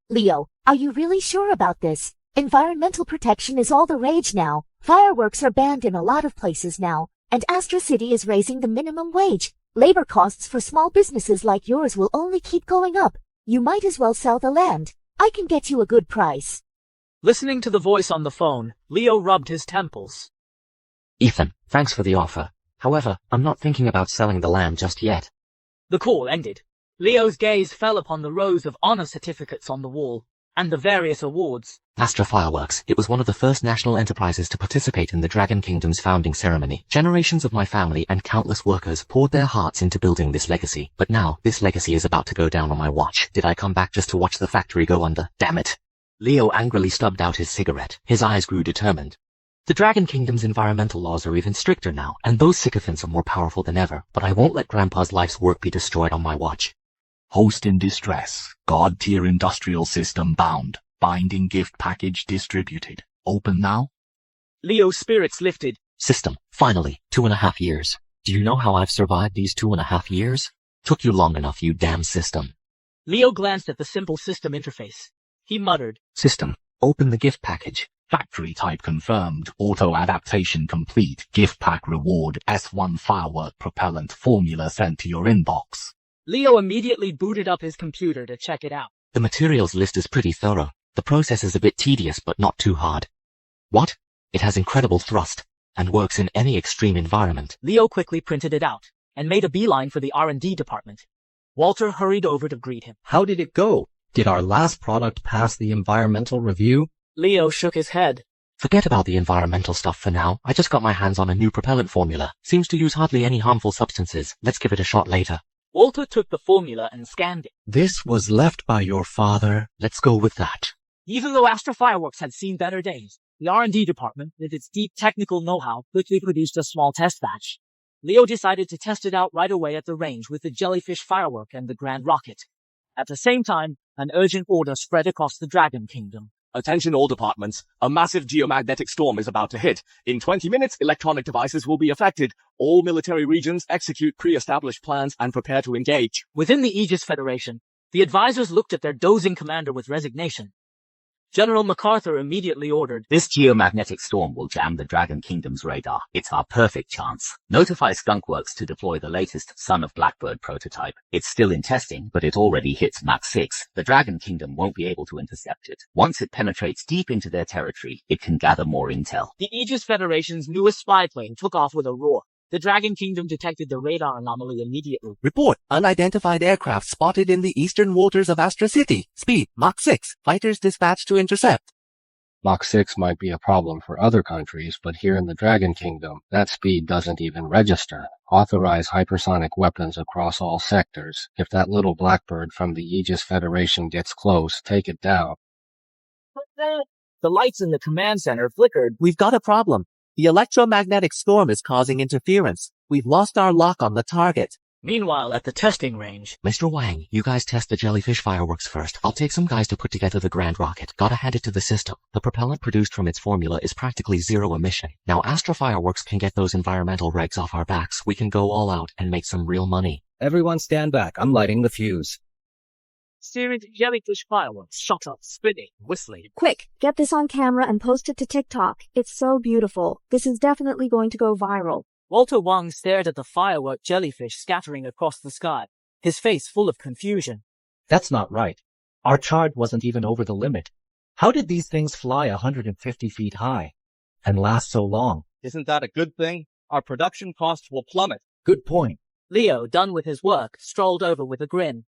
Leo, are you really sure about this? Environmental protection is all the rage now. Fireworks are banned in a lot of places now, and Astro City is raising the minimum wage. Labor costs for small businesses like yours will only keep going up. You might as well sell the land. I can get you a good price. Listening to the voice on the phone, Leo rubbed his temples. Ethan, thanks for the offer. However, I'm not thinking about selling the land just yet. The call ended. Leo's gaze fell upon the rows of honor certificates on the wall, and the various awards. Astra Fireworks, it was one of the first national enterprises to participate in the Dragon Kingdom's founding ceremony. Generations of my family and countless workers poured their hearts into building this legacy. But now, this legacy is about to go down on my watch. Did I come back just to watch the factory go under? Damn it! Leo angrily stubbed out his cigarette. His eyes grew determined. The Dragon Kingdom's environmental laws are even stricter now, and those sycophants are more powerful than ever. But I won't let Grandpa's life's work be destroyed on my watch. Host in distress. God-tier industrial system bound. Binding gift package distributed. Open now? Leo's spirits lifted. System, finally, 2.5 years. Do you know how I've survived these 2.5 years? Took you long enough, you damn system. Leo glanced at the simple system interface. He muttered. System, open the gift package. Factory type confirmed. Auto-adaptation complete. Gift pack reward. S1 firework propellant formula sent to your inbox. Leo immediately booted up his computer to check it out. The materials list is pretty thorough. The process is a bit tedious but not too hard. What? It has incredible thrust, and works in any extreme environment. Leo quickly printed it out, and made a beeline for the R&D department. Walter hurried over to greet him. How did it go? Did our last product pass the environmental review? Leo shook his head. Forget about the environmental stuff for now. I just got my hands on a new propellant formula. Seems to use hardly any harmful substances. Let's give it a shot later. Walter took the formula and scanned it. This was left by your father. Let's go with that. Even though Astra Fireworks had seen better days, the R&D department, with its deep technical know-how, quickly produced a small test batch. Leo decided to test it out right away at the range with the jellyfish firework and the grand rocket. At the same time, an urgent order spread across the Dragon Kingdom. Attention all departments. A massive geomagnetic storm is about to hit. In 20 minutes, electronic devices will be affected. All military regions execute pre-established plans and prepare to engage. Within the Aegis Federation, the advisors looked at their dozing commander with resignation. General MacArthur immediately ordered, "This geomagnetic storm will jam the Dragon Kingdom's radar. It's our perfect chance. Notify Skunkworks to deploy the latest Son of Blackbird prototype. It's still in testing, but it already hits Mach 6. The Dragon Kingdom won't be able to intercept it. Once it penetrates deep into their territory, it can gather more intel." The Aegis Federation's newest spy plane took off with a roar. The Dragon Kingdom detected the radar anomaly immediately. Report. Unidentified aircraft spotted in the eastern waters of Astra City. Speed, Mach 6. Fighters dispatched to intercept. Mach 6 might be a problem for other countries, but here in the Dragon Kingdom, that speed doesn't even register. Authorize hypersonic weapons across all sectors. If that little blackbird from the Aegis Federation gets close, take it down. The lights in the command center flickered. We've got a problem. The electromagnetic storm is causing interference. We've lost our lock on the target. Meanwhile, at the testing range, Mr. Wang, you guys test the jellyfish fireworks first. I'll take some guys to put together the grand rocket. Gotta hand it to the system. The propellant produced from its formula is practically zero emission. Now Astra Fireworks can get those environmental regs off our backs. We can go all out and make some real money. Everyone stand back. I'm lighting the fuse. series of jellyfish fireworks shot up, spinning, whistling. Quick, get this on camera and post it to TikTok. It's so beautiful. This is definitely going to go viral. Walter Wang stared at the firework jellyfish scattering across the sky, his face full of confusion. That's not right. Our charge wasn't even over the limit. How did these things fly 150 feet high and last so long? Isn't that a good thing? Our production costs will plummet. Good point. Leo, done with his work, strolled over with a grin.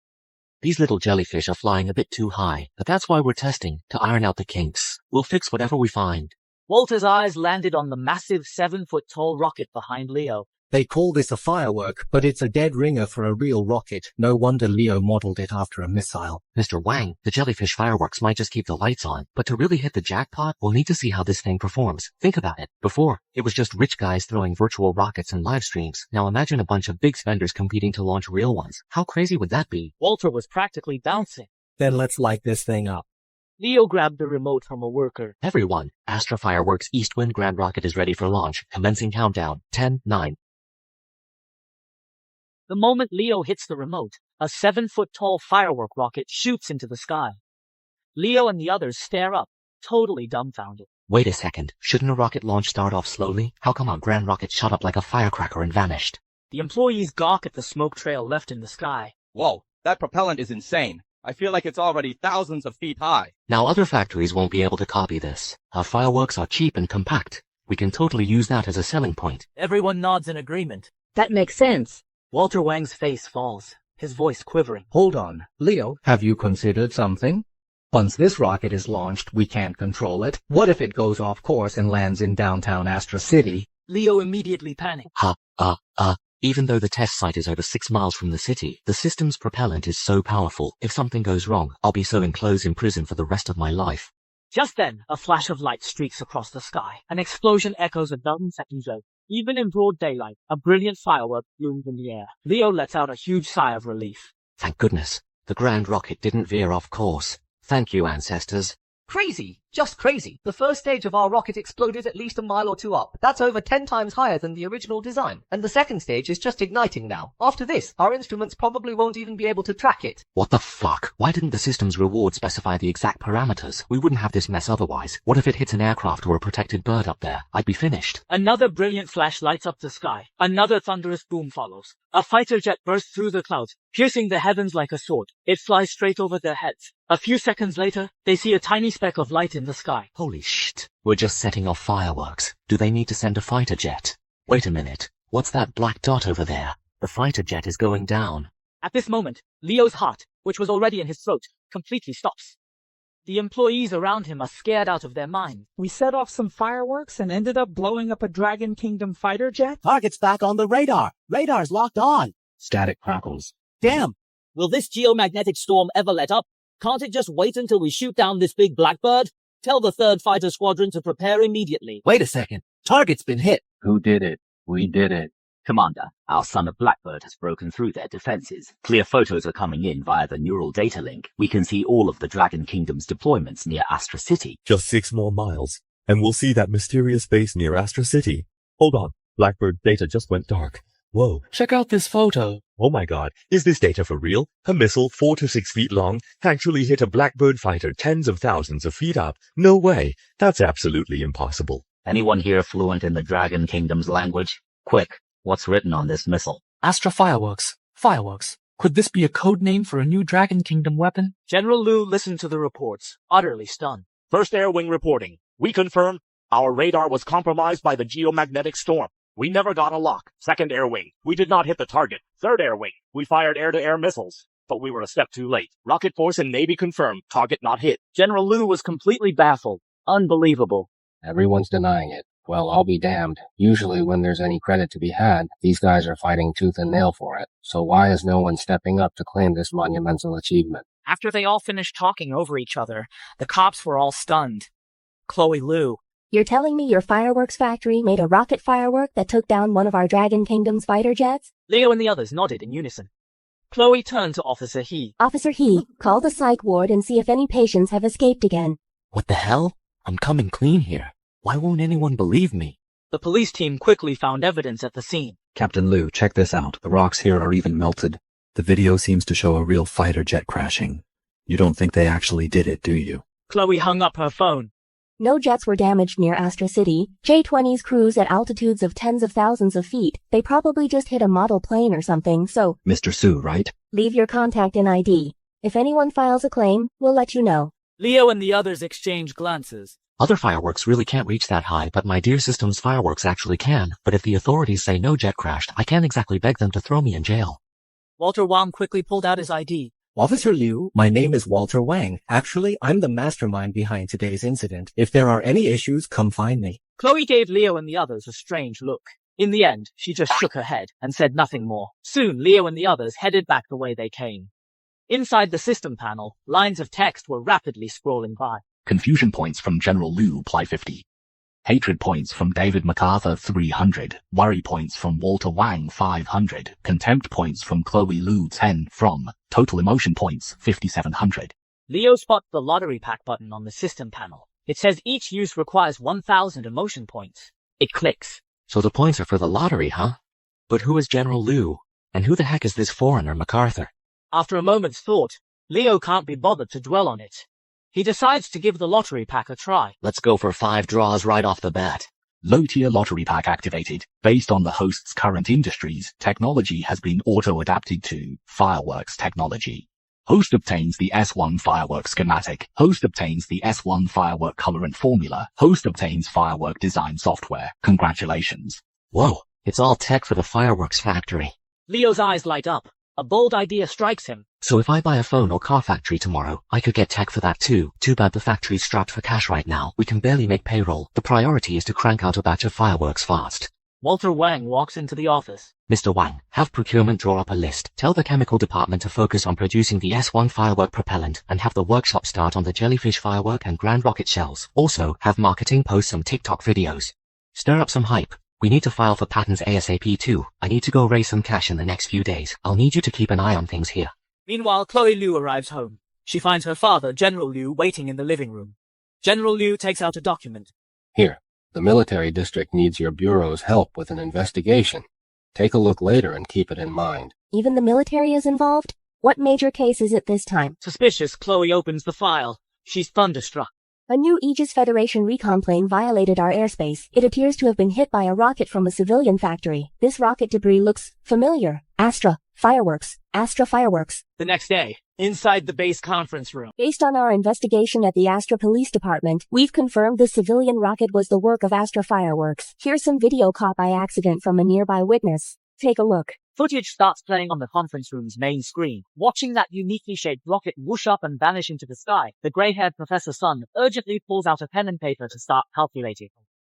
These little jellyfish are flying a bit too high, but that's why we're testing, to iron out the kinks. We'll fix whatever we find. Walter's eyes landed on the massive 7-foot-tall rocket behind Leo. They call this a firework, but it's a dead ringer for a real rocket. No wonder Leo modeled it after a missile. Mr. Wang, the jellyfish fireworks might just keep the lights on, but to really hit the jackpot, we'll need to see how this thing performs. Think about it. Before, it was just rich guys throwing virtual rockets and live streams. Now imagine a bunch of big spenders competing to launch real ones. How crazy would that be? Walter was practically bouncing. Then let's light this thing up. Leo grabbed the remote from a worker. Everyone, Astra Fireworks East Wind Grand Rocket is ready for launch. Commencing countdown. 10, 9. The moment Leo hits the remote, a 7-foot-tall firework rocket shoots into the sky. Leo and the others stare up, totally dumbfounded. Wait a second, shouldn't a rocket launch start off slowly? How come our grand rocket shot up like a firecracker and vanished? The employees gawk at the smoke trail left in the sky. Whoa, that propellant is insane. I feel like it's already thousands of feet high. Now other factories won't be able to copy this. Our fireworks are cheap and compact. We can totally use that as a selling point. Everyone nods in agreement. That makes sense. Walter Wang's face falls, his voice quivering. Hold on. Leo, have you considered something? Once this rocket is launched, we can't control it. What if it goes off course and lands in downtown Astra City? Leo immediately panicked. Even though the test site is over 6 miles from the city, the system's propellant is so powerful. If something goes wrong, I'll be so enclosed in prison for the rest of my life. Just then, a flash of light streaks across the sky. An explosion echoes a dozen seconds later. Even in broad daylight, a brilliant firework blooms in the air. Leo lets out a huge sigh of relief. Thank goodness. The grand rocket didn't veer off course. Thank you, ancestors. Crazy. Just crazy. The first stage of our rocket exploded at least a mile or two up. That's over 10 times higher than the original design. And the second stage is just igniting now. After this, our instruments probably won't even be able to track it. What the fuck? Why didn't the system's reward specify the exact parameters? We wouldn't have this mess otherwise. What if it hits an aircraft or a protected bird up there? I'd be finished. Another brilliant flash lights up the sky. Another thunderous boom follows. A fighter jet bursts through the clouds, piercing the heavens like a sword. It flies straight over their heads. A few seconds later, they see a tiny speck of light in the sky. Holy shit. We're just setting off fireworks. Do they need to send a fighter jet? Wait a minute. What's that black dot over there? The fighter jet is going down. At this moment, Leo's heart, which was already in his throat, completely stops. The employees around him are scared out of their minds. We set off some fireworks and ended up blowing up a Dragon Kingdom fighter jet? Target's back on the radar. Radar's locked on. Static crackles. Damn. Will this geomagnetic storm ever let up? Can't it just wait until we shoot down this big blackbird? Tell the 3rd Fighter Squadron to prepare immediately. Wait a second. Target's been hit. Who did it? We did it. Commander, our son of Blackbird has broken through their defenses. Clear photos are coming in via the neural data link. We can see all of the Dragon Kingdom's deployments near Astra City. Just 6 more miles, and we'll see that mysterious base near Astra City. Hold on, Blackbird data just went dark. Whoa, Check out this photo. oh my god, is this data for real? A missile 4 to 6 feet long actually hit a Blackbird fighter tens of thousands of feet up. No way, that's absolutely impossible. Anyone here fluent in the Dragon Kingdom's language? Quick, what's written on this missile? Astra Fireworks. Fireworks. Could this be a code name for a new Dragon Kingdom weapon? General Liu listened to the reports, utterly stunned. First Air Wing reporting. We confirm our radar was compromised by the geomagnetic storm. We never got a lock. Second Air Wing. We did not hit the target. Third Air Wing. We fired air-to-air missiles, but we were a step too late. Rocket Force and Navy confirmed. Target not hit. General Liu was completely baffled. Unbelievable. Everyone's denying it. Well, I'll be damned. Usually when there's any credit to be had, these guys are fighting tooth and nail for it. So why is no one stepping up to claim this monumental achievement? After they all finished talking over each other, the cops were all stunned. Chloe Liu. You're telling me your fireworks factory made a rocket firework that took down one of our Dragon Kingdom's fighter jets? Leo and the others nodded in unison. Chloe turned to Officer He. Officer He, call the psych ward and see if any patients have escaped again. What the hell? I'm coming clean here. Why won't anyone believe me? The police team quickly found evidence at the scene. Captain Liu, check this out. The rocks here are even melted. The video seems to show a real fighter jet crashing. You don't think they actually did it, do you? Chloe hung up her phone. No jets were damaged near Astra City. J-20s cruise at altitudes of tens of thousands of feet. They probably just hit a model plane or something, so... Mr. Su, right? Leave your contact in ID. If anyone files a claim, we'll let you know. Leo and the others exchanged glances. Other fireworks really can't reach that high, but my dear system's fireworks actually can. But if the authorities say no jet crashed, I can't exactly beg them to throw me in jail. Walter Wang quickly pulled out his ID. Officer Liu, my name is Walter Wang. Actually, I'm the mastermind behind today's incident. If there are any issues, come find me. Chloe gave Leo and the others a strange look. In the end, she just shook her head and said nothing more. Soon, Leo and the others headed back the way they came. Inside the system panel, lines of text were rapidly scrolling by. Confusion points from General Liu, Ply 50. Hatred points from David MacArthur, 300. Worry points from Walter Wang, 500. Contempt points from Chloe Liu, 10 from. Total emotion points, 5,700. Leo spots the lottery pack button on the system panel. It says each use requires 1,000 emotion points. It clicks. So the points are for the lottery, huh? But who is General Liu? And who the heck is this foreigner, MacArthur? After a moment's thought, Leo can't be bothered to dwell on it. He decides to give the lottery pack a try. Let's go for 5 draws right off the bat. Low-tier lottery pack activated. Based on the host's current industries, technology has been auto-adapted to fireworks technology. Host obtains the S1 firework schematic. Host obtains the S1 firework colorant formula. Host obtains firework design software. Congratulations. Whoa, it's all tech for the fireworks factory. Leo's eyes light up. A bold idea strikes him. So if I buy a phone or car factory tomorrow, I could get tech for that too. Too bad the factory's strapped for cash right now. We can barely make payroll. The priority is to crank out a batch of fireworks fast. Walter Wang walks into the office. Mr. Wang, have procurement draw up a list. Tell the chemical department to focus on producing the S1 firework propellant and have the workshop start on the jellyfish firework and grand rocket shells. Also, have marketing post some TikTok videos. Stir up some hype. We need to file for patents ASAP too. I need to go raise some cash in the next few days. I'll need you to keep an eye on things here. Meanwhile, Chloe Liu arrives home. She finds her father, General Liu, waiting in the living room. General Liu takes out a document. Here, the military district needs your bureau's help with an investigation. Take a look later and keep it in mind. Even the military is involved? What major case is it this time? Suspicious, Chloe opens the file. She's thunderstruck. A new Aegis Federation recon plane violated our airspace. It appears to have been hit by a rocket from a civilian factory. This rocket debris looks familiar. Astra Fireworks. The next day, inside the base conference room. Based on our investigation at the Astra Police Department, we've confirmed the civilian rocket was the work of Astra Fireworks. Here's some video caught by accident from a nearby witness. Take a look. Footage starts playing on the conference room's main screen. Watching that uniquely shaped rocket whoosh up and vanish into the sky, the grey-haired Professor Sun urgently pulls out a pen and paper to start calculating.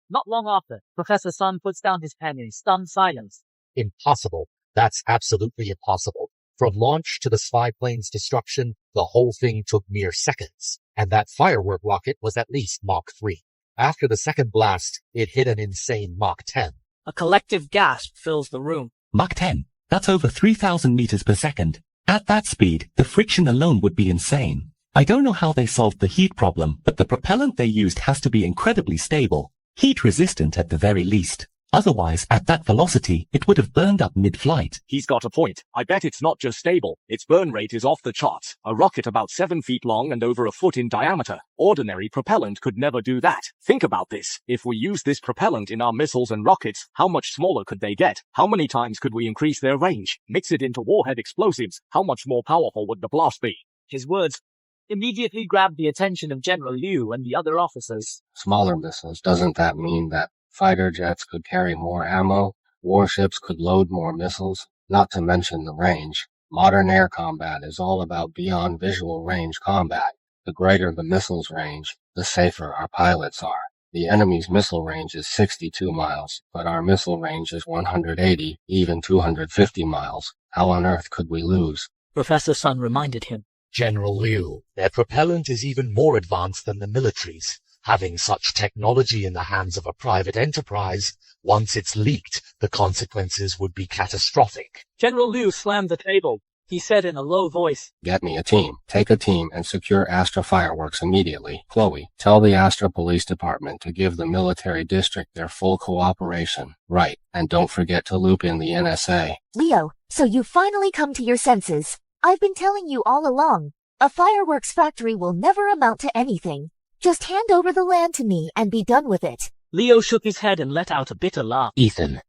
Not long after, Professor Sun puts down his pen in stunned silence. Impossible. That's absolutely impossible. From launch to the spy plane's destruction, the whole thing took mere seconds. And that firework rocket was at least Mach 3. After the second blast, it hit an insane Mach 10. A collective gasp fills the room. Mach 10. That's over 3,000 meters per second. At that speed, the friction alone would be insane. I don't know how they solved the heat problem, but the propellant they used has to be incredibly stable. Heat resistant at the very least. Otherwise, at that velocity, it would have burned up mid-flight. He's got a point. I bet it's not just stable. Its burn rate is off the charts. A rocket about 7 feet long and over a foot in diameter. Ordinary propellant could never do that. Think about this. If we use this propellant in our missiles and rockets, how much smaller could they get? How many times could we increase their range? Mix it into warhead explosives. How much more powerful would the blast be? His words immediately grabbed the attention of General Liu and the other officers. Smaller missiles, doesn't that mean that fighter jets could carry more ammo, warships could load more missiles, not to mention the range? Modern air combat is all about beyond visual range combat. The greater the missile's range, the safer our pilots are. The enemy's missile range is 62 miles, but our missile range is 180, even 250 miles. How on earth could we lose? Professor Sun reminded him. General Liu, their propellant is even more advanced than the military's. Having such technology in the hands of a private enterprise, once it's leaked, the consequences would be catastrophic. General Liu slammed the table. He said in a low voice, Get me a team. Take a team and secure Astra Fireworks immediately. Chloe, tell the Astra Police Department to give the military district their full cooperation. Right, and don't forget to loop in the NSA. Leo, so you finally come to your senses. I've been telling you all along. A fireworks factory will never amount to anything. Just hand over the land to me and be done with it. Leo shook his head and let out a bitter laugh. Ethan,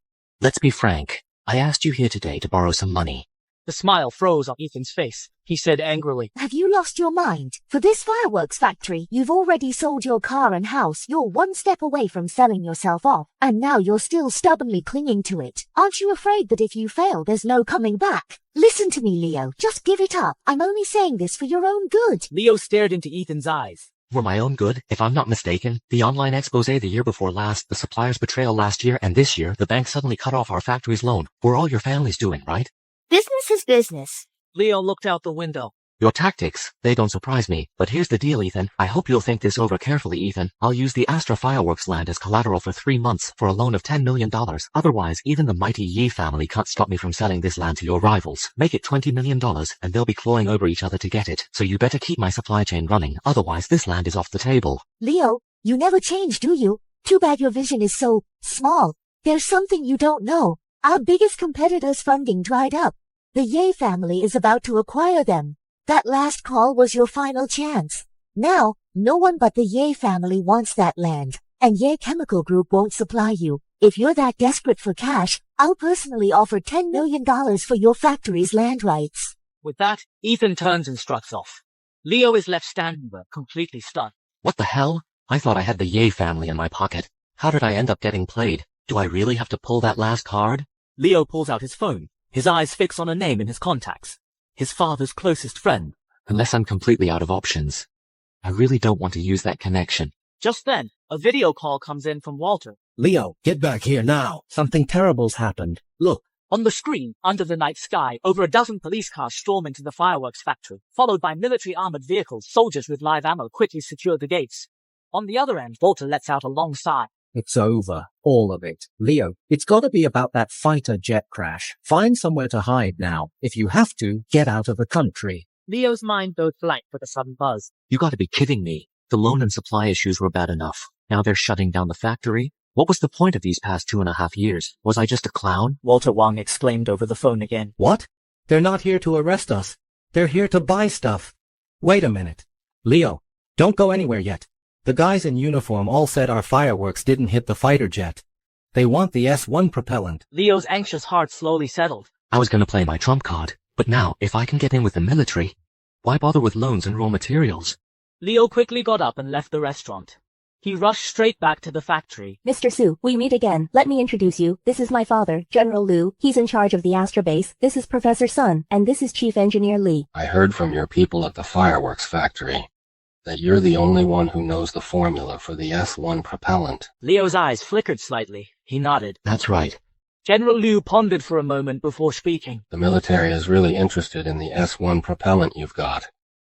let's be frank. I asked you here today to borrow some money. The smile froze on Ethan's face. He said angrily, Have you lost your mind? For this fireworks factory, you've already sold your car and house. You're one step away from selling yourself off, and now you're still stubbornly clinging to it. Aren't you afraid that if you fail, there's no coming back? Listen to me, Leo. Just give it up. I'm only saying this for your own good. Leo stared into Ethan's eyes. For my own good, if I'm not mistaken, the online expose the year before last, the supplier's betrayal last year, and this year, the bank suddenly cut off our factory's loan. We're all your family's doing, right? Business is business. Leo looked out the window. Your tactics, they don't surprise me. But here's the deal, Ethan. I hope you'll think this over carefully, Ethan. I'll use the Astra Fireworks land as collateral for 3 months for a loan of $10 million. Otherwise, even the mighty Yi family can't stop me from selling this land to your rivals. Make it $20 million, and they'll be clawing over each other to get it. So you better keep my supply chain running. Otherwise, this land is off the table. Leo, you never change, do you? Too bad your vision is so small. There's something you don't know. Our biggest competitor's funding dried up. The Ye family is about to acquire them. That last call was your final chance. Now, No one but the Ye family wants that land, and Ye Chemical Group won't supply you. If you're that desperate for cash, I'll personally offer $10 million for your factory's land rights. With that, Ethan turns and struts off. Leo is left standing there, completely stunned. What the hell? I thought I had the Ye family in my pocket. How did I end up getting played? Do I really have to pull that last card? Leo pulls out his phone, his eyes fix on a name in his contacts. His father's closest friend. Unless I'm completely out of options. I really don't want to use that connection. Just then, a video call comes in from Walter. Leo, get back here now. Something terrible's happened. Look. On the screen, under the night sky, over a dozen police cars storm into the fireworks factory, followed by military armored vehicles. Soldiers with live ammo quickly secure the gates. On the other end, Walter lets out a long sigh. It's over. All of it. Leo, it's gotta be about that fighter jet crash. Find somewhere to hide now. If you have to, get out of the country. Leo's mind goes blank with a sudden buzz. You gotta be kidding me. The loan and supply issues were bad enough. Now they're shutting down the factory? What was the point of these past 2.5 years? Was I just a clown? Walter Wang exclaimed over the phone again. What? They're not here to arrest us. They're here to buy stuff. Wait a minute. Leo, don't go anywhere yet. The guys in uniform all said our fireworks didn't hit the fighter jet. They want the S1 propellant. Leo's anxious heart slowly settled. I was gonna play my trump card, but now, if I can get in with the military, why bother with loans and raw materials? Leo quickly got up and left the restaurant. He rushed straight back to the factory. Mr. Su, we meet again. Let me introduce you. This is my father, General Liu. He's in charge of the Astra base. This is Professor Sun, and this is Chief Engineer Li. I heard from your people at the fireworks factory that you're the only one who knows the formula for the S1 propellant. Leo's eyes flickered slightly. He nodded. That's right. General Liu pondered for a moment before speaking. The military is really interested in the S1 propellant you've got.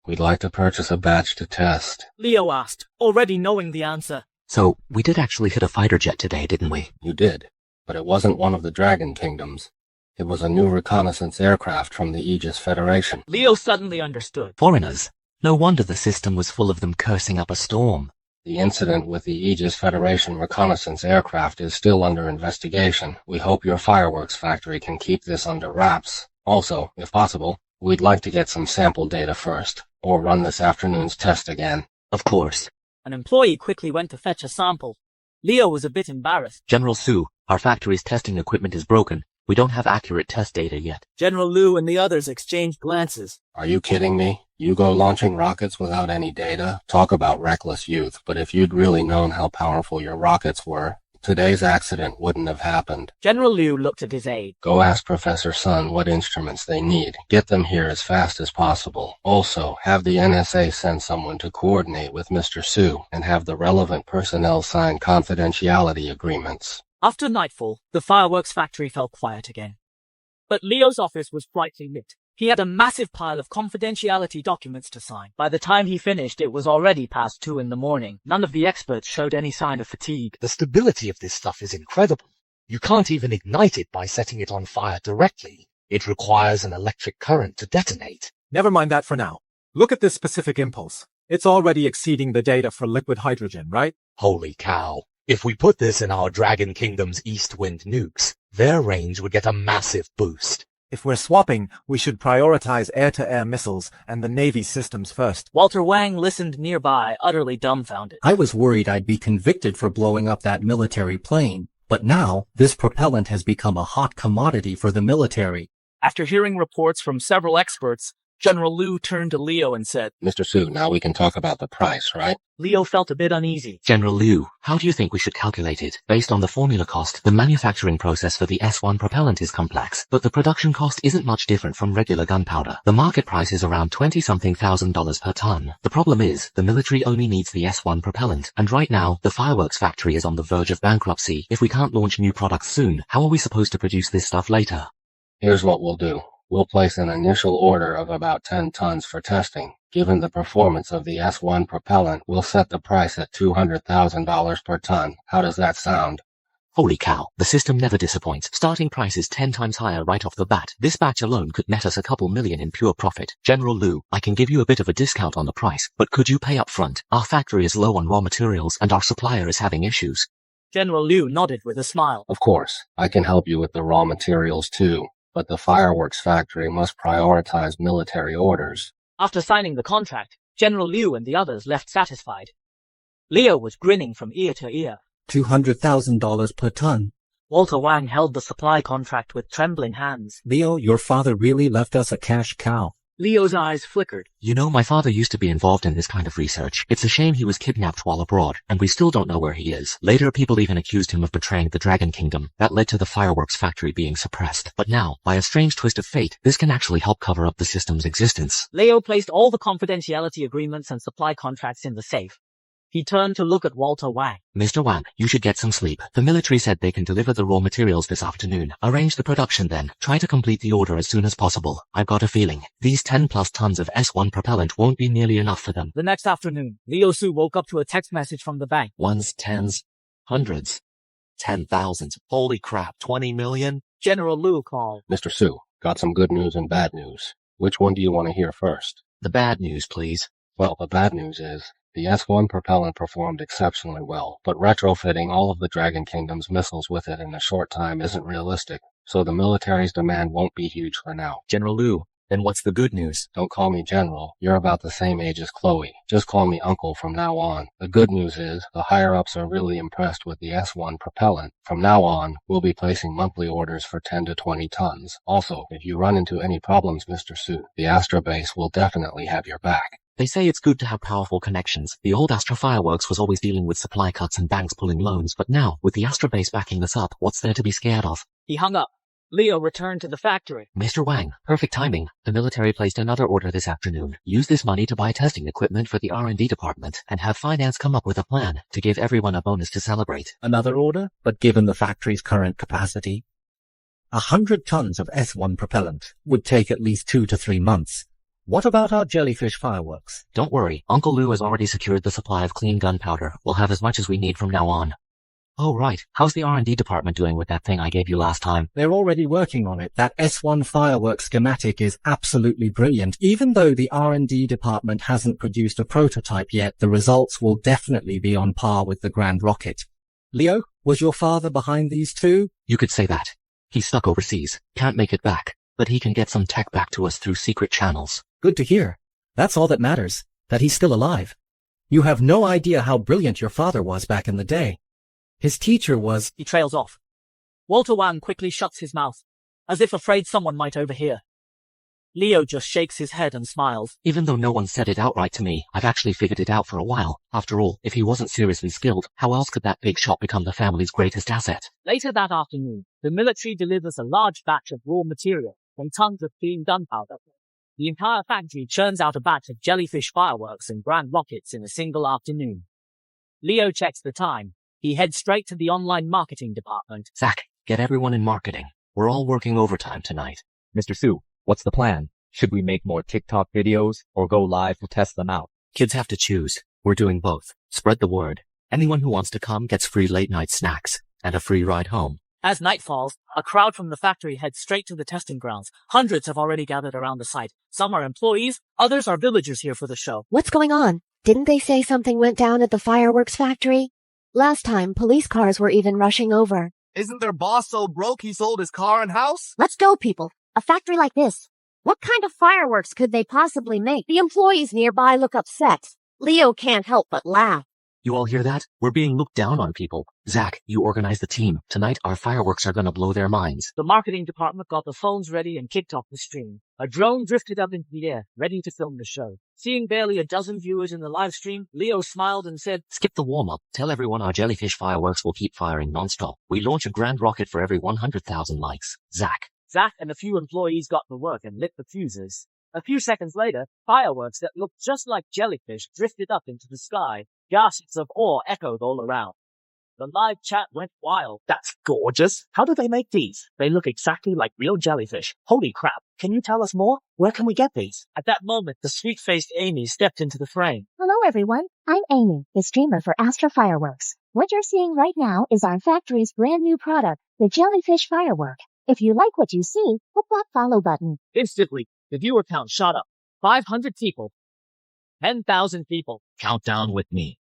We'd like to purchase a batch to test. Leo asked, already knowing the answer. So, we did actually hit a fighter jet today, didn't we? You did, but it wasn't one of the Dragon Kingdoms. It was a new reconnaissance aircraft from the Aegis Federation. Leo suddenly understood. Foreigners. No wonder the system was full of them cursing up a storm. The incident with the Aegis Federation reconnaissance aircraft is still under investigation. We hope your fireworks factory can keep this under wraps. Also, if possible, we'd like to get some sample data first, or run this afternoon's test again. Of course. An employee quickly went to fetch a sample. Leo was a bit embarrassed. General Su, our factory's testing equipment is broken. We don't have accurate test data yet. General Liu and the others exchanged glances. Are you kidding me? You go launching rockets without any data? Talk about reckless youth, but if you'd really known how powerful your rockets were, today's accident wouldn't have happened. General Liu looked at his aide. Go ask Professor Sun what instruments they need. Get them here as fast as possible. Also, have the NSA send someone to coordinate with Mr. Su and have the relevant personnel sign confidentiality agreements. After nightfall, the fireworks factory fell quiet again. But Leo's office was brightly lit. He had a massive pile of confidentiality documents to sign. By the time he finished, it was already past 2 in the morning. None of the experts showed any sign of fatigue. The stability of this stuff is incredible. You can't even ignite it by setting it on fire directly. It requires an electric current to detonate. Never mind that for now. Look at this specific impulse. It's already exceeding the data for liquid hydrogen, right? Holy cow. If we put this in our Dragon Kingdom's East Wind nukes, their range would get a massive boost. If we're swapping, we should prioritize air-to-air missiles and the Navy systems first. Walter Wang listened nearby, utterly dumbfounded. I was worried I'd be convicted for blowing up that military plane, but now this propellant has become a hot commodity for the military. After hearing reports from several experts, General Liu turned to Leo and said, Mr. Su, now we can talk about the price, right? Leo felt a bit uneasy. General Liu, how do you think we should calculate it? Based on the formula cost, the manufacturing process for the S1 propellant is complex, but the production cost isn't much different from regular gunpowder. The market price is around $20-something thousand per ton. The problem is, the military only needs the S1 propellant, and right now, the fireworks factory is on the verge of bankruptcy. If we can't launch new products soon, how are we supposed to produce this stuff later? Here's what we'll do. We'll place an initial order of about 10 tons for testing. Given the performance of the S1 propellant, we'll set the price at $200,000 per ton. How does that sound? Holy cow, the system never disappoints. Starting price is 10 times higher right off the bat. This batch alone could net us a couple million in pure profit. General Liu, I can give you a bit of a discount on the price, but could you pay up front? Our factory is low on raw materials and our supplier is having issues. General Liu nodded with a smile. Of course, I can help you with the raw materials too. But the fireworks factory must prioritize military orders. After signing the contract, General Liu and the others left satisfied. Leo was grinning from ear to ear. $200,000 per ton. Walter Wang held the supply contract with trembling hands. Leo, your father really left us a cash cow. Leo's eyes flickered. You know, my father used to be involved in this kind of research. It's a shame he was kidnapped while abroad, and we still don't know where he is. Later, people even accused him of betraying the Dragon Kingdom. That led to the fireworks factory being suppressed. But now, by a strange twist of fate, this can actually help cover up the system's existence. Leo placed all the confidentiality agreements and supply contracts in the safe. He turned to look at Walter Wang. Mr. Wang, you should get some sleep. The military said they can deliver the raw materials this afternoon. Arrange the production then. Try to complete the order as soon as possible. I've got a feeling these 10+ tons of S1 propellant won't be nearly enough for them. The next afternoon, Leo Su woke up to a text message from the bank. Ones, tens, hundreds, 10,000. Holy crap, 20 million? General Liu called. Mr. Su, got some good news and bad news. Which one do you want to hear first? The bad news, please. Well, the bad news is the S1 propellant performed exceptionally well, but retrofitting all of the Dragon Kingdom's missiles with it in a short time isn't realistic, so the military's demand won't be huge for now. General Liu, then what's the good news? Don't call me General. You're about the same age as Chloe. Just call me Uncle from now on. The good news is the higher-ups are really impressed with the S1 propellant. From now on, we'll be placing monthly orders for 10 to 20 tons. Also, if you run into any problems, Mr. Su, the Astra base will definitely have your back. They say it's good to have powerful connections. The old Astra Fireworks was always dealing with supply cuts and banks pulling loans, but now, with the Astra base backing this up, what's there to be scared of? He hung up. Leo returned to the factory. Mr. Wang, perfect timing. The military placed another order this afternoon. Use this money to buy testing equipment for the R&D department, and have finance come up with a plan to give everyone a bonus to celebrate. Another order? But given the factory's current capacity, 100 tons of S1 propellant would take at least 2 to 3 months. What about our jellyfish fireworks? Don't worry, Uncle Lou has already secured the supply of clean gunpowder. We'll have as much as we need from now on. Oh right, how's the R&D department doing with that thing I gave you last time? They're already working on it. That S1 firework schematic is absolutely brilliant. Even though the R&D department hasn't produced a prototype yet, the results will definitely be on par with the Grand Rocket. Leo, was your father behind these two? You could say that. He's stuck overseas, can't make it back, but he can get some tech back to us through secret channels. Good to hear. That's all that matters, that he's still alive. You have no idea how brilliant your father was back in the day. His teacher was— He trails off. Walter Wang quickly shuts his mouth, as if afraid someone might overhear. Leo just shakes his head and smiles. Even though no one said it outright to me, I've actually figured it out for a while. After all, if he wasn't seriously skilled, how else could that big shot become the family's greatest asset? Later that afternoon, the military delivers a large batch of raw material and tons of clean gunpowder. The entire factory churns out a batch of jellyfish fireworks and grand rockets in a single afternoon. Leo checks the time. He heads straight to the online marketing department. Zach, get everyone in marketing. We're all working overtime tonight. Mr. Su, what's the plan? Should we make more TikTok videos or go live to test them out? Kids have to choose. We're doing both. Spread the word. Anyone who wants to come gets free late-night snacks and a free ride home. As night falls, a crowd from the factory heads straight to the testing grounds. Hundreds have already gathered around the site. Some are employees, others are villagers here for the show. What's going on? Didn't they say something went down at the fireworks factory? Last time, police cars were even rushing over. Isn't their boss so broke he sold his car and house? Let's go, people. A factory like this. What kind of fireworks could they possibly make? The employees nearby look upset. Leo can't help but laugh. You all hear that? We're being looked down on, people. Zach, you organize the team. Tonight, our fireworks are gonna blow their minds. The marketing department got the phones ready and kicked off the stream. A drone drifted up into the air, ready to film the show. Seeing barely a dozen viewers in the live stream, Leo smiled and said, Skip the warm-up. Tell everyone our jellyfish fireworks will keep firing non-stop. We launch a grand rocket for every 100,000 likes. Zach. Zach and a few employees got to work and lit the fuses. A few seconds later, fireworks that looked just like jellyfish drifted up into the sky. Gasps of awe echoed all around. The live chat went wild. That's gorgeous. How do they make these? They look exactly like real jellyfish. Holy crap. Can you tell us more? Where can we get these? At that moment, the sweet-faced Amy stepped into the frame. Hello everyone, I'm Amy, the streamer for Astra Fireworks. What you're seeing right now is our factory's brand new product, the jellyfish firework. If you like what you see, hit that follow button. Instantly, the viewer count shot up. 500 people. 10,000 people. Count down with me.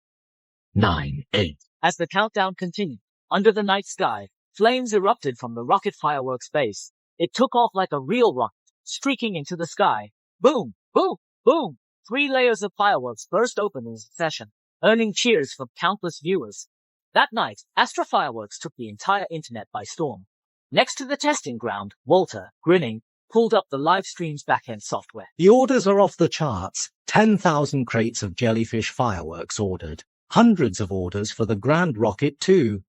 9, 8. As the countdown continued, under the night sky, flames erupted from the rocket fireworks base. It took off like a real rocket, streaking into the sky. Boom, boom, boom. 3 layers of fireworks burst open in succession, earning cheers from countless viewers. That night, Astra Fireworks took the entire internet by storm. Next to the testing ground, Walter, grinning, pulled up the live stream's backend software. The orders are off the charts. 10,000 crates of jellyfish fireworks ordered. Hundreds of orders for the Grand Rocket too.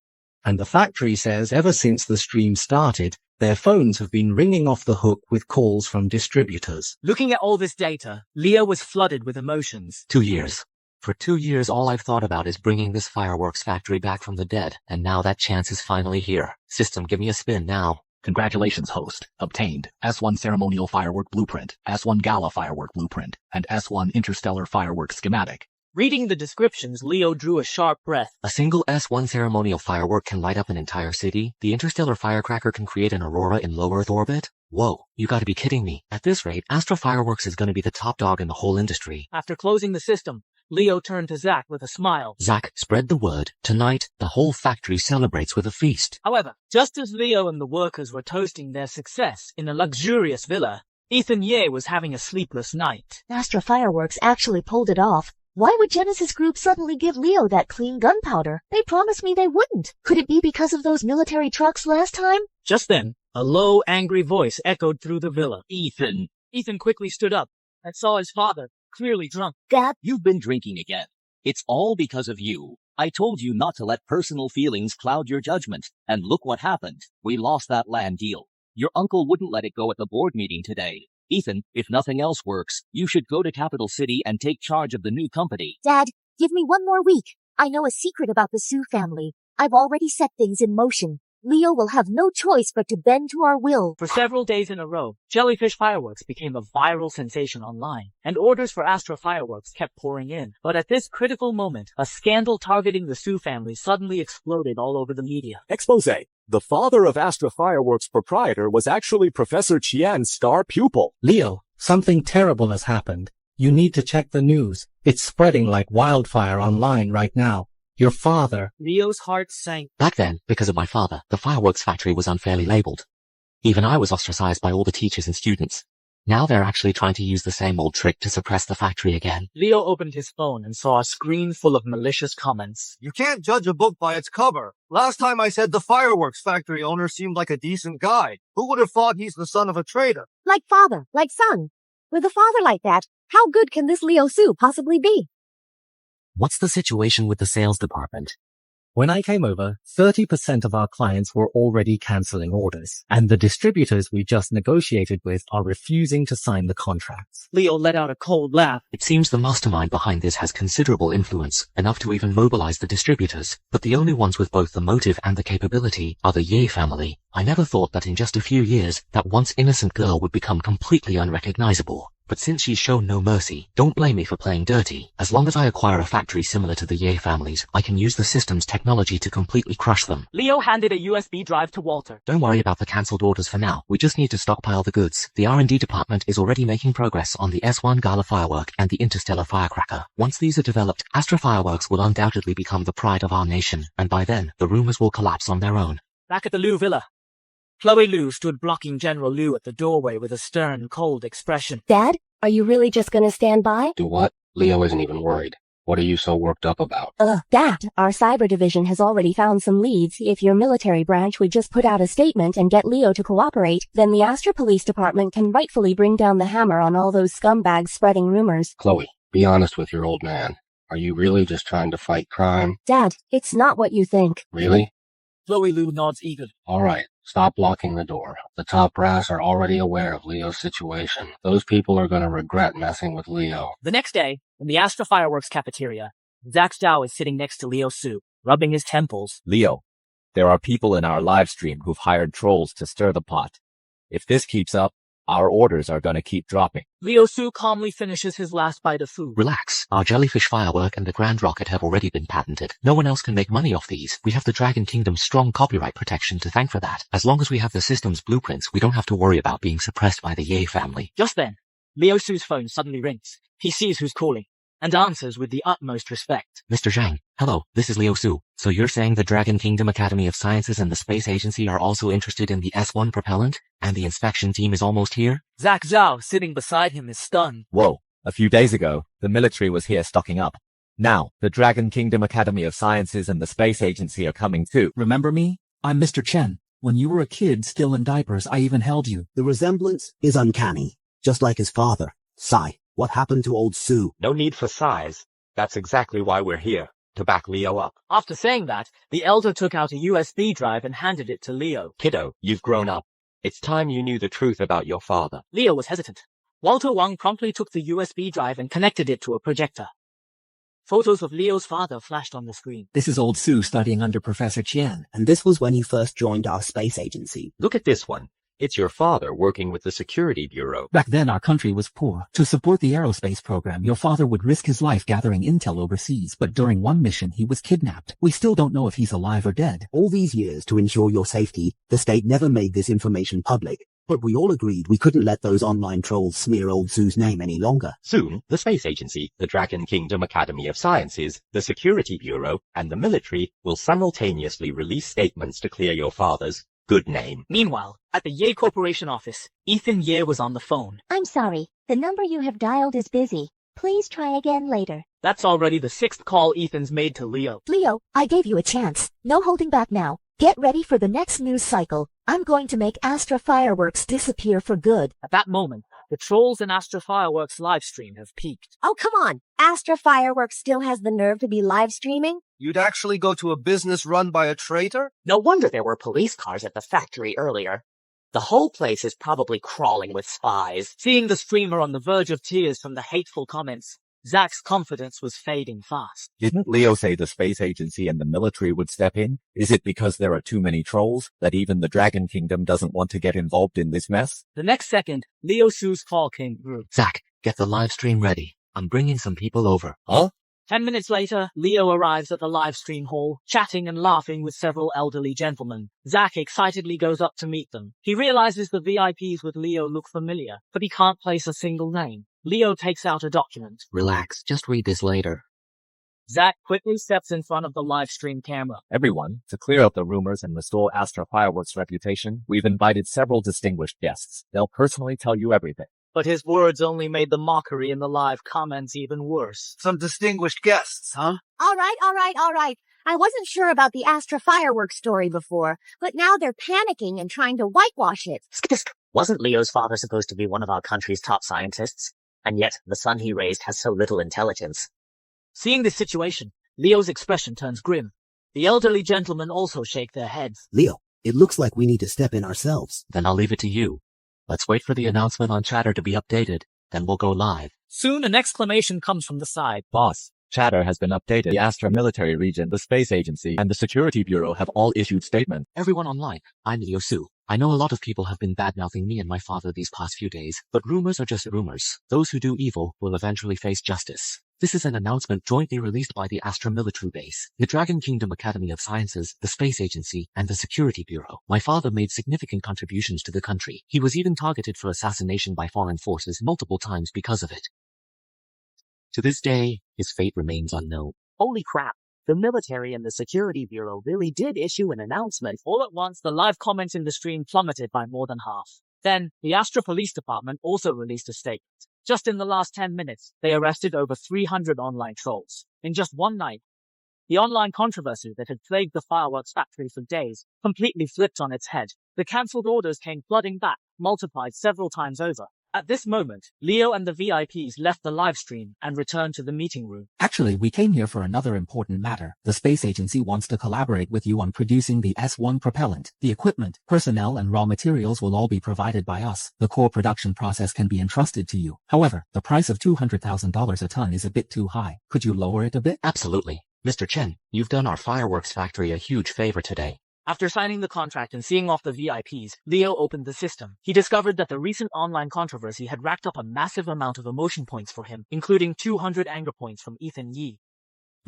And the factory says ever since the stream started, their phones have been ringing off the hook with calls from distributors. Looking at all this data, Leo was flooded with emotions. 2 years. For 2 years all I've thought about is bringing this fireworks factory back from the dead, and now that chance is finally here. System, give me a spin now. Congratulations, host. Obtained S1 Ceremonial Firework Blueprint, S1 Gala Firework Blueprint, and S1 Interstellar Firework Schematic. Reading the descriptions, Leo drew a sharp breath. A single S1 ceremonial firework can light up an entire city. The interstellar firecracker can create an aurora in low Earth orbit. Whoa, you gotta be kidding me. At this rate, Astra Fireworks is gonna be the top dog in the whole industry. After closing the system, Leo turned to Zack with a smile. Zack, spread the word. Tonight, the whole factory celebrates with a feast. However, just as Leo and the workers were toasting their success in a luxurious villa, Ethan Ye was having a sleepless night. Astra Fireworks actually pulled it off. Why would Genesis Group suddenly give Leo that clean gunpowder? They promised me they wouldn't. Could it be because of those military trucks last time? Just then, a low, angry voice echoed through the villa. Ethan. Ethan quickly stood up and saw his father, clearly drunk. Dad? You've been drinking again. It's all because of you. I told you not to let personal feelings cloud your judgment, and look what happened. We lost that land deal. Your uncle wouldn't let it go at the board meeting today. Ethan, if nothing else works, you should go to Capital City and take charge of the new company. Dad, give me 1 more week. I know a secret about the Sue family. I've already set things in motion. Leo will have no choice but to bend to our will. For several days in a row, Jellyfish Fireworks became a viral sensation online, and orders for Astra Fireworks kept pouring in. But at this critical moment, a scandal targeting the Sue family suddenly exploded all over the media. Expose. The father of Astra Fireworks proprietor was actually Professor Qian's star pupil. Leo, something terrible has happened. You need to check the news. It's spreading like wildfire online right now. Your father. Leo's heart sank. Back then, because of my father, the fireworks factory was unfairly labeled. Even I was ostracized by all the teachers and students. Now they're actually trying to use the same old trick to suppress the factory again. Leo opened his phone and saw a screen full of malicious comments. You can't judge a book by its cover. Last time I said the fireworks factory owner seemed like a decent guy. Who would have thought he's the son of a traitor? Like father, like son. With a father like that, how good can this Leo Sue possibly be? What's the situation with the sales department? When I came over, 30% of our clients were already canceling orders, and the distributors we just negotiated with are refusing to sign the contracts. Leo let out a cold laugh. It seems the mastermind behind this has considerable influence, enough to even mobilize the distributors, but the only ones with both the motive and the capability are the Ye family. I never thought that in just a few years, that once innocent girl would become completely unrecognizable. But since she's shown no mercy, don't blame me for playing dirty. As long as I acquire a factory similar to the Ye families, I can use the system's technology to completely crush them. Leo handed a USB drive to Walter. Don't worry about the cancelled orders for now. We just need to stockpile the goods. The R&D department is already making progress on the S1 Gala Firework and the Interstellar Firecracker. Once these are developed, Astra Fireworks will undoubtedly become the pride of our nation, and by then, the rumors will collapse on their own. Back at the Liu villa, Chloe Liu stood blocking General Liu at the doorway with a stern, cold expression. Dad, are you really just gonna stand by? Do what? Leo isn't even worried. What are you so worked up about? Dad, our cyber division has already found some leads. If your military branch would just put out a statement and get Leo to cooperate, then the Astra Police Department can rightfully bring down the hammer on all those scumbags spreading rumors. Chloe, be honest with your old man. Are you really just trying to fight crime? Dad, it's not what you think. Really? Chloe Liu nods eagerly. All right. Stop blocking the door. The top brass are already aware of Leo's situation. Those people are going to regret messing with Leo. The next day, in the Astra Fireworks cafeteria, Zack Zhao is sitting next to Leo Su, rubbing his temples. Leo, there are people in our live stream who've hired trolls to stir the pot. If this keeps up, our orders are gonna keep dropping. Leo Su calmly finishes his last bite of food. Relax. Our jellyfish firework and the Grand Rocket have already been patented. No one else can make money off these. We have the Dragon Kingdom's strong copyright protection to thank for that. As long as we have the system's blueprints, we don't have to worry about being suppressed by the Ye family. Just then, Leo Su's phone suddenly rings. He sees who's calling, and answers with the utmost respect. Mr. Zhang, hello, this is Leo Su. So you're saying the Dragon Kingdom Academy of Sciences and the Space Agency are also interested in the S1 propellant? And the inspection team is almost here? Zack Zhao, sitting beside him, is stunned. Whoa, A few days ago, the military was here stocking up. Now, the Dragon Kingdom Academy of Sciences and the Space Agency are coming too. Remember me? I'm Mr. Chen. When you were a kid still in diapers, I even held you. The resemblance is uncanny, just like his father. Sai, what happened to old Sue? No need for sighs. That's exactly why we're here, to back Leo up. After saying that, the elder took out a USB drive and handed it to Leo. Kiddo, you've grown up. It's time you knew the truth about your father. Leo was hesitant. Walter Wang promptly took the USB drive and connected it to a projector. Photos of Leo's father flashed on the screen. This is old Sue studying under Professor Qian. And this was when he first joined our space agency. Look at this one. It's your father working with the Security Bureau. Back then our country was poor. To support the aerospace program, your father would risk his life gathering intel overseas, but during one mission he was kidnapped. We still don't know if he's alive or dead. All these years to ensure your safety, the state never made this information public. But we all agreed we couldn't let those online trolls smear old Sue's name any longer. Soon, the Space Agency, the Dragon Kingdom Academy of Sciences, the Security Bureau, and the military will simultaneously release statements to clear your father's good name. Meanwhile, at the Ye Corporation office, Ethan Ye was on the phone. I'm sorry. The number you have dialed is busy. Please try again later. That's already the 6th call Ethan's made to Leo. Leo, I gave you a chance. No holding back now. Get ready for the next news cycle. I'm going to make Astra Fireworks disappear for good. At that moment, the Trolls and Astra Fireworks livestream have peaked. Oh, come on. Astra Fireworks still has the nerve to be live streaming? You'd actually go to a business run by a traitor? No wonder there were police cars at the factory earlier. The whole place is probably crawling with spies. Seeing the streamer on the verge of tears from the hateful comments, Zach's confidence was fading fast. Didn't Leo say the space agency and the military would step in? Is it because there are too many trolls that even the Dragon Kingdom doesn't want to get involved in this mess? The next second, Leo Sue's call came through. Zach, get the live stream ready. I'm bringing some people over. Huh? 10 minutes later, Leo arrives at the live stream hall, chatting and laughing with several elderly gentlemen. Zach excitedly goes up to meet them. He realizes the VIPs with Leo look familiar, but he can't place a single name. Leo takes out a document. Relax, just read this later. Zach quickly steps in front of the live stream camera. Everyone, to clear up the rumors and restore Astra Fireworks' reputation, we've invited several distinguished guests. They'll personally tell you everything. But his words only made the mockery in the live comments even worse. Some distinguished guests, huh? All right. I wasn't sure about the Astra Fireworks story before, but now they're panicking and trying to whitewash it. Wasn't Leo's father supposed to be one of our country's top scientists? And yet, the son he raised has so little intelligence. Seeing this situation, Leo's expression turns grim. The elderly gentlemen also shake their heads. Leo, it looks like we need to step in ourselves. Then I'll leave it to you. Let's wait for the announcement on Chatter to be updated, then we'll go live. Soon an exclamation comes from the side. Boss, Chatter has been updated. The Astra Military Region, the Space Agency, and the Security Bureau have all issued statements. Everyone online, I'm Leo Su. I know a lot of people have been bad-mouthing me and my father these past few days, but rumors are just rumors. Those who do evil will eventually face justice. This is an announcement jointly released by the Astra Military Base, the Dragon Kingdom Academy of Sciences, the Space Agency, and the Security Bureau. My father made significant contributions to the country. He was even targeted for assassination by foreign forces multiple times because of it. To this day, his fate remains unknown. Holy crap. The military and the Security Bureau really did issue an announcement. All at once, the live comments in the stream plummeted by more than half. Then, the Astra Police Department also released a statement. Just in the last 10 minutes, they arrested over 300 online trolls. In just one night, the online controversy that had plagued the fireworks factory for days completely flipped on its head. The cancelled orders came flooding back, multiplied several times over. At this moment, Leo and the VIPs left the live stream and returned to the meeting room. Actually, we came here for another important matter. The space agency wants to collaborate with you on producing the S1 propellant. The equipment, personnel, and raw materials will all be provided by us. The core production process can be entrusted to you. However, the price of $200,000 a ton is a bit too high. Could you lower it a bit? Absolutely. Mr. Chen, you've done our fireworks factory a huge favor today. After signing the contract and seeing off the VIPs, Leo opened the system. He discovered that the recent online controversy had racked up a massive amount of emotion points for him, including 200 anger points from Ethan Ye.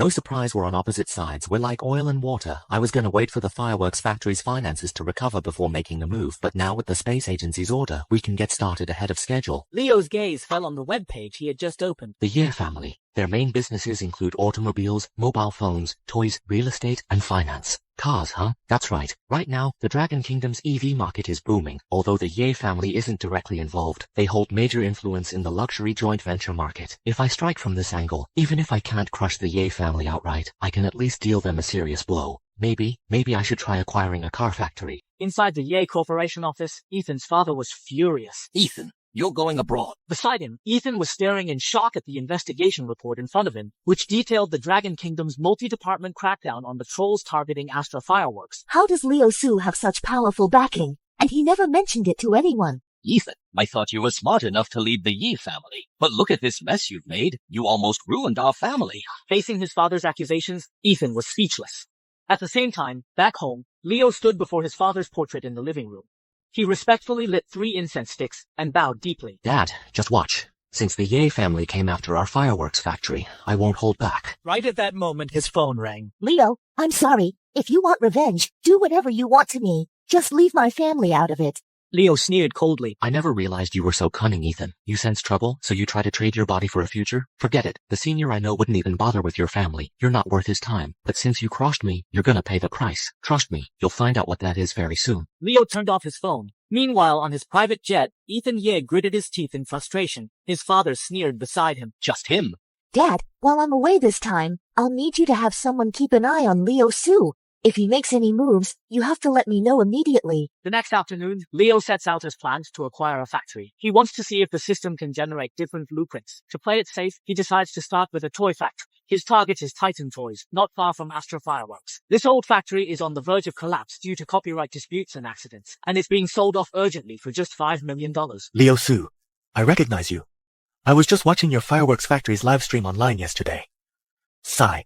No surprise we're on opposite sides. We're like oil and water. I was gonna wait for the fireworks factory's finances to recover before making a move, but now with the space agency's order, we can get started ahead of schedule. Leo's gaze fell on the webpage he had just opened. The Ye family. Their main businesses include automobiles, mobile phones, toys, real estate, and finance. Cars, huh? That's right. Right now, the Dragon Kingdom's EV market is booming. Although the Ye family isn't directly involved, they hold major influence in the luxury joint venture market. If I strike from this angle, even if I can't crush the Ye family outright, I can at least deal them a serious blow. Maybe I should try acquiring a car factory. Inside the Ye Corporation office, Ethan's father was furious. Ethan, you're going abroad. Beside him, Ethan was staring in shock at the investigation report in front of him, which detailed the Dragon Kingdom's multi-department crackdown on the trolls targeting Astra Fireworks. How does Leo Su have such powerful backing? And he never mentioned it to anyone. Ethan, I thought you were smart enough to lead the Yi family. But look at this mess you've made. You almost ruined our family. Facing his father's accusations, Ethan was speechless. At the same time, back home, Leo stood before his father's portrait in the living room. He respectfully lit 3 incense sticks and bowed deeply. Dad, just watch. Since the Ye family came after our fireworks factory, I won't hold back. Right at that moment, his phone rang. Leo, I'm sorry. If you want revenge, do whatever you want to me. Just leave my family out of it. Leo sneered coldly. I never realized you were so cunning, Ethan. You sense trouble, so you try to trade your body for a future? Forget it. The senior I know wouldn't even bother with your family. You're not worth his time. But since you crossed me, you're gonna pay the price. Trust me, you'll find out what that is very soon. Leo turned off his phone. Meanwhile, on his private jet, Ethan Ye gritted his teeth in frustration. His father sneered beside him. Just him. Dad, while I'm away this time, I'll need you to have someone keep an eye on Leo Su. If he makes any moves, you have to let me know immediately. The next afternoon, Leo sets out his plans to acquire a factory. He wants to see if the system can generate different blueprints. To play it safe, he decides to start with a toy factory. His target is Titan Toys, not far from Astra Fireworks. This old factory is on the verge of collapse due to copyright disputes and accidents, and it's being sold off urgently for just $5 million. Leo Su, I recognize you. I was just watching your fireworks factory's live stream online yesterday. Sigh.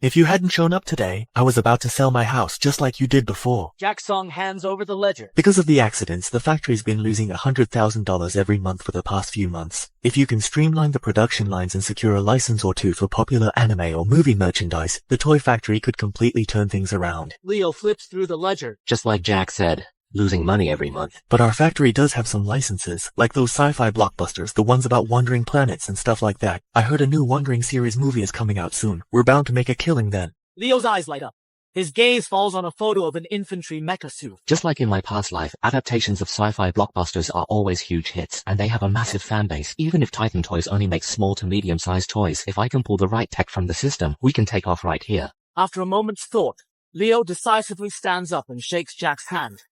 If you hadn't shown up today, I was about to sell my house just like you did before. Jack Song hands over the ledger. Because of the accidents, the factory's been losing $100,000 every month for the past few months. If you can streamline the production lines and secure a license or two for popular anime or movie merchandise, the toy factory could completely turn things around. Leo flips through the ledger. Just like Jack said, losing money every month. But our factory does have some licenses, like those sci-fi blockbusters, the ones about wandering planets and stuff like that. I heard a new Wandering series movie is coming out soon. We're bound to make a killing then. Leo's eyes light up. His gaze falls on a photo of an infantry mecha suit. Just like in my past life, adaptations of sci-fi blockbusters are always huge hits, and they have a massive fan base. Even if Titan Toys only makes small to medium-sized toys, if I can pull the right tech from the system, we can take off right here. After a moment's thought, Leo decisively stands up and shakes Jack's hand.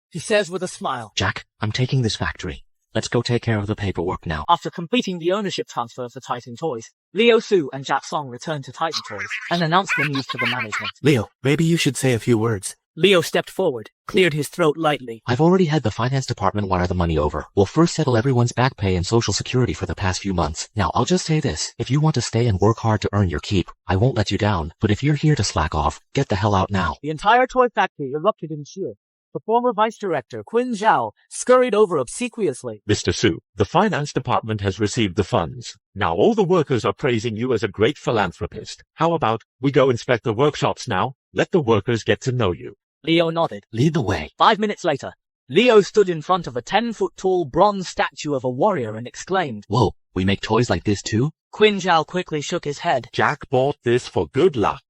He says with a smile, Jack, I'm taking this factory. Let's go take care of the paperwork now. After completing the ownership transfer for Titan Toys, Leo Su and Jack Song return to Titan Toys and announce the news to the management. Leo, maybe you should say a few words. Leo stepped forward, cleared his throat lightly. I've already had the finance department wire the money over. We'll first settle everyone's back pay and social security for the past few months. Now, I'll just say this. If you want to stay and work hard to earn your keep, I won't let you down. But if you're here to slack off, get the hell out now. The entire toy factory erupted in cheer. The former vice director, Quinn Zhao, scurried over obsequiously. Mr. Su, the finance department has received the funds. Now all the workers are praising you as a great philanthropist. How about we go inspect the workshops now? Let the workers get to know you. Leo nodded. Lead the way. 5 minutes later, Leo stood in front of a 10-foot-tall bronze statue of a warrior and exclaimed, Whoa, we make toys like this too? Quinn Zhao quickly shook his head. Jack bought this for good luck.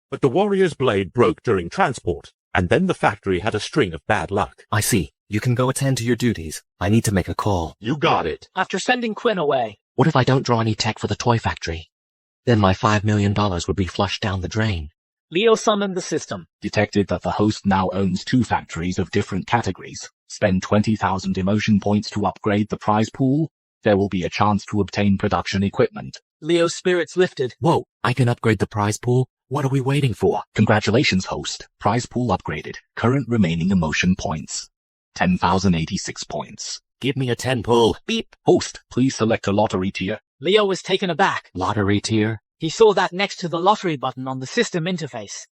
But the warrior's blade broke during transport. And then the factory had a string of bad luck. I see. You can go attend to your duties. I need to make a call. You got it. After sending Quinn away. What if I don't draw any tech for the toy factory? Then my $5 million would be flushed down the drain. Leo summoned the system. Detected that the host now owns 2 factories of different categories. Spend 20,000 emotion points to upgrade the prize pool. There will be a chance to obtain production equipment. Leo's spirits lifted. Whoa, I can upgrade the prize pool? What are we waiting for? Congratulations, host. Prize pool upgraded. Current remaining emotion points. 10,086 points. Give me a 10 pull. Beep. Host, please select a lottery tier. Leo was taken aback. Lottery tier? He saw that next to the lottery button on the system interface.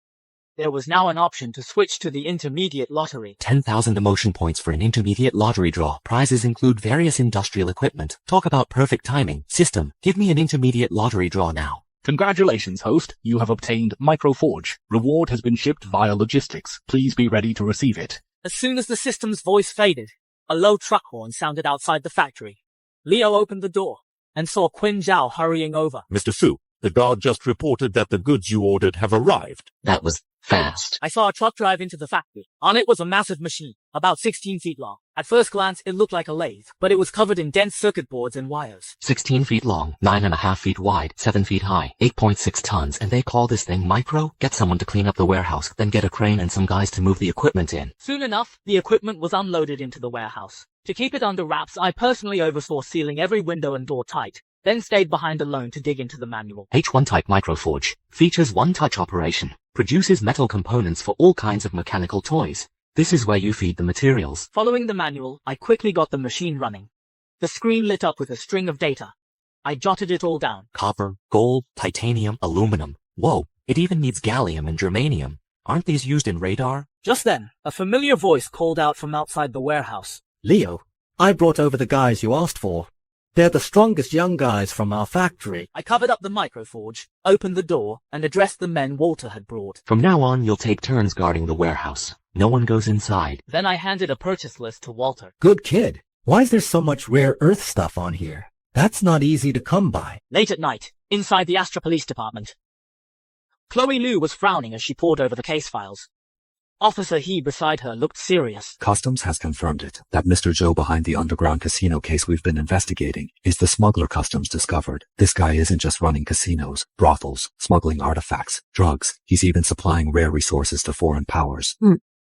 There was now an option to switch to the intermediate lottery. 10,000 emotion points for an intermediate lottery draw. Prizes include various industrial equipment. Talk about perfect timing. System, give me an intermediate lottery draw now. Congratulations, host. You have obtained Microforge. Reward has been shipped via logistics. Please be ready to receive it. As soon as the system's voice faded, a low truck horn sounded outside the factory. Leo opened the door and saw Quinn Zhao hurrying over. Mr. Su, the guard just reported that the goods you ordered have arrived. That was Fast. I saw a truck drive into the factory. On it was a massive machine, about 16 feet long. At first glance, it looked like a lathe, but it was covered in dense circuit boards and wires. 16 feet long, 9.5 feet wide, 7 feet high, 8.6 tons, and they call this thing micro? Get someone to clean up the warehouse, then get a crane and some guys to move the equipment in. Soon enough, the equipment was unloaded into the warehouse. To keep it under wraps, I personally oversaw sealing every window and door tight, then stayed behind alone to dig into the manual. H1 type microforge. Features one-touch operation. Produces metal components for all kinds of mechanical toys. This is where you feed the materials. Following the manual, I quickly got the machine running. The screen lit up with a string of data. I jotted it all down. Copper, gold, titanium, aluminum. Whoa, it even needs gallium and germanium. Aren't these used in radar? Just then, a familiar voice called out from outside the warehouse. Leo, I brought over the guys you asked for. They're the strongest young guys from our factory. I covered up the microforge, opened the door, and addressed the men Walter had brought. From now on, you'll take turns guarding the warehouse. No one goes inside. Then I handed a purchase list to Walter. Good kid. Why is there so much rare earth stuff on here? That's not easy to come by. Late at night, inside the Astra Police Department. Chloe Liu was frowning as she pored over the case files. Officer He beside her looked serious. Customs has confirmed it, that Mr. Joe behind the underground casino case we've been investigating is the smuggler Customs discovered. This guy isn't just running casinos, brothels, smuggling artifacts, drugs. He's even supplying rare resources to foreign powers.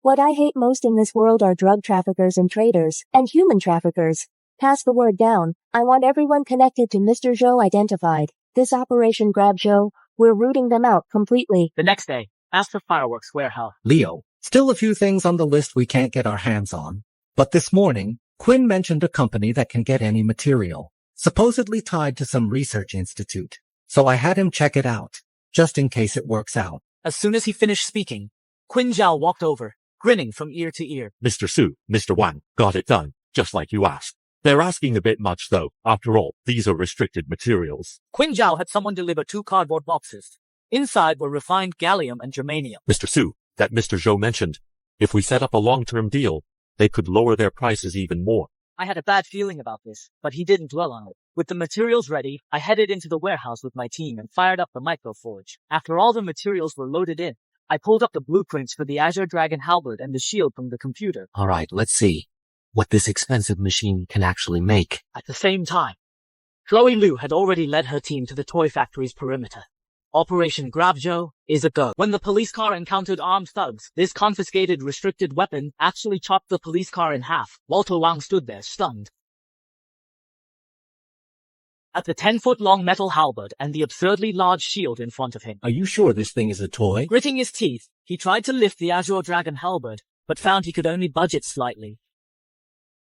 What I hate most in this world are drug traffickers and traders, and human traffickers. Pass the word down. I want everyone connected to Mr. Joe identified. This Operation Grab Joe, we're rooting them out completely. The next day, Astra Fireworks warehouse. Leo, still a few things on the list we can't get our hands on. But this morning, Quinn mentioned a company that can get any material, supposedly tied to some research institute. So I had him check it out, just in case it works out. As soon as he finished speaking, Quinn Zhao walked over, grinning from ear to ear. Mr. Su, Mr. Wang, got it done, just like you asked. They're asking a bit much though. After all, these are restricted materials. Quinn Zhao had someone deliver 2 cardboard boxes. Inside were refined gallium and germanium. Mr. Su, that Mr. Zhou mentioned, if we set up a long-term deal, they could lower their prices even more. I had a bad feeling about this, but he didn't dwell on it. With the materials ready, I headed into the warehouse with my team and fired up the microforge. After all the materials were loaded in, I pulled up the blueprints for the Azure Dragon halberd and the shield from the computer. Alright, let's see what this expensive machine can actually make. At the same time, Chloe Liu had already led her team to the toy factory's perimeter. Operation Grab Joe is a go. When the police car encountered armed thugs, this confiscated restricted weapon actually chopped the police car in half. Walter Wang stood there stunned at the 10-foot-long metal halberd and the absurdly large shield in front of him. Are you sure this thing is a toy? Gritting his teeth, he tried to lift the Azure Dragon halberd, but found he could only budge it slightly.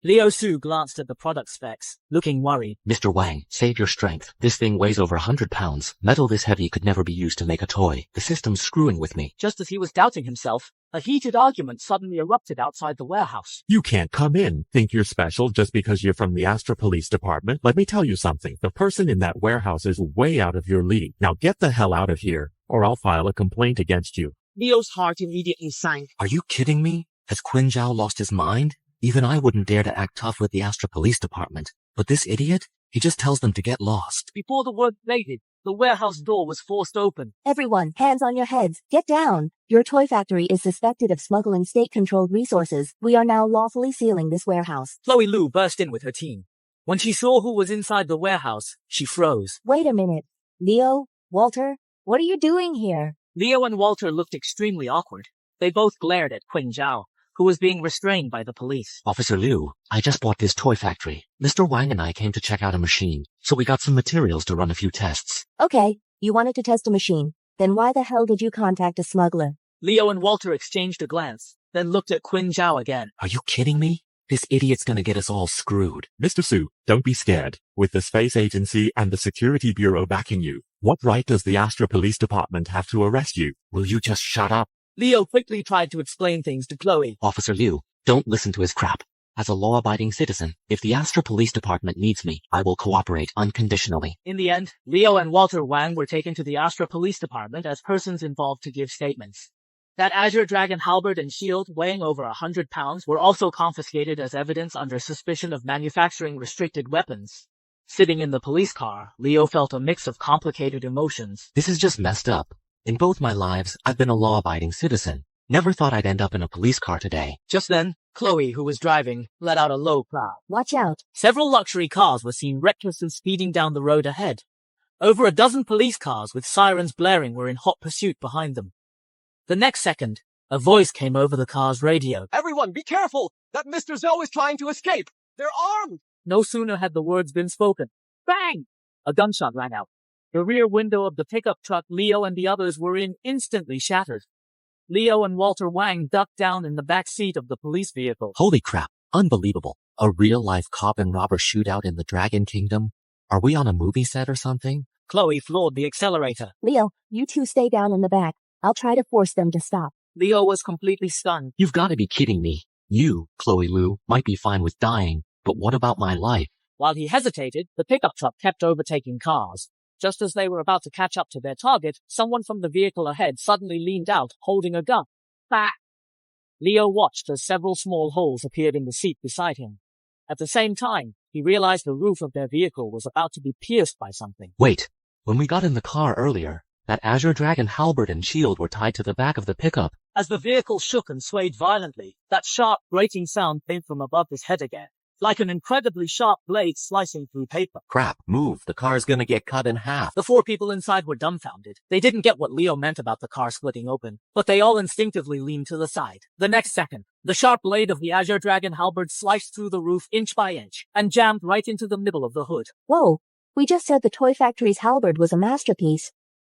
Liu Su glanced at the product specs, looking worried. Mr. Wang, save your strength. This thing weighs over 100 pounds. Metal this heavy could never be used to make a toy. The system's screwing with me. Just as he was doubting himself, a heated argument suddenly erupted outside the warehouse. You can't come in. Think you're special just because you're from the Astra Police Department? Let me tell you something. The person in that warehouse is way out of your league. Now get the hell out of here, or I'll file a complaint against you. Leo's heart immediately sank. Are you kidding me? Has Quinn Zhao lost his mind? Even I wouldn't dare to act tough with the Astra Police Department. But this idiot? He just tells them to get lost. Before the word faded, the warehouse door was forced open. Everyone, hands on your heads. Get down. Your toy factory is suspected of smuggling state-controlled resources. We are now lawfully sealing this warehouse. Chloe Liu burst in with her team. When she saw who was inside the warehouse, she froze. Wait a minute. Leo? Walter? What are you doing here? Leo and Walter looked extremely awkward. They both glared at Quinn Zhao, who was being restrained by the police. Officer Liu, I just bought this toy factory. Mr. Wang and I came to check out a machine, so we got some materials to run a few tests. Okay, you wanted to test a machine. Then why the hell did you contact a smuggler? Leo and Walter exchanged a glance, then looked at Quinn Zhao again. Are you kidding me? This idiot's gonna get us all screwed. Mr. Su, don't be scared. With the Space Agency and the Security Bureau backing you, what right does the Astra Police Department have to arrest you? Will you just shut up? Leo quickly tried to explain things to Chloe. Officer Liu, don't listen to his crap. As a law-abiding citizen, if the Astra Police Department needs me, I will cooperate unconditionally. In the end, Leo and Walter Wang were taken to the Astra Police Department as persons involved to give statements. That Azure Dragon halberd and shield, weighing over 100 pounds, were also confiscated as evidence under suspicion of manufacturing restricted weapons. Sitting in the police car, Leo felt a mix of complicated emotions. This is just messed up. In both my lives, I've been a law-abiding citizen. Never thought I'd end up in a police car today. Just then, Chloe, who was driving, let out a low cry. Watch out. Several luxury cars were seen recklessly speeding down the road ahead. Over a dozen police cars with sirens blaring were in hot pursuit behind them. The next second, a voice came over the car's radio. Everyone, be careful! That Mr. Zhou is trying to escape! They're armed! No sooner had the words been spoken. Bang! A gunshot rang out. The rear window of the pickup truck Leo and the others were in instantly shattered. Leo and Walter Wang ducked down in the back seat of the police vehicle. Holy crap. Unbelievable. A real-life cop and robber shootout in the Dragon Kingdom? Are we on a movie set or something? Chloe floored the accelerator. Leo, you two stay down in the back. I'll try to force them to stop. Leo was completely stunned. You've got to be kidding me. You, Chloe Lu, might be fine with dying, but what about my life? While he hesitated, the pickup truck kept overtaking cars. Just as they were about to catch up to their target, someone from the vehicle ahead suddenly leaned out, holding a gun. Bah! Leo watched as several small holes appeared in the seat beside him. At the same time, he realized the roof of their vehicle was about to be pierced by something. Wait, when we got in the car earlier, that Azure Dragon halberd and shield were tied to the back of the pickup. As the vehicle shook and swayed violently, that sharp, grating sound came from above his head again, like an incredibly sharp blade slicing through paper. Crap, move, the car's gonna get cut in half. The four people inside were dumbfounded. They didn't get what Leo meant about the car splitting open, but they all instinctively leaned to the side. The next second, the sharp blade of the Azure Dragon halberd sliced through the roof inch by inch, and jammed right into the middle of the hood. Whoa, we just said the toy factory's halberd was a masterpiece.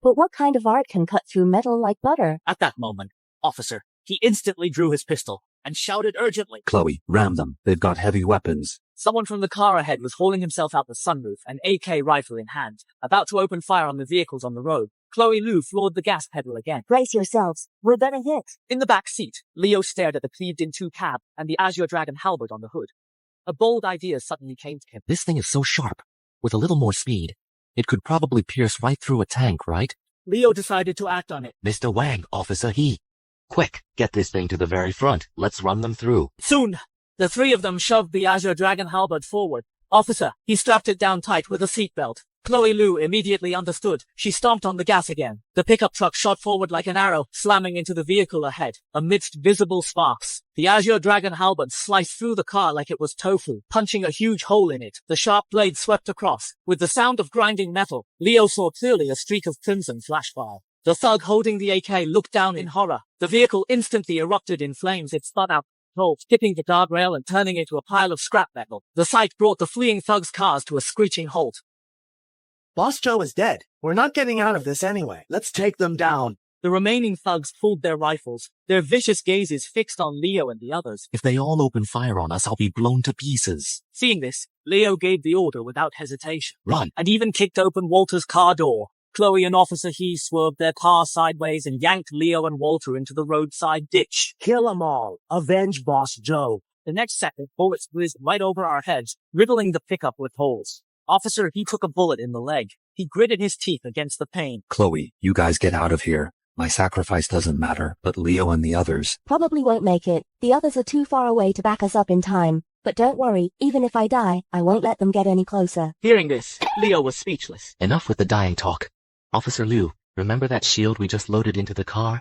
But what kind of art can cut through metal like butter? At that moment, officer, he instantly drew his pistol and shouted urgently. Chloe, ram them. They've got heavy weapons. Someone from the car ahead was hauling himself out the sunroof, an AK rifle in hand, about to open fire on the vehicles on the road. Chloe Lu floored the gas pedal again. Brace yourselves. We're gonna hit. In the back seat, Leo stared at the cleaved-in-two cab and the Azure Dragon halberd on the hood. A bold idea suddenly came to him. This thing is so sharp. With a little more speed, it could probably pierce right through a tank, right? Leo decided to act on it. Mr. Wang, Officer He. Quick, get this thing to the very front. Let's run them through. Soon, the three of them shoved the Azure Dragon halberd forward. Officer, he strapped it down tight with a seatbelt. Chloe Lu immediately understood. She stomped on the gas again. The pickup truck shot forward like an arrow, slamming into the vehicle ahead. Amidst visible sparks, the Azure Dragon halberd sliced through the car like it was tofu, punching a huge hole in it. The sharp blade swept across. With the sound of grinding metal, Leo saw clearly a streak of crimson flash fire. The thug holding the AK looked down in horror. The vehicle instantly erupted in flames. It spun out, skipping the guardrail and turning into a pile of scrap metal. The sight brought the fleeing thugs' cars to a screeching halt. Boss Joe is dead. We're not getting out of this anyway. Let's take them down. The remaining thugs pulled their rifles, their vicious gazes fixed on Leo and the others. If they all open fire on us, I'll be blown to pieces. Seeing this, Leo gave the order without hesitation. Run! And even kicked open Walter's car door. Chloe and Officer He swerved their car sideways and yanked Leo and Walter into the roadside ditch. Kill 'em all. Avenge Boss Joe. The next second, bullets whizzed right over our heads, riddling the pickup with holes. Officer He took a bullet in the leg. He gritted his teeth against the pain. Chloe, you guys get out of here. My sacrifice doesn't matter, but Leo and the others. Probably won't make it. The others are too far away to back us up in time. But don't worry, even if I die, I won't let them get any closer. Hearing this, Leo was speechless. Enough with the dying talk. Officer Liu, remember that shield we just loaded into the car?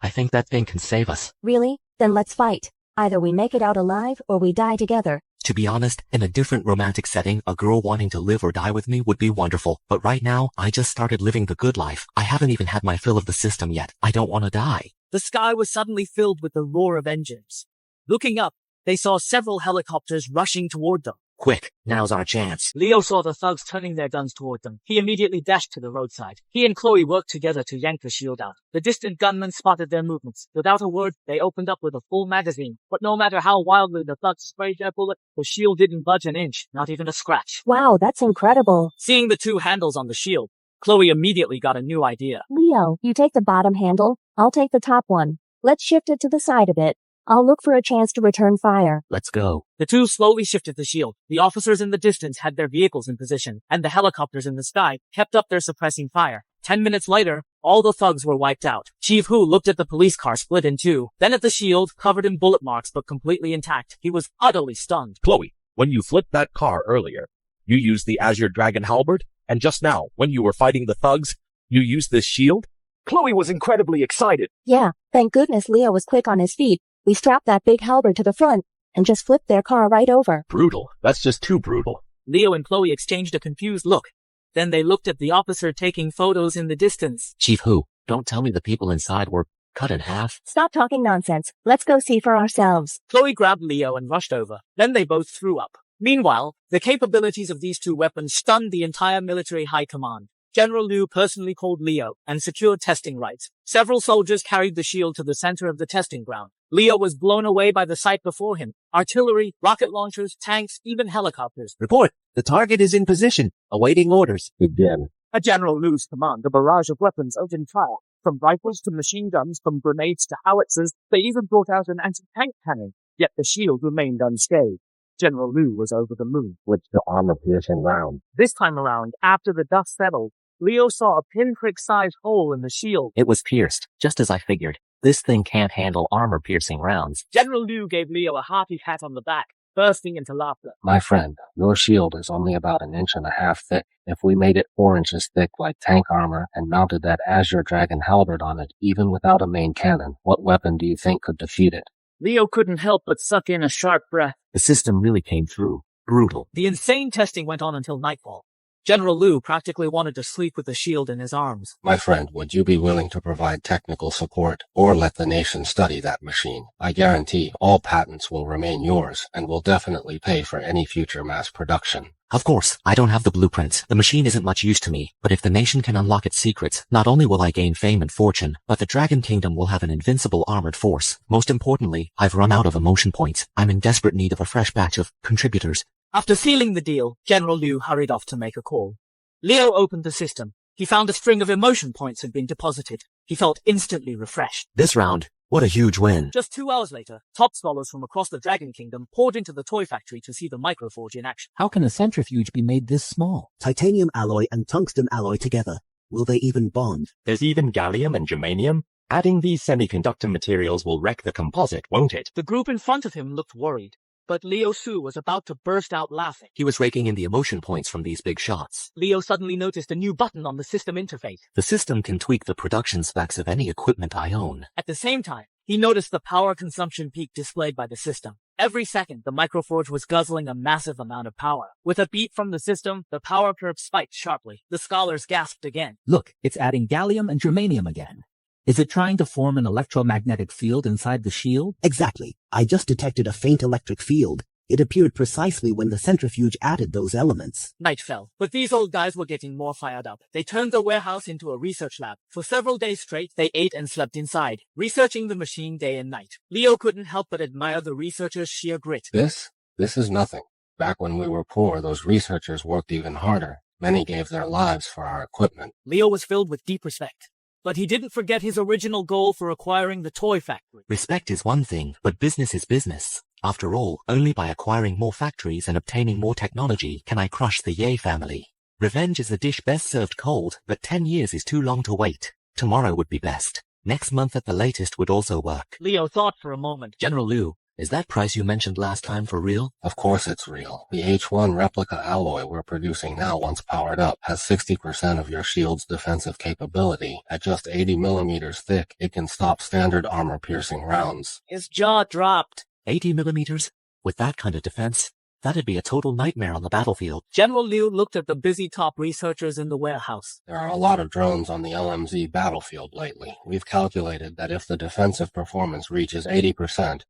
I think that thing can save us. Really? Then let's fight. Either we make it out alive or we die together. To be honest, in a different romantic setting, a girl wanting to live or die with me would be wonderful. But right now, I just started living the good life. I haven't even had my fill of the system yet. I don't want to die. The sky was suddenly filled with the roar of engines. Looking up, they saw several helicopters rushing toward them. Quick, now's our chance. Leo saw the thugs turning their guns toward them. He immediately dashed to the roadside. He and Chloe worked together to yank the shield out. The distant gunmen spotted their movements. Without a word, they opened up with a full magazine. But no matter how wildly the thugs sprayed their bullet, the shield didn't budge an inch, not even a scratch. Wow, that's incredible. Seeing the two handles on the shield, Chloe immediately got a new idea. Leo, you take the bottom handle. I'll take the top one. Let's shift it to the side a bit. I'll look for a chance to return fire. Let's go. The two slowly shifted the shield. The officers in the distance had their vehicles in position, and the helicopters in the sky kept up their suppressing fire. 10 minutes later, all the thugs were wiped out. Chief Hu looked at the police car split in two, then at the shield, covered in bullet marks but completely intact. He was utterly stunned. Chloe, when you flipped that car earlier, you used the Azure Dragon halberd, and just now, when you were fighting the thugs, you used this shield? Chloe was incredibly excited. Yeah, thank goodness Leo was quick on his feet. We strapped that big halberd to the front and just flipped their car right over. Brutal. That's just too brutal. Leo and Chloe exchanged a confused look. Then they looked at the officer taking photos in the distance. Chief who? Don't tell me the people inside were cut in half. Stop talking nonsense. Let's go see for ourselves. Chloe grabbed Leo and rushed over. Then they both threw up. Meanwhile, the capabilities of these two weapons stunned the entire military high command. General Liu personally called Leo and secured testing rights. Several soldiers carried the shield to the center of the testing ground. Leo was blown away by the sight before him. Artillery, rocket launchers, tanks, even helicopters. Report. The target is in position, awaiting orders. Begin. At General Liu's command, a barrage of weapons opened fire. From rifles to machine guns, from grenades to howitzers, they even brought out an anti-tank cannon. Yet the shield remained unscathed. General Liu was over the moon. With the armor-piercing round. This time around, after the dust settled, Leo saw a pinprick-sized hole in the shield. It was pierced, just as I figured. This thing can't handle armor-piercing rounds. General Liu gave Leo a hearty pat on the back, bursting into laughter. My friend, your shield is only about 1.5 inches thick. If we made it 4 inches thick like tank armor and mounted that Azure Dragon halberd on it, even without a main cannon, what weapon do you think could defeat it? Leo couldn't help but suck in a sharp breath. The system really came through. Brutal. The insane testing went on until nightfall. General Liu practically wanted to sleep with the shield in his arms. My friend, would you be willing to provide technical support or let the nation study that machine? I guarantee all patents will remain yours and will definitely pay for any future mass production. Of course, I don't have the blueprints. The machine isn't much use to me, but if the nation can unlock its secrets, not only will I gain fame and fortune, but the Dragon Kingdom will have an invincible armored force. Most importantly, I've run out of emotion points. I'm in desperate need of a fresh batch of contributors. After sealing the deal, General Liu hurried off to make a call. Leo opened the system. He found a string of emotion points had been deposited. He felt instantly refreshed. This round, what a huge win. Just 2 hours later, top scholars from across the Dragon Kingdom poured into the toy factory to see the microforge in action. How can a centrifuge be made this small? Titanium alloy and tungsten alloy together. Will they even bond? There's even gallium and germanium. Adding these semiconductor materials will wreck the composite, won't it? The group in front of him looked worried. But Leo Su was about to burst out laughing. He was raking in the emotion points from these big shots. Leo suddenly noticed a new button on the system interface. The system can tweak the production specs of any equipment I own. At the same time, he noticed the power consumption peak displayed by the system. Every second, the microforge was guzzling a massive amount of power. With a beat from the system, the power curve spiked sharply. The scholars gasped again. Look, it's adding gallium and germanium again. Is it trying to form an electromagnetic field inside the shield? Exactly. I just detected a faint electric field. It appeared precisely when the centrifuge added those elements. Night fell, but these old guys were getting more fired up. They turned the warehouse into a research lab. For several days straight, they ate and slept inside, researching the machine day and night. Leo couldn't help but admire the researchers' sheer grit. This is nothing. Back when we were poor, those researchers worked even harder. Many gave their lives for our equipment. Leo was filled with deep respect. But he didn't forget his original goal for acquiring the toy factory. Respect is one thing, but business is business. After all, only by acquiring more factories and obtaining more technology can I crush the Ye family. Revenge is a dish best served cold, but 10 years is too long to wait. Tomorrow would be best. Next month at the latest would also work. Leo thought for a moment. General Liu, is that price you mentioned last time for real? Of course it's real. The H1 replica alloy we're producing now, once powered up, has 60% of your shield's defensive capability. At just 80 millimeters thick, it can stop standard armor-piercing rounds. His jaw dropped. 80 millimeters? With that kind of defense? That'd be a total nightmare on the battlefield. General Liu looked at the busy top researchers in the warehouse. There are a lot of drones on the LMZ battlefield lately. We've calculated that if the defensive performance reaches 80%,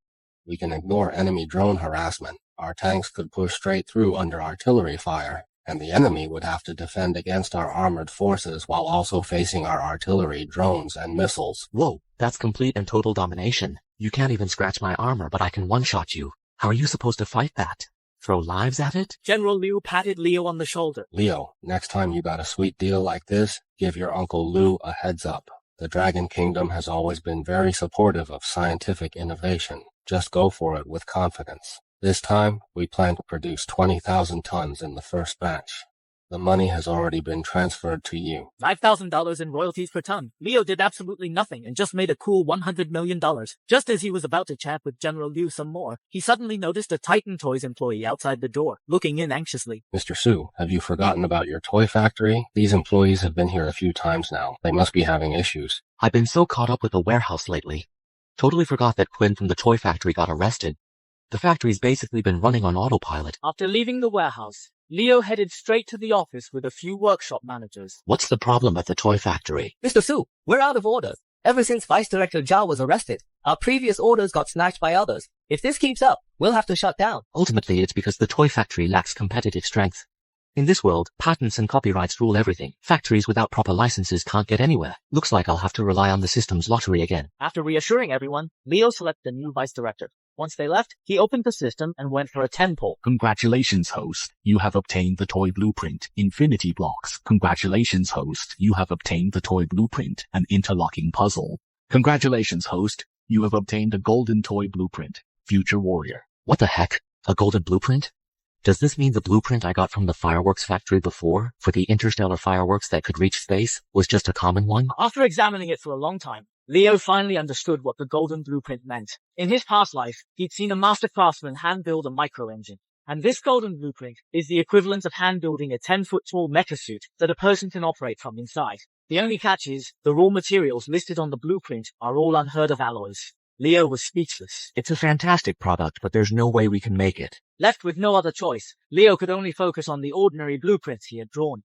we can ignore enemy drone harassment. Our tanks could push straight through under artillery fire, and the enemy would have to defend against our armored forces while also facing our artillery, drones, and missiles. Whoa, that's complete and total domination. You can't even scratch my armor, but I can one-shot you. How are you supposed to fight that? Throw lives at it? General Liu patted Leo on the shoulder. Leo, next time you got a sweet deal like this, give your Uncle Liu a heads up. The Dragon Kingdom has always been very supportive of scientific innovation. Just go for it with confidence. This time, we plan to produce 20,000 tons in the first batch. The money has already been transferred to you. $5,000 in royalties per ton. Leo did absolutely nothing and just made a cool $100 million. Just as he was about to chat with General Liu some more, he suddenly noticed a Titan Toys employee outside the door, looking in anxiously. Mr. Su, have you forgotten about your toy factory? These employees have been here a few times now. They must be having issues. I've been so caught up with the warehouse lately. Totally forgot that Quinn from the toy factory got arrested. The factory's basically been running on autopilot. After leaving the warehouse, Leo headed straight to the office with a few workshop managers. What's the problem at the toy factory? Mr. Su, we're out of orders. Ever since Vice Director Zhao was arrested, our previous orders got snatched by others. If this keeps up, we'll have to shut down. Ultimately, it's because the toy factory lacks competitive strength. In this world, patents and copyrights rule everything. Factories without proper licenses can't get anywhere. Looks like I'll have to rely on the system's lottery again. After reassuring everyone, Leo selected a new vice director. Once they left, he opened the system and went for a 10-pull. Congratulations, host. You have obtained the toy blueprint, Infinity Blocks. Congratulations, host. You have obtained the toy blueprint, an interlocking puzzle. Congratulations, host. You have obtained a golden toy blueprint, Future Warrior. What the heck? A golden blueprint? Does this mean the blueprint I got from the fireworks factory before, for the interstellar fireworks that could reach space, was just a common one? After examining it for a long time, Leo finally understood what the golden blueprint meant. In his past life, he'd seen a master craftsman hand-build a micro-engine. And this golden blueprint is the equivalent of hand-building a 10-foot-tall mecha suit that a person can operate from inside. The only catch is, the raw materials listed on the blueprint are all unheard-of alloys. Leo was speechless. It's a fantastic product, but there's no way we can make it. Left with no other choice, Leo could only focus on the ordinary blueprints he had drawn.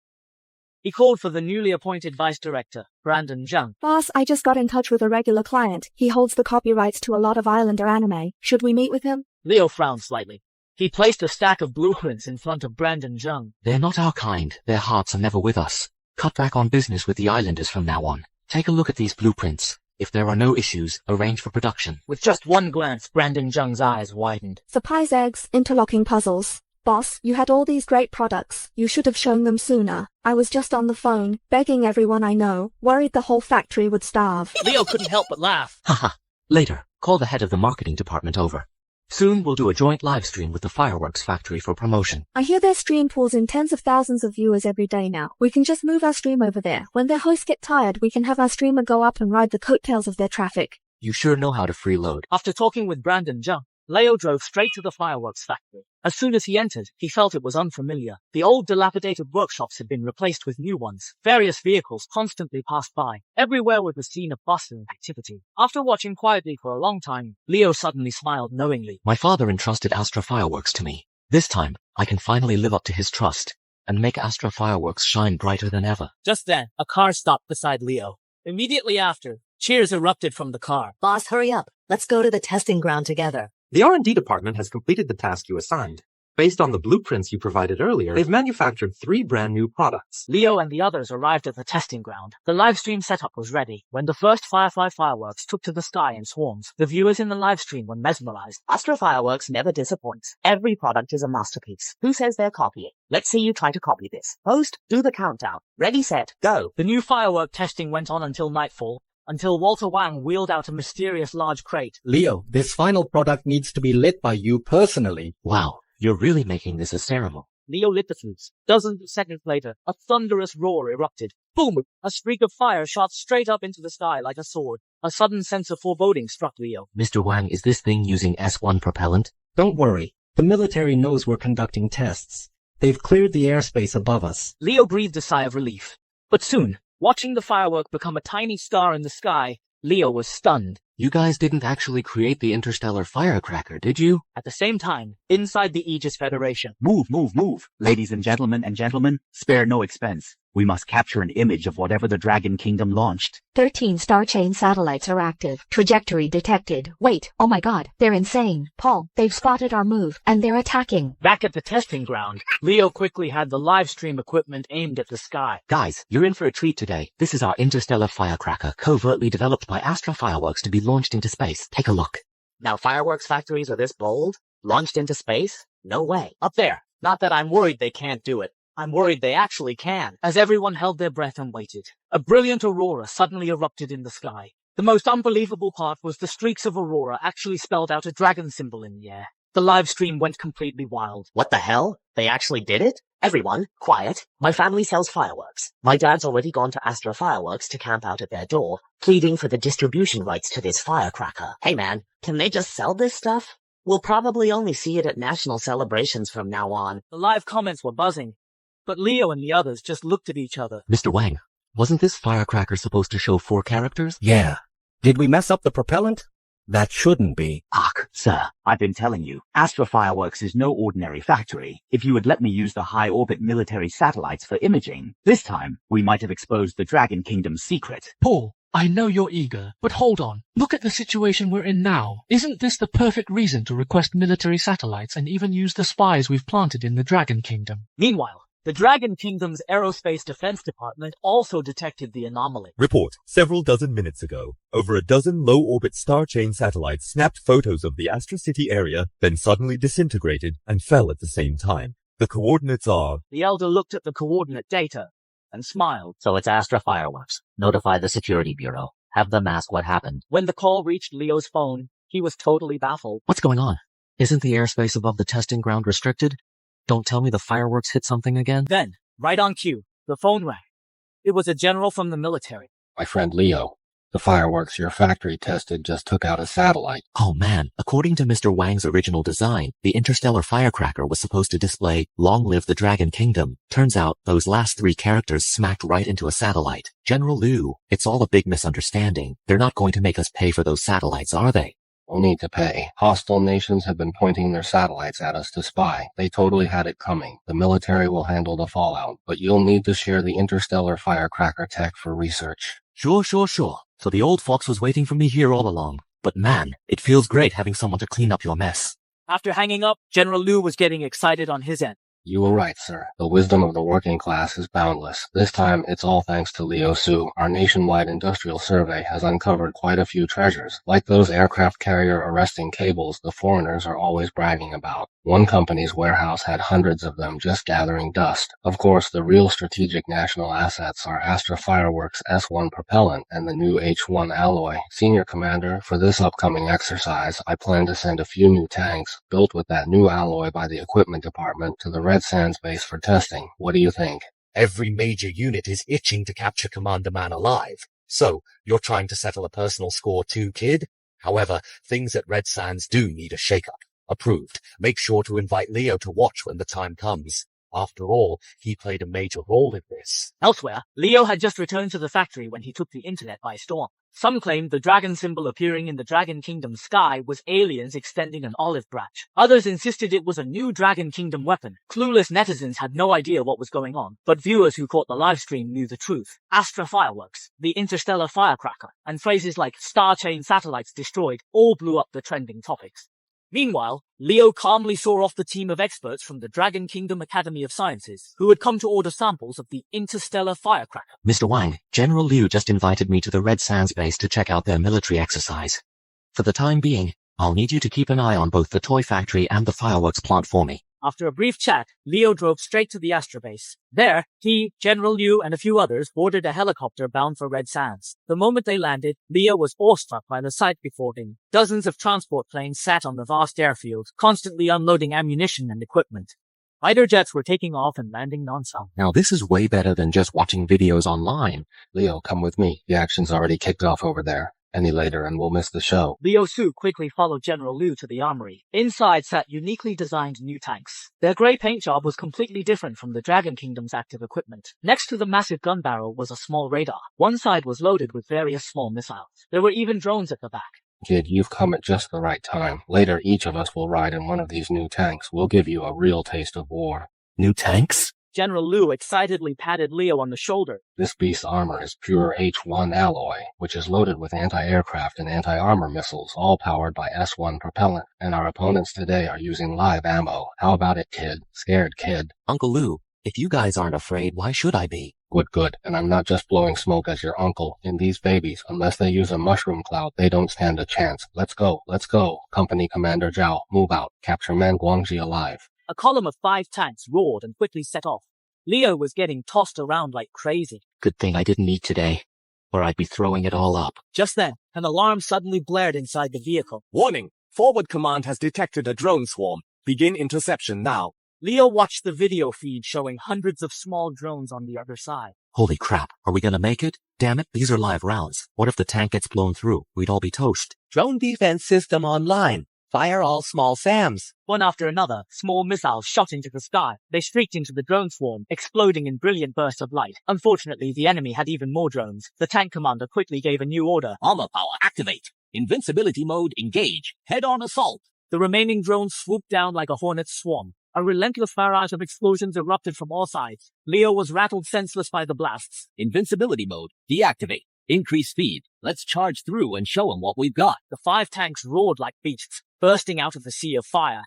He called for the newly appointed vice director, Brandon Zhang. Boss, I just got in touch with a regular client. He holds the copyrights to a lot of Islander anime. Should we meet with him? Leo frowned slightly. He placed a stack of blueprints in front of Brandon Zhang. They're not our kind. Their hearts are never with us. Cut back on business with the Islanders from now on. Take a look at these blueprints. If there are no issues, arrange for production. With just one glance, Brandon Zhang's eyes widened. Surprise eggs, interlocking puzzles. Boss, you had all these great products. You should have shown them sooner. I was just on the phone, begging everyone I know, worried the whole factory would starve. Leo couldn't help but laugh. Haha. Later, call the head of the marketing department over. Soon we'll do a joint live stream with the fireworks factory for promotion. I hear their stream pulls in tens of thousands of viewers every day now. We can just move our stream over there. When their hosts get tired, we can have our streamer go up and ride the coattails of their traffic. You sure know how to freeload. After talking with Brandon Zhang, Leo drove straight to the fireworks factory. As soon as he entered, he felt it was unfamiliar. The old dilapidated workshops had been replaced with new ones. Various vehicles constantly passed by. Everywhere was a scene of bustling activity. After watching quietly for a long time, Leo suddenly smiled knowingly. My father entrusted Astra Fireworks to me. This time, I can finally live up to his trust and make Astra Fireworks shine brighter than ever. Just then, a car stopped beside Leo. Immediately after, cheers erupted from the car. Boss, hurry up. Let's go to the testing ground together. The R&D department has completed the task you assigned. Based on the blueprints you provided earlier, they've manufactured 3 brand new products. Leo and the others arrived at the testing ground. The live stream setup was ready. When the first Firefly fireworks took to the sky in swarms, the viewers in the live stream were mesmerized. Astra Fireworks never disappoints. Every product is a masterpiece. Who says they're copying? Let's see you try to copy this. Host, do the countdown. Ready, set, go. The new firework testing went on until nightfall, until Walter Wang wheeled out a mysterious large crate. Leo, this final product needs to be lit by you personally. Wow, you're really making this a ceremony. Leo lit the fuse. Dozens of seconds later, a thunderous roar erupted. Boom! A streak of fire shot straight up into the sky like a sword. A sudden sense of foreboding struck Leo. Mr. Wang, is this thing using S1 propellant? Don't worry. The military knows we're conducting tests. They've cleared the airspace above us. Leo breathed a sigh of relief. But soon, watching the firework become a tiny star in the sky, Leo was stunned. You guys didn't actually create the interstellar firecracker, did you? At the same time, inside the Aegis Federation. Move, move, move. Ladies and gentlemen, spare no expense. We must capture an image of whatever the Dragon Kingdom launched. 13 star chain satellites are active. Trajectory detected. Wait, oh my god, they're insane. Paul, they've spotted our move, and they're attacking. Back at the testing ground, Leo quickly had the live stream equipment aimed at the sky. Guys, you're in for a treat today. This is our interstellar firecracker, covertly developed by Astra Fireworks to be launched into space. Take a look. Now fireworks factories are this bold? Launched into space? No way. Up there. Not that I'm worried they can't do it. I'm worried they actually can. As everyone held their breath and waited, a brilliant aurora suddenly erupted in the sky. The most unbelievable part was the streaks of aurora actually spelled out a dragon symbol in the air. The live stream went completely wild. What the hell? They actually did it? Everyone, quiet. My family sells fireworks. My dad's already gone to Astra Fireworks to camp out at their door, pleading for the distribution rights to this firecracker. Hey man, can they just sell this stuff? We'll probably only see it at national celebrations from now on. The live comments were buzzing, but Leo and the others just looked at each other. Mr. Wang, wasn't this firecracker supposed to show 4 characters? Yeah. Did we mess up the propellant? That shouldn't be. Ach, sir, I've been telling you, Astra Fireworks is no ordinary factory. If you had let me use the high-orbit military satellites for imaging, this time we might have exposed the Dragon Kingdom's secret. Paul, I know you're eager, but hold on. Look at the situation we're in now. Isn't this the perfect reason to request military satellites and even use the spies we've planted in the Dragon Kingdom? Meanwhile, the Dragon Kingdom's Aerospace Defense Department also detected the anomaly. Report. Several dozen minutes ago, over a dozen low-orbit star chain satellites snapped photos of the Astra City area, then suddenly disintegrated and fell at the same time. The coordinates are... The Elder looked at the coordinate data and smiled. So it's Astra Fireworks. Notify the security bureau. Have them ask what happened. When the call reached Leo's phone, he was totally baffled. What's going on? Isn't the airspace above the testing ground restricted? Don't tell me the fireworks hit something again. Then, right on cue, the phone rang. It was a general from the military. My friend Leo, the fireworks your factory tested just took out a satellite. Oh man, according to Mr. Wang's original design, the interstellar firecracker was supposed to display, "Long live the Dragon Kingdom." Turns out, those last 3 characters smacked right into a satellite. General Liu, it's all a big misunderstanding. They're not going to make us pay for those satellites, are they? No need to pay. Hostile nations have been pointing their satellites at us to spy. They totally had it coming. The military will handle the fallout, but you'll need to share the interstellar firecracker tech for research. Sure. So the old fox was waiting for me here all along. But man, it feels great having someone to clean up your mess. After hanging up, General Liu was getting excited on his end. You were right, sir. The wisdom of the working class is boundless. This time, it's all thanks to Leo Su. Our nationwide industrial survey has uncovered quite a few treasures, like those aircraft carrier arresting cables the foreigners are always bragging about. One company's warehouse had hundreds of them just gathering dust. Of course, the real strategic national assets are Astra Fireworks S1 propellant and the new H1 alloy. Senior Commander, for this upcoming exercise, I plan to send a few new tanks, built with that new alloy by the equipment department, to the Red Sands base for testing. What do you think? Every major unit is itching to capture Commander Man alive. So, you're trying to settle a personal score too, kid? However, things at Red Sands do need a shake-up. Approved. Make sure to invite Leo to watch when the time comes. After all, he played a major role in this. Elsewhere, Leo had just returned to the factory when he took the internet by storm. Some claimed the dragon symbol appearing in the Dragon Kingdom sky was aliens extending an olive branch. Others insisted it was a new Dragon Kingdom weapon. Clueless netizens had no idea what was going on, but viewers who caught the livestream knew the truth. Astra Fireworks, the interstellar firecracker, and phrases like star chain satellites destroyed all blew up the trending topics. Meanwhile, Leo calmly saw off the team of experts from the Dragon Kingdom Academy of Sciences, who had come to order samples of the interstellar firecracker. Mr. Wang, General Liu just invited me to the Red Sands base to check out their military exercise. For the time being, I'll need you to keep an eye on both the toy factory and the fireworks plant for me. After a brief chat, Leo drove straight to the Astra base. There, he, General Liu, and a few others boarded a helicopter bound for Red Sands. The moment they landed, Leo was awestruck by the sight before him. Dozens of transport planes sat on the vast airfield, constantly unloading ammunition and equipment. Fighter jets were taking off and landing non-stop. Now this is way better than just watching videos online. Leo, come with me. The action's already kicked off over there. Any later and we'll miss the show. Leo Su quickly followed General Liu to the armory. Inside sat uniquely designed new tanks. Their grey paint job was completely different from the Dragon Kingdom's active equipment. Next to the massive gun barrel was a small radar. One side was loaded with various small missiles. There were even drones at the back. Kid, you've come at just the right time. Later, each of us will ride in one of these new tanks. We'll give you a real taste of war. New tanks? General Liu excitedly patted Leo on the shoulder. This beast's armor is pure H1 alloy, which is loaded with anti-aircraft and anti-armor missiles, all powered by S1 propellant. And our opponents today are using live ammo. How about it, kid? Scared kid? Uncle Liu, if you guys aren't afraid, why should I be? Good. And I'm not just blowing smoke as your uncle. In these babies, unless they use a mushroom cloud, they don't stand a chance. Let's go. Company Commander Zhao, move out. Capture Man Guangji alive. A column of 5 tanks roared and quickly set off. Leo was getting tossed around like crazy. Good thing I didn't eat today, or I'd be throwing it all up. Just then, an alarm suddenly blared inside the vehicle. Warning! Forward Command has detected a drone swarm. Begin interception now. Leo watched the video feed showing hundreds of small drones on the other side. Holy crap, are we gonna make it? Damn it, these are live rounds. What if the tank gets blown through? We'd all be toast. Drone defense system online. Fire all small SAMs. One after another, small missiles shot into the sky. They streaked into the drone swarm, exploding in brilliant bursts of light. Unfortunately, the enemy had even more drones. The tank commander quickly gave a new order. Armor power activate. Invincibility mode engage. Head-on assault. The remaining drones swooped down like a hornet's swarm. A relentless barrage of explosions erupted from all sides. Leo was rattled senseless by the blasts. Invincibility mode deactivate. Increase speed. Let's charge through and show them what we've got. The 5 tanks roared like beasts, bursting out of the sea of fire.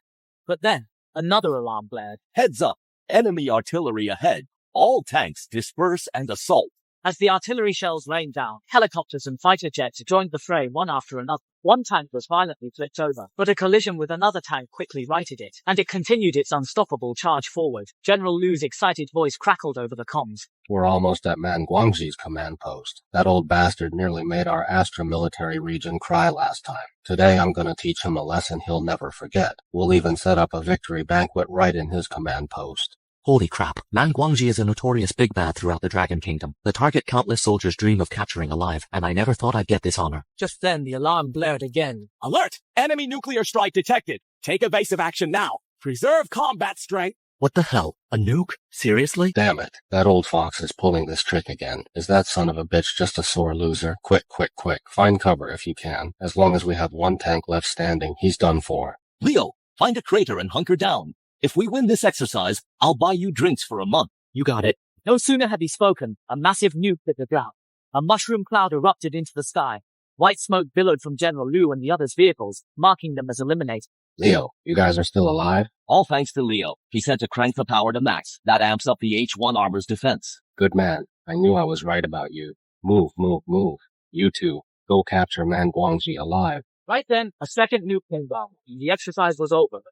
But then, another alarm blared. Heads up. Enemy artillery ahead. All tanks disperse and assault. As the artillery shells rained down, helicopters and fighter jets joined the fray one after another. One tank was violently flipped over, but a collision with another tank quickly righted it, and it continued its unstoppable charge forward. General Lu's excited voice crackled over the comms. We're almost at Man Guangxi's command post. That old bastard nearly made our Astra military region cry last time. Today I'm gonna teach him a lesson he'll never forget. We'll even set up a victory banquet right in his command post. Holy crap, Man Guangxi is a notorious big bad throughout the Dragon Kingdom, the target countless soldiers dream of capturing alive, and I never thought I'd get this honor. Just then the alarm blared again. Alert! Enemy nuclear strike detected. Take evasive action now. Preserve combat strength. What the hell? A nuke? Seriously? Damn it. That old fox is pulling this trick again. Is that son of a bitch just a sore loser? Quick, quick, quick. Find cover if you can. As long as we have one tank left standing, he's done for. Leo, find a crater and hunker down. If we win this exercise, I'll buy you drinks for a month. You got it. No sooner had he spoken, a massive nuke hit the ground. A mushroom cloud erupted into the sky. White smoke billowed from General Lu and the others' vehicles, marking them as eliminated. Leo, you guys are still alive? All thanks to Leo. He said to crank the power to max. That amps up the H1 armor's defense. Good man. I knew I was right about you. Move, move, move. You two, go capture Man Guangxi alive. Right then, a second nuke came down. The exercise was over.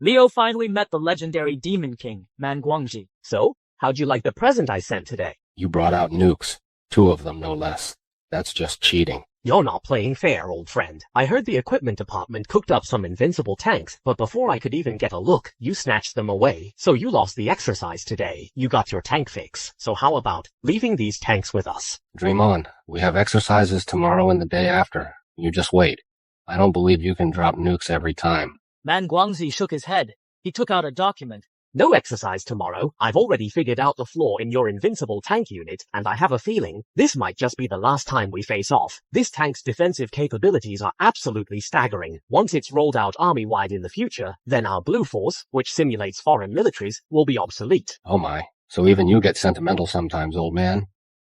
Leo finally met the legendary Demon King, Man Guangxi. So, how'd you like the present I sent today? You brought out nukes. 2 of them, no less. That's just cheating. You're not playing fair, old friend. I heard the equipment department cooked up some invincible tanks, but before I could even get a look, you snatched them away. So you lost the exercise today. You got your tank fix. So how about leaving these tanks with us? Dream on. We have exercises tomorrow and the day after. You just wait. I don't believe you can drop nukes every time. Man Guangxi shook his head. He took out a document. No exercise tomorrow. I've already figured out the flaw in your invincible tank unit, and I have a feeling this might just be the last time we face off. This tank's defensive capabilities are absolutely staggering. Once it's rolled out army-wide in the future, then our Blue Force, which simulates foreign militaries, will be obsolete. Oh my. So even you get sentimental sometimes, old man.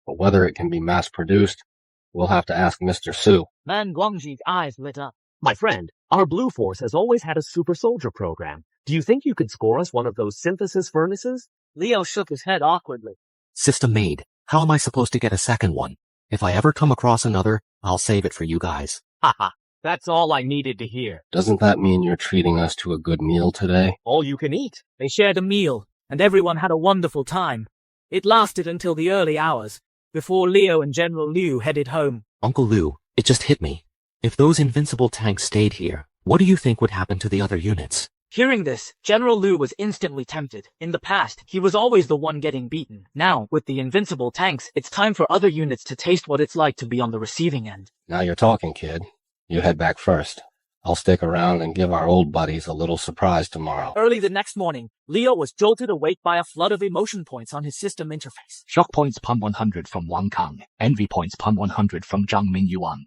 But whether it can be mass-produced, we'll have to ask Mr. Su. Man Guangxi's eyes lit up. My friend, our Blue Force has always had a super soldier program. Do you think you could score us one of those synthesis furnaces? Leo shook his head awkwardly. System made. How am I supposed to get a second one? If I ever come across another, I'll save it for you guys. Haha, that's all I needed to hear. Doesn't that mean you're treating us to a good meal today? All you can eat. They shared a meal, and everyone had a wonderful time. It lasted until the early hours, before Leo and General Lu headed home. Uncle Lu, it just hit me. If those invincible tanks stayed here, what do you think would happen to the other units? Hearing this, General Lu was instantly tempted. In the past, he was always the one getting beaten. Now, with the invincible tanks, it's time for other units to taste what it's like to be on the receiving end. Now you're talking, kid. You head back first. I'll stick around and give our old buddies a little surprise tomorrow. Early the next morning, Leo was jolted awake by a flood of emotion points on his system interface. Shock points pi 100 from Wang Kang. Envy points pi 100 from Zhang Mingyuan.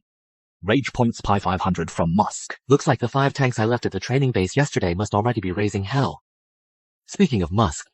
Rage points pi 500 from Musk. Looks like the 5 tanks I left at the training base yesterday must already be raising hell. Speaking of Musk,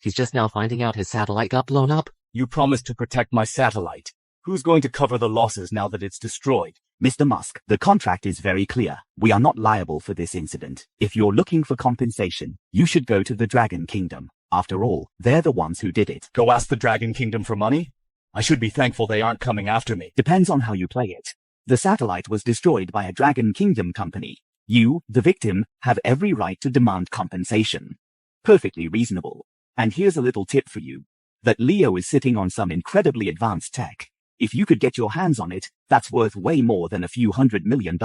he's just now finding out his satellite got blown up. You promised to protect my satellite. Who's going to cover the losses now that it's destroyed? Mr. Musk, the contract is very clear. We are not liable for this incident. If you're looking for compensation, you should go to the Dragon Kingdom. After all, they're the ones who did it. Go ask the Dragon Kingdom for money? I should be thankful they aren't coming after me. Depends on how you play it. The satellite was destroyed by a Dragon Kingdom company. You, the victim, have every right to demand compensation. Perfectly reasonable. And here's a little tip for you. That Leo is sitting on some incredibly advanced tech. If you could get your hands on it, that's worth way more than a few $100 million.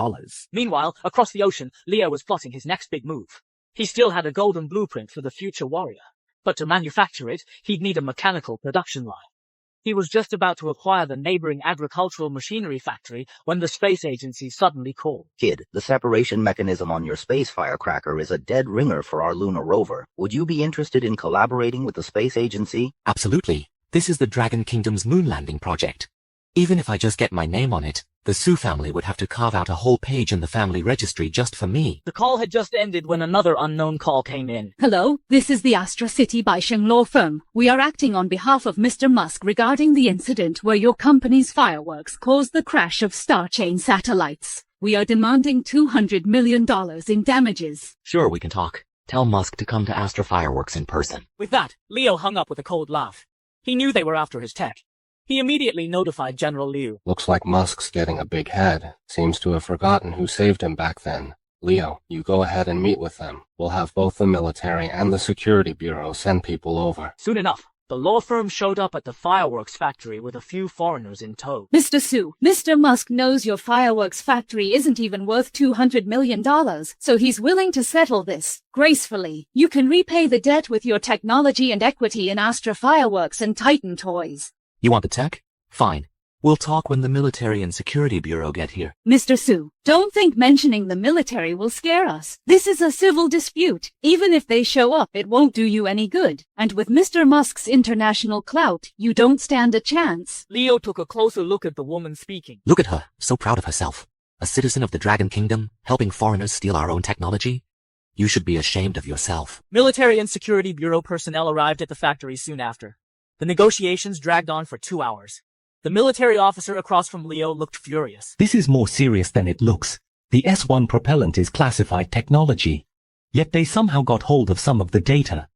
Meanwhile, across the ocean, Leo was plotting his next big move. He still had a golden blueprint for the future warrior, but to manufacture it, he'd need a mechanical production line. He was just about to acquire the neighboring agricultural machinery factory when the space agency suddenly called. Kid, the separation mechanism on your space firecracker is a dead ringer for our lunar rover. Would you be interested in collaborating with the space agency? Absolutely. This is the Dragon Kingdom's moon landing project. Even if I just get my name on it, the Su family would have to carve out a whole page in the family registry just for me. The call had just ended when another unknown call came in. Hello, this is the Astra City Baisheng law firm. We are acting on behalf of Mr. Musk regarding the incident where your company's fireworks caused the crash of Star Chain satellites. We are demanding $200 million in damages. Sure, we can talk. Tell Musk to come to Astra Fireworks in person. With that, Leo hung up with a cold laugh. He knew they were after his tech. He immediately notified General Liu. Looks like Musk's getting a big head. Seems to have forgotten who saved him back then. Leo, you go ahead and meet with them. We'll have both the military and the security bureau send people over. Soon enough, the law firm showed up at the fireworks factory with a few foreigners in tow. Mr. Su, Mr. Musk knows your fireworks factory isn't even worth $200 million, so he's willing to settle this gracefully. You can repay the debt with your technology and equity in Astra Fireworks and Titan Toys. You want the tech? Fine. We'll talk when the military and security bureau get here. Mr. Su, don't think mentioning the military will scare us. This is a civil dispute. Even if they show up, it won't do you any good. And with Mr. Musk's international clout, you don't stand a chance. Leo took a closer look at the woman speaking. Look at her, so proud of herself. A citizen of the Dragon Kingdom, helping foreigners steal our own technology? You should be ashamed of yourself. Military and security bureau personnel arrived at the factory soon after. The negotiations dragged on for 2 hours. The military officer across from Leo looked furious. This is more serious than it looks. The S1 propellant is classified technology. Yet they somehow got hold of some of the data.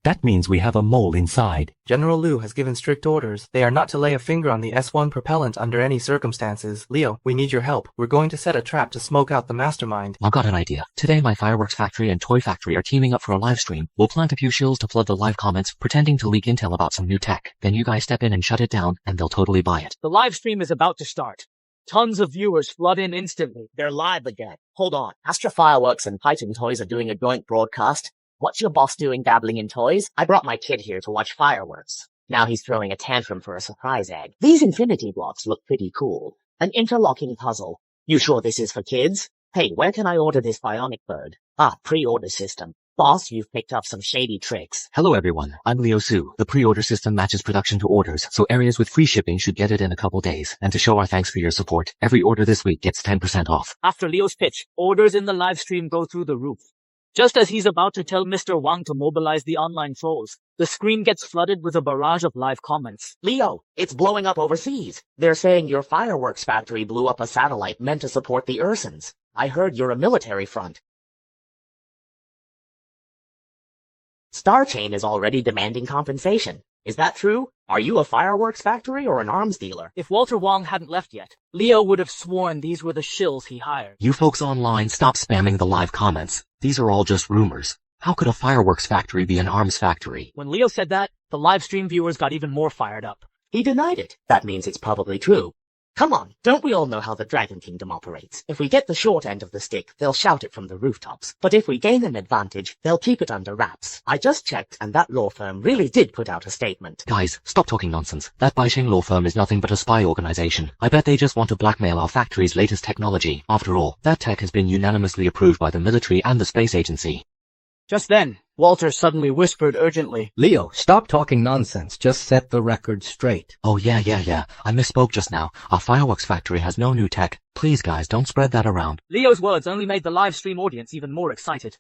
That means we have a mole inside. General Liu has given strict orders. They are not to lay a finger on the S1 propellant under any circumstances. Leo, we need your help. We're going to set a trap to smoke out the mastermind. I've got an idea. Today my fireworks factory and toy factory are teaming up for a live stream. We'll plant a few shills to flood the live comments, pretending to leak intel about some new tech. Then you guys step in and shut it down, and they'll totally buy it. The live stream is about to start. Tons of viewers flood in instantly. They're live again. Hold on. Astra Fireworks and Titan Toys are doing a joint broadcast. What's your boss doing dabbling in toys? I brought my kid here to watch fireworks. Now he's throwing a tantrum for a surprise egg. These infinity blocks look pretty cool. An interlocking puzzle. You sure this is for kids? Hey, where can I order this bionic bird? Pre-order system. Boss, you've picked up some shady tricks. Hello everyone, I'm Leo Su. The pre-order system matches production to orders, so areas with free shipping should get it in a couple days. And to show our thanks for your support, every order this week gets 10% off. After Leo's pitch, orders in the live stream go through the roof. Just as he's about to tell Mr. Wang to mobilize the online trolls, the screen gets flooded with a barrage of live comments. Leo, it's blowing up overseas. They're saying your fireworks factory blew up a satellite meant to support the Ursans. I heard you're a military front. Star Chain is already demanding compensation. Is that true? Are you a fireworks factory or an arms dealer? If Walter Wang hadn't left yet, Leo would have sworn these were the shills he hired. You folks online, stop spamming the live comments. These are all just rumors. How could a fireworks factory be an arms factory? When Leo said that, the live stream viewers got even more fired up. He denied it. That means it's probably true. Come on, don't we all know how the Dragon Kingdom operates? If we get the short end of the stick, they'll shout it from the rooftops. But if we gain an advantage, they'll keep it under wraps. I just checked, and that law firm really did put out a statement. Guys, stop talking nonsense. That Baisheng law firm is nothing but a spy organization. I bet they just want to blackmail our factory's latest technology. After all, that tech has been unanimously approved by the military and the space agency. Just then, Walter suddenly whispered urgently, Leo, stop talking nonsense. Just set the record straight. Oh yeah. I misspoke just now. Our fireworks factory has no new tech. Please guys, don't spread that around. Leo's words only made the live stream audience even more excited.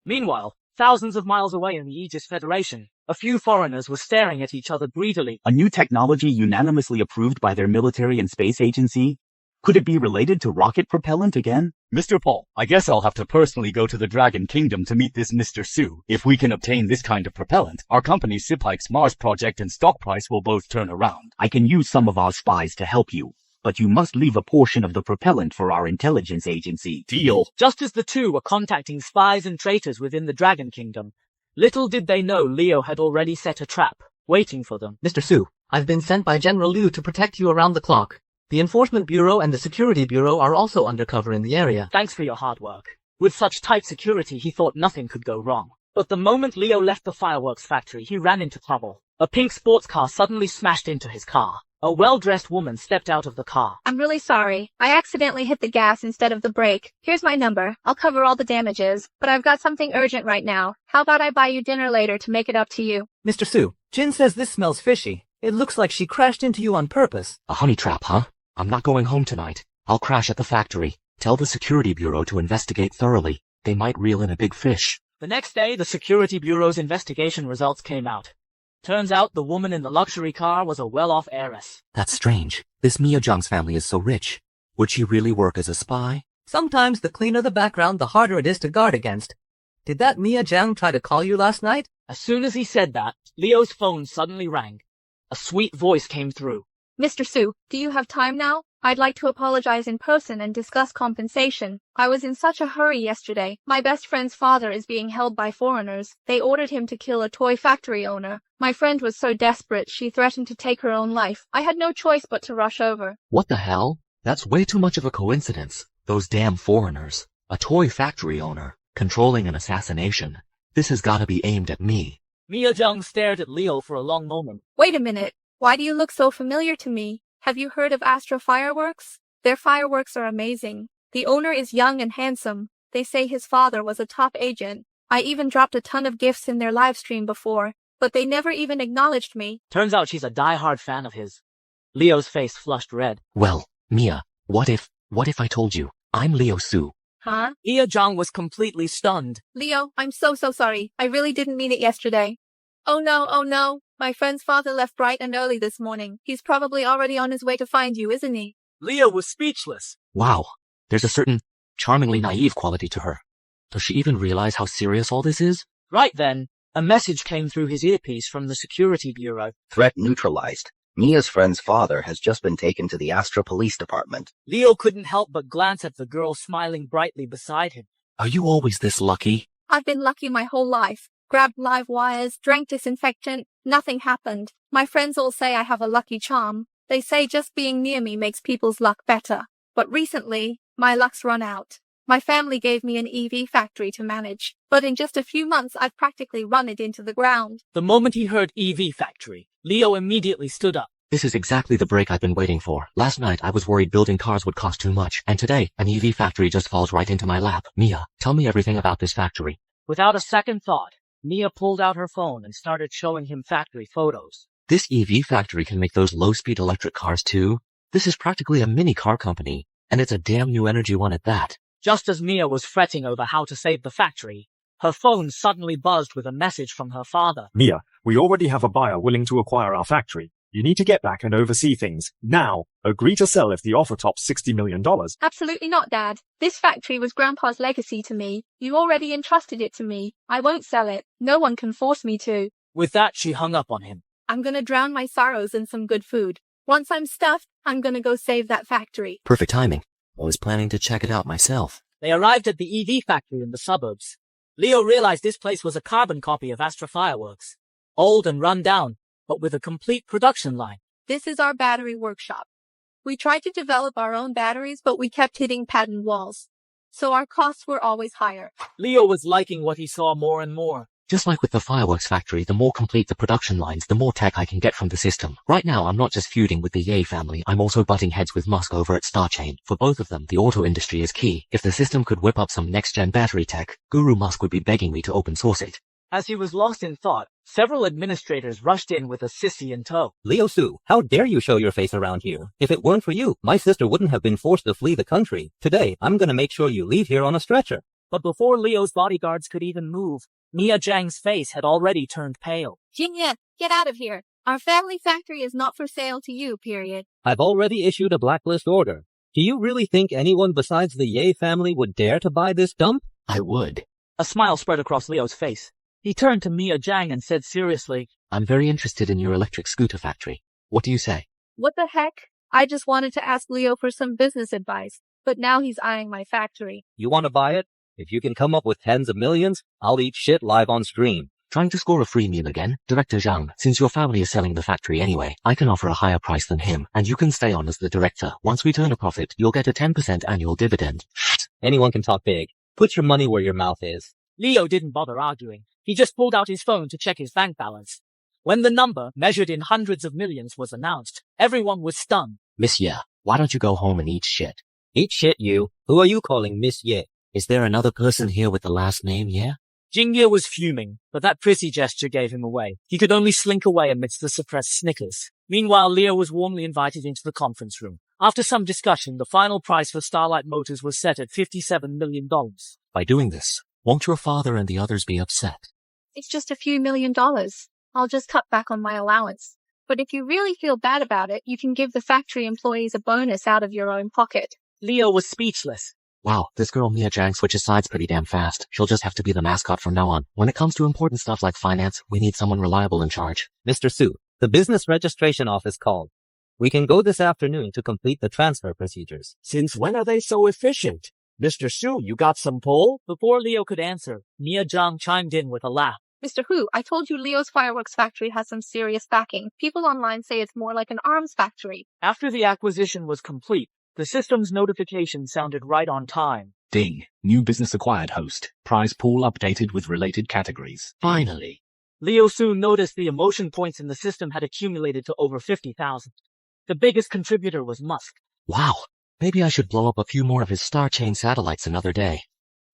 Meanwhile, thousands of miles away in the Aegis Federation, a few foreigners were staring at each other greedily. A new technology unanimously approved by their military and space agency? Could it be related to rocket propellant again? Mr. Paul, I guess I'll have to personally go to the Dragon Kingdom to meet this Mr. Su. If we can obtain this kind of propellant, our company Sipike's Mars project and stock price will both turn around. I can use some of our spies to help you, but you must leave a portion of the propellant for our intelligence agency. Deal. Just as the two were contacting spies and traitors within the Dragon Kingdom, little did they know Leo had already set a trap, waiting for them. Mr. Su, I've been sent by General Liu to protect you around the clock. The Enforcement Bureau and the Security Bureau are also undercover in the area. Thanks for your hard work. With such tight security, he thought nothing could go wrong. But the moment Leo left the fireworks factory, he ran into trouble. A pink sports car suddenly smashed into his car. A well-dressed woman stepped out of the car. I'm really sorry. I accidentally hit the gas instead of the brake. Here's my number. I'll cover all the damages, but I've got something urgent right now. How about I buy you dinner later to make it up to you? Mr. Su, Jin says this smells fishy. It looks like she crashed into you on purpose. A honey trap, huh? I'm not going home tonight. I'll crash at the factory. Tell the Security Bureau to investigate thoroughly. They might reel in a big fish. The next day, the Security Bureau's investigation results came out. Turns out the woman in the luxury car was a well-off heiress. That's strange. This Mia Zhang's family is so rich. Would she really work as a spy? Sometimes the cleaner the background, the harder it is to guard against. Did that Mia Zhang try to call you last night? As soon as he said that, Leo's phone suddenly rang. A sweet voice came through. Mr. Su, do you have time now? I'd like to apologize in person and discuss compensation. I was in such a hurry yesterday. My best friend's father is being held by foreigners. They ordered him to kill a toy factory owner. My friend was so desperate she threatened to take her own life. I had no choice but to rush over. What the hell? That's way too much of a coincidence. Those damn foreigners. A toy factory owner. Controlling an assassination. This has gotta be aimed at me. Mia Zhang stared at Leo for a long moment. Wait a minute. Why do you look so familiar to me? Have you heard of Astra Fireworks? Their fireworks are amazing. The owner is young and handsome. They say his father was a top agent. I even dropped a ton of gifts in their live stream before, but they never even acknowledged me. Turns out she's a die-hard fan of his. Leo's face flushed red. Well, Mia, what if I told you? I'm Leo Su. Huh? Mia Zhang was completely stunned. Leo, I'm so sorry. I really didn't mean it yesterday. Oh no. My friend's father left bright and early this morning. He's probably already on his way to find you, isn't he? Leo was speechless. Wow, there's a certain charmingly naive quality to her. Does she even realize how serious all this is? Right then, a message came through his earpiece from the Security Bureau. Threat neutralized. Mia's friend's father has just been taken to the Astra Police Department. Leo couldn't help but glance at the girl smiling brightly beside him. Are you always this lucky? I've been lucky my whole life. Grabbed live wires, drank disinfectant, nothing happened. My friends all say I have a lucky charm. They say just being near me makes people's luck better. But recently, my luck's run out. My family gave me an EV factory to manage, but in just a few months I've practically run it into the ground. The moment he heard EV factory, Leo immediately stood up. This is exactly the break I've been waiting for. Last night I was worried building cars would cost too much, and today an EV factory just falls right into my lap. Mia, tell me everything about this factory. Without a second thought, Mia pulled out her phone and started showing him factory photos. This EV factory can make those low-speed electric cars too? This is practically a mini car company, and it's a damn new energy one at that. Just as Mia was fretting over how to save the factory, her phone suddenly buzzed with a message from her father. Mia, we already have a buyer willing to acquire our factory. You need to get back and oversee things. Now, agree to sell if the offer tops $60 million. Absolutely not, Dad. This factory was Grandpa's legacy to me. You already entrusted it to me. I won't sell it. No one can force me to. With that, she hung up on him. I'm gonna drown my sorrows in some good food. Once I'm stuffed, I'm gonna go save that factory. Perfect timing. I was planning to check it out myself. They arrived at the EV factory in the suburbs. Leo realized this place was a carbon copy of Astra Fireworks. Old and run down, but with a complete production line. This is our battery workshop. We tried to develop our own batteries, but we kept hitting patent walls. So our costs were always higher. Leo was liking what he saw more and more. Just like with the fireworks factory, the more complete the production lines, the more tech I can get from the system. Right now, I'm not just feuding with the Ye family, I'm also butting heads with Musk over at StarChain. For both of them, the auto industry is key. If the system could whip up some next-gen battery tech, Guru Musk would be begging me to open source it. As he was lost in thought, several administrators rushed in with a sissy in tow. Leo Su, how dare you show your face around here? If it weren't for you, my sister wouldn't have been forced to flee the country. Today, I'm gonna make sure you leave here on a stretcher. But before Leo's bodyguards could even move, Mia Zhang's face had already turned pale. Jingye, get out of here. Our family factory is not for sale to you, period. I've already issued a blacklist order. Do you really think anyone besides the Ye family would dare to buy this dump? I would. A smile spread across Leo's face. He turned to Mia Zhang and said seriously, I'm very interested in your electric scooter factory. What do you say? What the heck? I just wanted to ask Leo for some business advice, but now he's eyeing my factory. You want to buy it? If you can come up with tens of millions, I'll eat shit live on stream. Trying to score a free meal again? Director Zhang, since your family is selling the factory anyway, I can offer a higher price than him, and you can stay on as the director. Once we turn a profit, you'll get a 10% annual dividend. Anyone can talk big. Put your money where your mouth is. Leo didn't bother arguing. He just pulled out his phone to check his bank balance. When the number, measured in hundreds of millions, was announced, everyone was stunned. Miss Ye, why don't you go home and eat shit? Eat shit, you. Who are you calling Miss Ye? Is there another person here with the last name Ye? Jingye was fuming, but that prissy gesture gave him away. He could only slink away amidst the suppressed snickers. Meanwhile, Leo was warmly invited into the conference room. After some discussion, the final price for Starlight Motors was set at $57 million. By doing this, won't your father and the others be upset? It's just a few $1,000,000. I'll just cut back on my allowance. But if you really feel bad about it, you can give the factory employees a bonus out of your own pocket. Leo was speechless. Wow, this girl Mia Zhang switches sides pretty damn fast. She'll just have to be the mascot from now on. When it comes to important stuff like finance, we need someone reliable in charge. Mr. Su, the business registration office called. We can go this afternoon to complete the transfer procedures. Since when are they so efficient? Mr. Su, you got some pull? Before Leo could answer, Mia Zhang chimed in with a laugh. Mr. Hu, I told you Leo's fireworks factory has some serious backing. People online say it's more like an arms factory. After the acquisition was complete, the system's notification sounded right on time. Ding. New business acquired host. Prize pool updated with related categories. Finally. Leo soon noticed the emotion points in the system had accumulated to over 50,000. The biggest contributor was Musk. Wow. Maybe I should blow up a few more of his star chain satellites another day.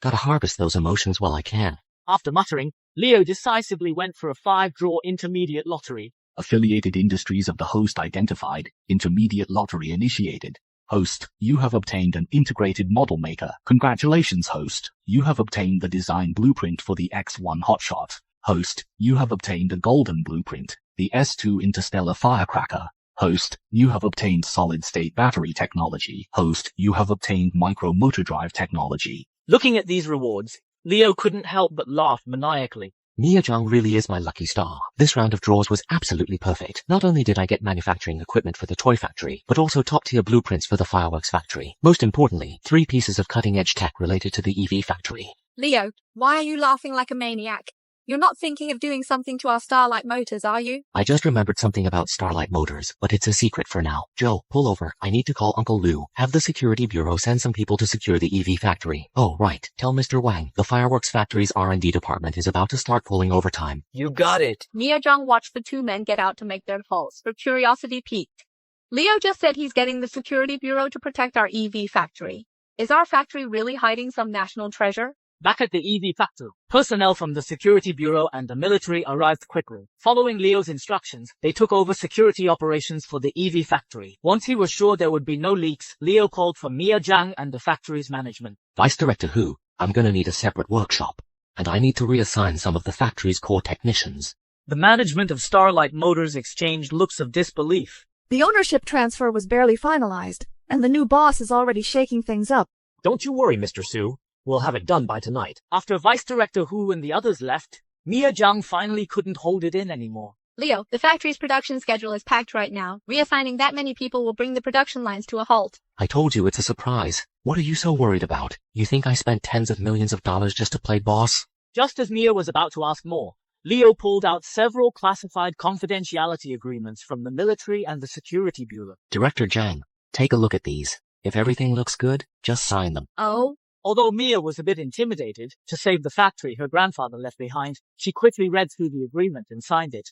Gotta harvest those emotions while I can. After muttering, Leo decisively went for a 5-draw intermediate lottery. Affiliated industries of the host identified. Intermediate lottery initiated. Host, you have obtained an integrated model maker. Congratulations, host. You have obtained the design blueprint for the X1 hotshot. Host, you have obtained a golden blueprint, the S2 interstellar firecracker. Host, you have obtained solid-state battery technology. Host, you have obtained micro motor drive technology. Looking at these rewards, Leo couldn't help but laugh maniacally. Mia Zhang really is my lucky star. This round of draws was absolutely perfect. Not only did I get manufacturing equipment for the toy factory, but also top-tier blueprints for the fireworks factory. Most importantly, 3 pieces of cutting-edge tech related to the EV factory. Leo, why are you laughing like a maniac? You're not thinking of doing something to our Starlight Motors, are you? I just remembered something about Starlight Motors, but it's a secret for now. Joe, pull over. I need to call Uncle Lou. Have the security bureau send some people to secure the EV factory. Oh, right. Tell Mr. Wang, the fireworks factory's R&D department is about to start pulling overtime. You got it. Mia Zhang watched the 2 men get out to make their calls. Her curiosity piqued. Leo just said he's getting the security bureau to protect our EV factory. Is our factory really hiding some national treasure? Back at the EV factory, personnel from the Security Bureau and the military arrived quickly. Following Leo's instructions, they took over security operations for the EV factory. Once he was sure there would be no leaks, Leo called for Mia Zhang and the factory's management. Vice Director Hu, I'm gonna need a separate workshop, and I need to reassign some of the factory's core technicians. The management of Starlight Motors exchanged looks of disbelief. The ownership transfer was barely finalized, and the new boss is already shaking things up. Don't you worry, Mr. Su. We'll have it done by tonight. After Vice Director Hu and the others left, Mia Zhang finally couldn't hold it in anymore. Leo, the factory's production schedule is packed right now. Reassigning that many people will bring the production lines to a halt. I told you it's a surprise. What are you so worried about? You think I spent tens of millions of dollars just to play boss? Just as Mia was about to ask more, Leo pulled out several classified confidentiality agreements from the military and the Security Bureau. Director Zhang, take a look at these. If everything looks good, just sign them. Oh? Although Mia was a bit intimidated to save the factory her grandfather left behind, she quickly read through the agreement and signed it.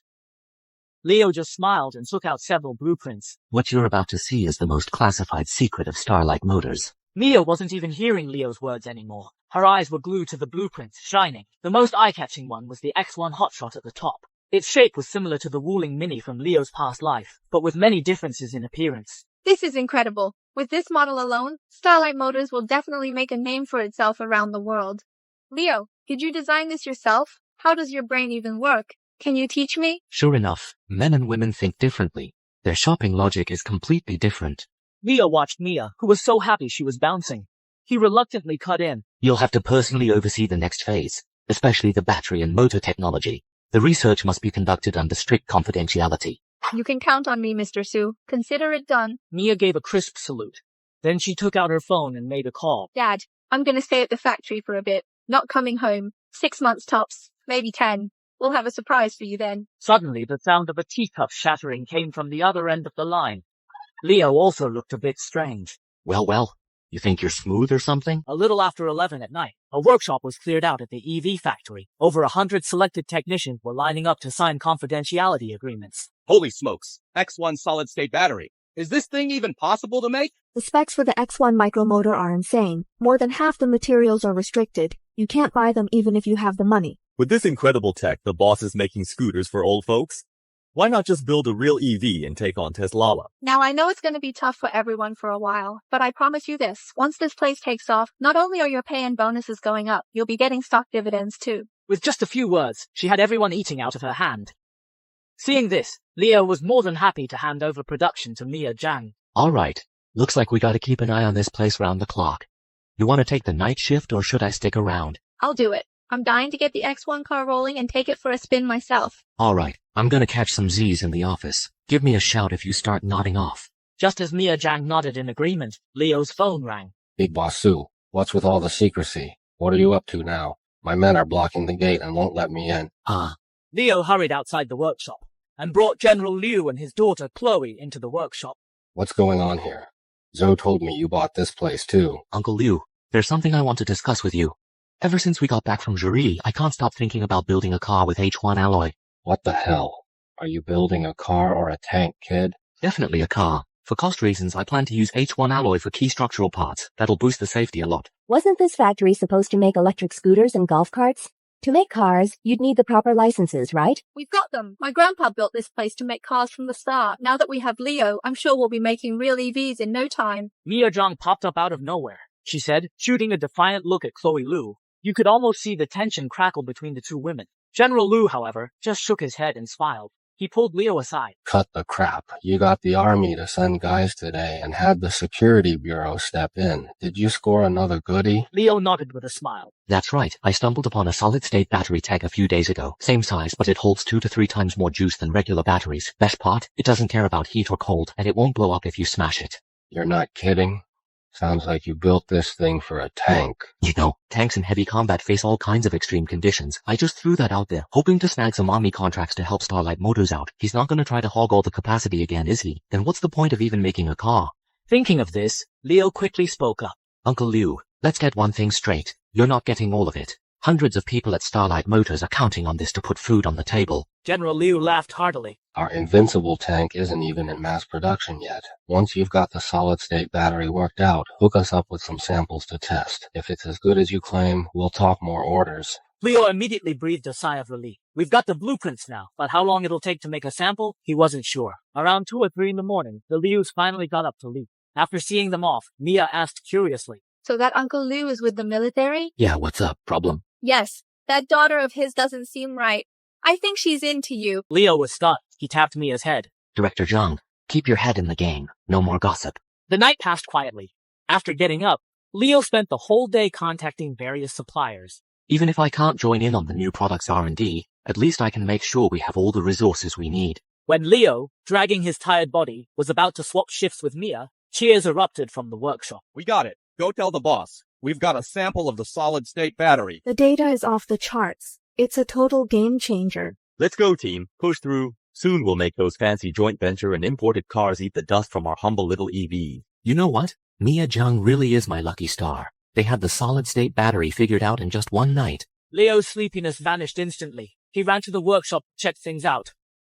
Leo just smiled and took out several blueprints. What you're about to see is the most classified secret of Starlight Motors. Mia wasn't even hearing Leo's words anymore. Her eyes were glued to the blueprints, shining. The most eye-catching one was the X1 hotshot at the top. Its shape was similar to the Wuling Mini from Leo's past life, but with many differences in appearance. This is incredible. With this model alone, Starlight Motors will definitely make a name for itself around the world. Leo, did you design this yourself? How does your brain even work? Can you teach me? Sure enough, men and women think differently. Their shopping logic is completely different. Leo watched Mia, who was so happy she was bouncing. He reluctantly cut in. You'll have to personally oversee the next phase, especially the battery and motor technology. The research must be conducted under strict confidentiality. You can count on me, Mr. Su. Consider it done. Mia gave a crisp salute. Then she took out her phone and made a call. Dad, I'm gonna stay at the factory for a bit. Not coming home. 6 months tops. Maybe 10. We'll have a surprise for you then. Suddenly, the sound of a teacup shattering came from the other end of the line. Leo also looked a bit strange. Well, you think you're smooth or something? A little after 11 at night, a workshop was cleared out at the EV factory. Over 100 selected technicians were lining up to sign confidentiality agreements. Holy smokes. X1 solid-state battery. Is this thing even possible to make? The specs for the X1 micromotor are insane. More than half the materials are restricted. You can't buy them even if you have the money. With this incredible tech, the boss is making scooters for old folks. Why not just build a real EV and take on Tesla? Now I know it's going to be tough for everyone for a while, but I promise you this, once this place takes off, not only are your pay and bonuses going up, you'll be getting stock dividends too. With just a few words, she had everyone eating out of her hand. Seeing this, Leo was more than happy to hand over production to Mia Zhang. Alright, looks like we gotta keep an eye on this place round the clock. You wanna take the night shift or should I stick around? I'll do it. I'm dying to get the X1 car rolling and take it for a spin myself. Alright, I'm gonna catch some Z's in the office. Give me a shout if you start nodding off. Just as Mia Zhang nodded in agreement, Leo's phone rang. Big Boss Sue, what's with all the secrecy? What are you up to now? My men are blocking the gate and won't let me in. Leo hurried outside the workshop and brought General Liu and his daughter Chloe into the workshop. What's going on here? Zoe told me you bought this place too. Uncle Liu, there's something I want to discuss with you. Ever since we got back from Jury, I can't stop thinking about building a car with H1 alloy. What the hell? Are you building a car or a tank, kid? Definitely a car. For cost reasons, I plan to use H1 alloy for key structural parts. That'll boost the safety a lot. Wasn't this factory supposed to make electric scooters and golf carts? To make cars, you'd need the proper licenses, right? We've got them. My grandpa built this place to make cars from the start. Now that we have Leo, I'm sure we'll be making real EVs in no time. Mia Zhang popped up out of nowhere, she said, shooting a defiant look at Chloe Liu. You could almost see the tension crackle between the two women. General Liu, however, just shook his head and smiled. He pulled Leo aside. Cut the crap. You got the army to send guys today and had the security bureau step in. Did you score another goodie? Leo nodded with a smile. That's right. I stumbled upon a solid-state battery tech a few days ago. Same size, but it holds 2 to 3 times more juice than regular batteries. Best part? It doesn't care about heat or cold, and it won't blow up if you smash it. You're not kidding? Sounds like you built this thing for a tank. You know, tanks in heavy combat face all kinds of extreme conditions. I just threw that out there, hoping to snag some army contracts to help Starlight Motors out. He's not gonna try to hog all the capacity again, is he? Then what's the point of even making a car? Thinking of this, Leo quickly spoke up. Uncle Liu, let's get one thing straight. You're not getting all of it. Hundreds of people at Starlight Motors are counting on this to put food on the table. General Liu laughed heartily. Our invincible tank isn't even in mass production yet. Once you've got the solid-state battery worked out, hook us up with some samples to test. If it's as good as you claim, we'll talk more orders. Leo immediately breathed a sigh of relief. We've got the blueprints now, but how long it'll take to make a sample, he wasn't sure. Around 2 or 3 in the morning, the Lius finally got up to leave. After seeing them off, Mia asked curiously. So that Uncle Liu is with the military? Yeah, what's up? Problem? Yes. That daughter of his doesn't seem right. I think she's into you. Leo was stunned. He tapped Mia's head. Director Zhang, keep your head in the game. No more gossip. The night passed quietly. After getting up, Leo spent the whole day contacting various suppliers. Even if I can't join in on the new products R&D, at least I can make sure we have all the resources we need. When Leo, dragging his tired body, was about to swap shifts with Mia, cheers erupted from the workshop. We got it. Go tell the boss. We've got a sample of the solid-state battery. The data is off the charts. It's a total game changer. Let's go, team. Push through. Soon we'll make those fancy joint venture and imported cars eat the dust from our humble little EV. You know what? Mia Zhang really is my lucky star. They had the solid-state battery figured out in just one night. Leo's sleepiness vanished instantly. He ran to the workshop to check things out.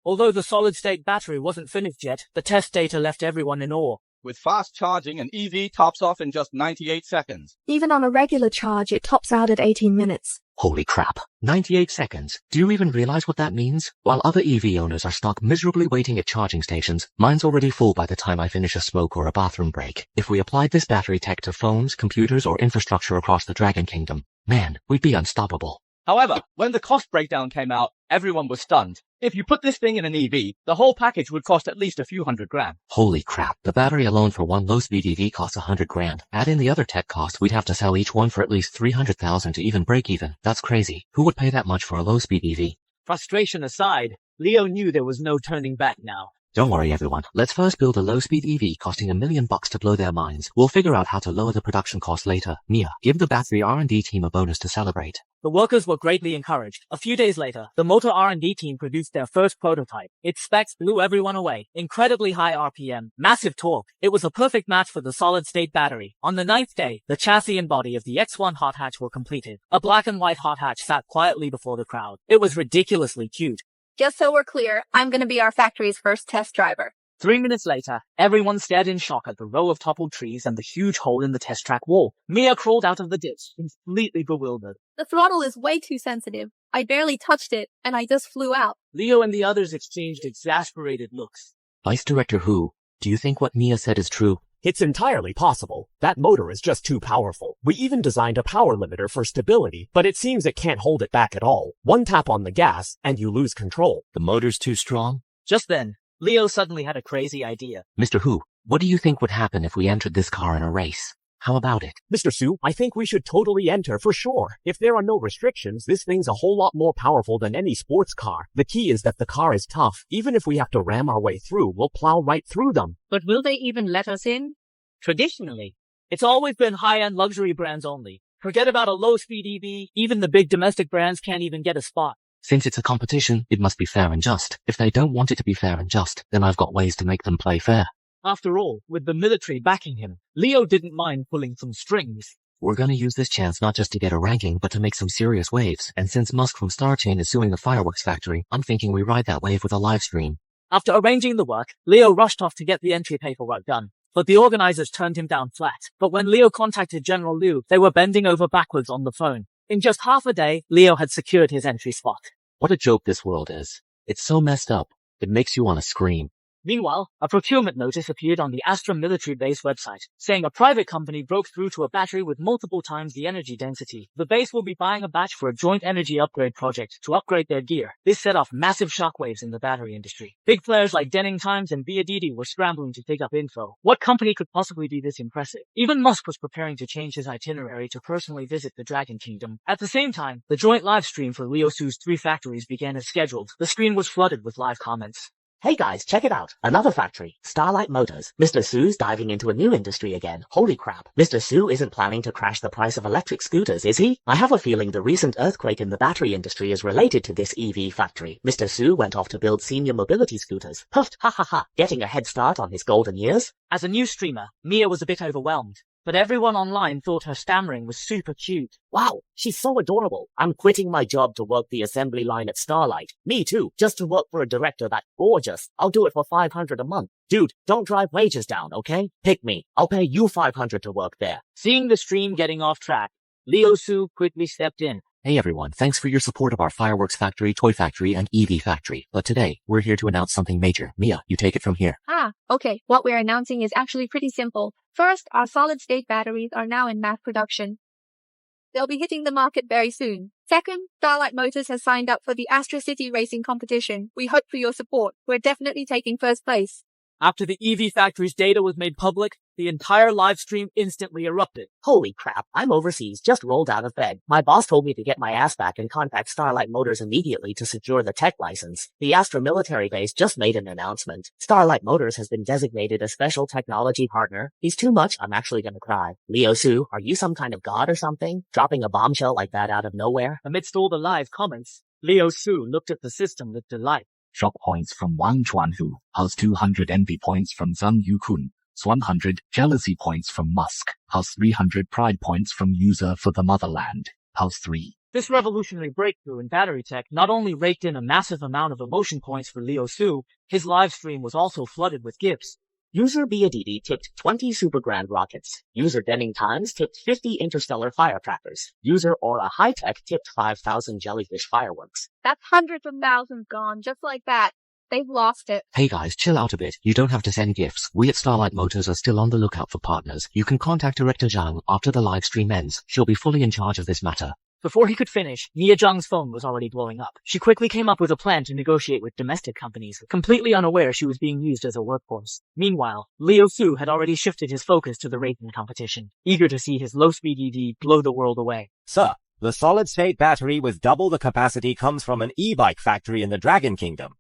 Although the solid-state battery wasn't finished yet, the test data left everyone in awe. With fast charging, an EV tops off in just 98 seconds. Even on a regular charge, it tops out at 18 minutes. Holy crap. 98 seconds. Do you even realize what that means? While other EV owners are stuck miserably waiting at charging stations, mine's already full by the time I finish a smoke or a bathroom break. If we applied this battery tech to phones, computers, or infrastructure across the Dragon Kingdom, man, we'd be unstoppable. However, when the cost breakdown came out, everyone was stunned. If you put this thing in an EV, the whole package would cost at least a few $100,000. Holy crap, the battery alone for one low-speed EV costs $100,000. Add in the other tech costs, we'd have to sell each one for at least $300,000 to even break even. That's crazy. Who would pay that much for a low-speed EV? Frustration aside, Leo knew there was no turning back now. Don't worry everyone, let's first build a low-speed EV costing $1 million to blow their minds. We'll figure out how to lower the production cost later. Mia, give the battery R&D team a bonus to celebrate. The workers were greatly encouraged. A few days later, the motor R&D team produced their first prototype. Its specs blew everyone away. Incredibly high RPM, massive torque. It was a perfect match for the solid-state battery. On the 9th day, the chassis and body of the X1 hot hatch were completed. A black and white hot hatch sat quietly before the crowd. It was ridiculously cute. Just so we're clear, I'm gonna be our factory's first test driver. 3 minutes later, everyone stared in shock at the row of toppled trees and the huge hole in the test track wall. Mia crawled out of the ditch, completely bewildered. The throttle is way too sensitive. I barely touched it, and I just flew out. Leo and the others exchanged exasperated looks. Vice Director Hu, do you think what Mia said is true? It's entirely possible. That motor is just too powerful. We even designed a power limiter for stability, but it seems it can't hold it back at all. One tap on the gas, and you lose control. The motor's too strong? Just then, Leo suddenly had a crazy idea. Mr. Hu, what do you think would happen if we entered this car in a race? How about it? Mr. Su, I think we should totally enter for sure. If there are no restrictions, this thing's a whole lot more powerful than any sports car. The key is that the car is tough. Even if we have to ram our way through, we'll plow right through them. But will they even let us in? Traditionally, it's always been high-end luxury brands only. Forget about a low-speed EV, even the big domestic brands can't even get a spot. Since it's a competition, it must be fair and just. If they don't want it to be fair and just, then I've got ways to make them play fair. After all, with the military backing him, Leo didn't mind pulling some strings. We're gonna use this chance not just to get a ranking, but to make some serious waves. And since Musk from StarChain is suing the fireworks factory, I'm thinking we ride that wave with a live stream. After arranging the work, Leo rushed off to get the entry paperwork done. But the organizers turned him down flat. But when Leo contacted General Liu, they were bending over backwards on the phone. In just half a day, Leo had secured his entry spot. What a joke this world is. It's so messed up. It makes you want to scream. Meanwhile, a procurement notice appeared on the Astra military base website, saying a private company broke through to a battery with multiple times the energy density. The base will be buying a batch for a joint energy upgrade project to upgrade their gear. This set off massive shockwaves in the battery industry. Big players like Denning Times and Biadidi were scrambling to dig up info. What company could possibly be this impressive? Even Musk was preparing to change his itinerary to personally visit the Dragon Kingdom. At the same time, the joint live stream for Leo Su's 3 factories began as scheduled. The screen was flooded with live comments. Hey guys, check it out. Another factory. Starlight Motors. Mr. Su's diving into a new industry again. Holy crap. Mr. Su isn't planning to crash the price of electric scooters, is he? I have a feeling the recent earthquake in the battery industry is related to this EV factory. Mr. Su went off to build senior mobility scooters. Puffed, ha ha ha. Getting a head start on his golden years. As a new streamer, Mia was a bit overwhelmed. But everyone online thought her stammering was super cute. Wow, she's so adorable. I'm quitting my job to work the assembly line at Starlight. Me too, just to work for a director that gorgeous. I'll do it for $500 a month. Dude, don't drive wages down, okay? Pick me. I'll pay you $500 to work there. Seeing the stream getting off track, Leo Su quickly stepped in. Hey everyone, thanks for your support of our fireworks factory, toy factory, and EV factory. But today, we're here to announce something major. Mia, you take it from here. Okay. What we're announcing is actually pretty simple. First, our solid-state batteries are now in mass production. They'll be hitting the market very soon. Second, Starlight Motors has signed up for the Astra City Racing competition. We hope for your support. We're definitely taking first place. After the EV factory's data was made public, the entire live stream instantly erupted. Holy crap, I'm overseas, just rolled out of bed. My boss told me to get my ass back and contact Starlight Motors immediately to secure the tech license. The Astra military base just made an announcement. Starlight Motors has been designated a special technology partner. He's too much, I'm actually gonna cry. Leo Su, are you some kind of god or something? Dropping a bombshell like that out of nowhere? Amidst all the live comments, Leo Su looked at the system with delight. Shock points from Wang Chuanhu, house 200 envy points from Zhang Yukun, 100 jealousy points from Musk, house 300 pride points from user for the motherland, house 3. This revolutionary breakthrough in battery tech not only raked in a massive amount of emotion points for Leo Su, his live stream was also flooded with gifts. User Biadidi tipped 20 Super Grand rockets. User Denning Times tipped 50 interstellar firecrackers. User Aura High Tech tipped 5,000 jellyfish fireworks. That's hundreds of thousands gone, just like that. They've lost it. Hey guys, chill out a bit. You don't have to send gifts. We at Starlight Motors are still on the lookout for partners. You can contact Director Zhang after the live stream ends. She'll be fully in charge of this matter. Before he could finish, Mia Zhang's phone was already blowing up. She quickly came up with a plan to negotiate with domestic companies, completely unaware she was being used as a workforce. Meanwhile, Leo Su had already shifted his focus to the racing competition, eager to see his low-speed EV blow the world away. Sir, the solid-state battery with double the capacity comes from an e-bike factory in the Dragon Kingdom.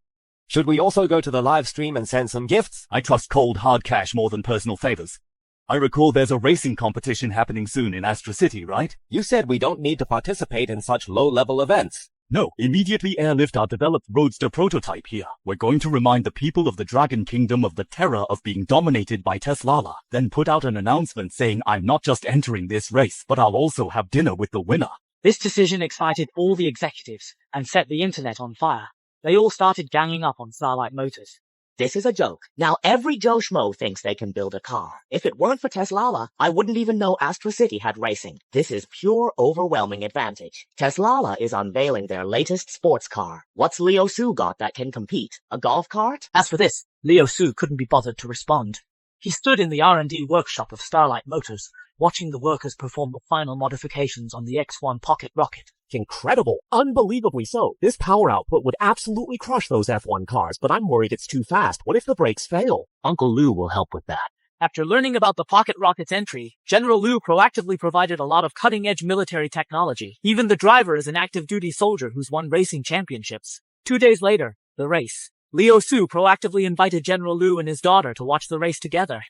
Should we also go to the live stream and send some gifts? I trust cold hard cash more than personal favors. I recall there's a racing competition happening soon in Astra City, right? You said we don't need to participate in such low-level events. No, immediately airlift our developed Roadster prototype here. We're going to remind the people of the Dragon Kingdom of the terror of being dominated by Teslala, then put out an announcement saying I'm not just entering this race, but I'll also have dinner with the winner. This decision excited all the executives and set the internet on fire. They all started ganging up on Starlight Motors. This is a joke. Now every Joe Schmo thinks they can build a car. If it weren't for Teslala, I wouldn't even know Astra City had racing. This is pure overwhelming advantage. Teslala is unveiling their latest sports car. What's Leo Su got that can compete? A golf cart? As for this, Leo Su couldn't be bothered to respond. He stood in the R&D workshop of Starlight Motors, watching the workers perform the final modifications on the X1 pocket rocket. Incredible. Unbelievably so. This power output would absolutely crush those F1 cars, but I'm worried it's too fast. What if the brakes fail? Uncle Lou will help with that. After learning about the pocket rocket's entry, General Lou proactively provided a lot of cutting-edge military technology. Even the driver is an active-duty soldier who's won racing championships. 2 days later, the race. Leo Su proactively invited General Lou and his daughter to watch the race together.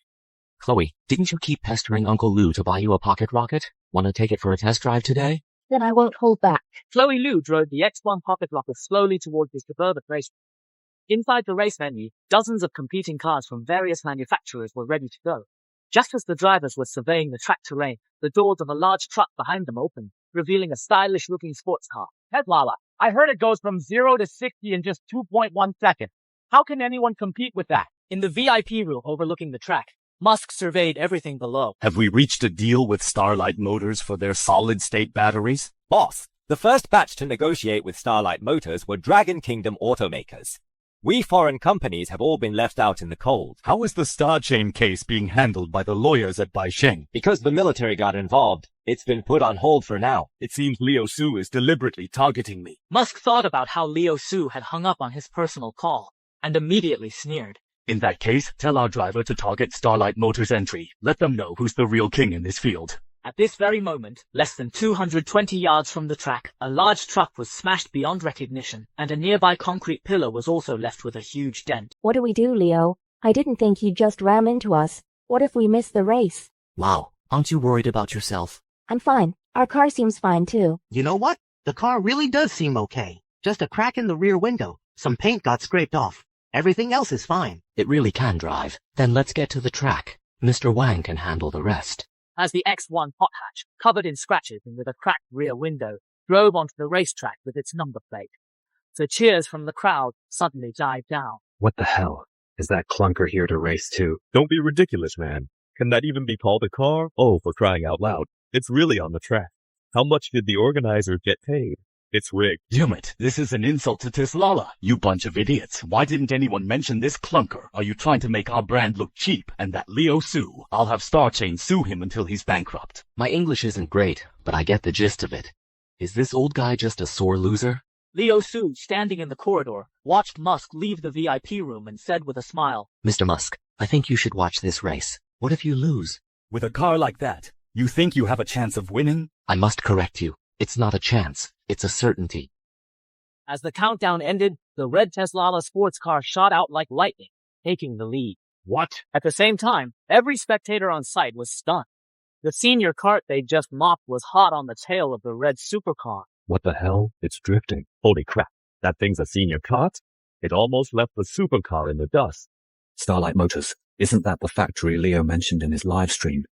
Chloe, didn't you keep pestering Uncle Lou to buy you a pocket rocket? Want to take it for a test drive today? Then I won't hold back. Chloe Lou drove the X1 pocket rocket slowly towards the suburban race. Inside the race venue, dozens of competing cars from various manufacturers were ready to go. Just as the drivers were surveying the track terrain, the doors of a large truck behind them opened, revealing a stylish-looking sports car. Teslala, I heard it goes from 0 to 60 in just 2.1 seconds. How can anyone compete with that? In the VIP room overlooking the track, Musk surveyed everything below. Have we reached a deal with Starlight Motors for their solid-state batteries? Boss, the first batch to negotiate with Starlight Motors were Dragon Kingdom automakers. We foreign companies have all been left out in the cold. How is the Star Chain case being handled by the lawyers at Baisheng? Because the military got involved, it's been put on hold for now. It seems Leo Su is deliberately targeting me. Musk thought about how Leo Su had hung up on his personal call, and immediately sneered. In that case, tell our driver to target Starlight Motors' entry. Let them know who's the real king in this field. At this very moment, less than 220 yards from the track, a large truck was smashed beyond recognition, and a nearby concrete pillar was also left with a huge dent. What do we do, Leo? I didn't think you'd just ram into us. What if we miss the race? Wow, aren't you worried about yourself? I'm fine. Our car seems fine, too. You know what? The car really does seem okay. Just a crack in the rear window. Some paint got scraped off. Everything else is fine. It really can drive. Then let's get to the track. Mr. Wang can handle the rest. As the X1 hot hatch, covered in scratches and with a cracked rear window, drove onto the racetrack with its number plate. The cheers from the crowd suddenly died down. What the hell? Is that clunker here to race too? Don't be ridiculous, man. Can that even be called a car? Oh, for crying out loud. It's really on the track. How much did the organizers get paid? It's rigged. Damn it, this is an insult to Teslala, you bunch of idiots. Why didn't anyone mention this clunker? Are you trying to make our brand look cheap? And that Leo Su, I'll have Star Chain sue him until he's bankrupt. My English isn't great, but I get the gist of it. Is this old guy just a sore loser? Leo Su, standing in the corridor, watched Musk leave the VIP room and said with a smile, Mr. Musk, I think you should watch this race. What if you lose? With a car like that, you think you have a chance of winning? I must correct you. It's not a chance. It's a certainty. As the countdown ended, the red Teslala sports car shot out like lightning, taking the lead. What? At the same time, every spectator on site was stunned. The senior cart they just mopped was hot on the tail of the red supercar. What the hell? It's drifting. Holy crap. That thing's a senior cart? It almost left the supercar in the dust. Starlight Motors. Isn't that the factory Leo mentioned in his live stream?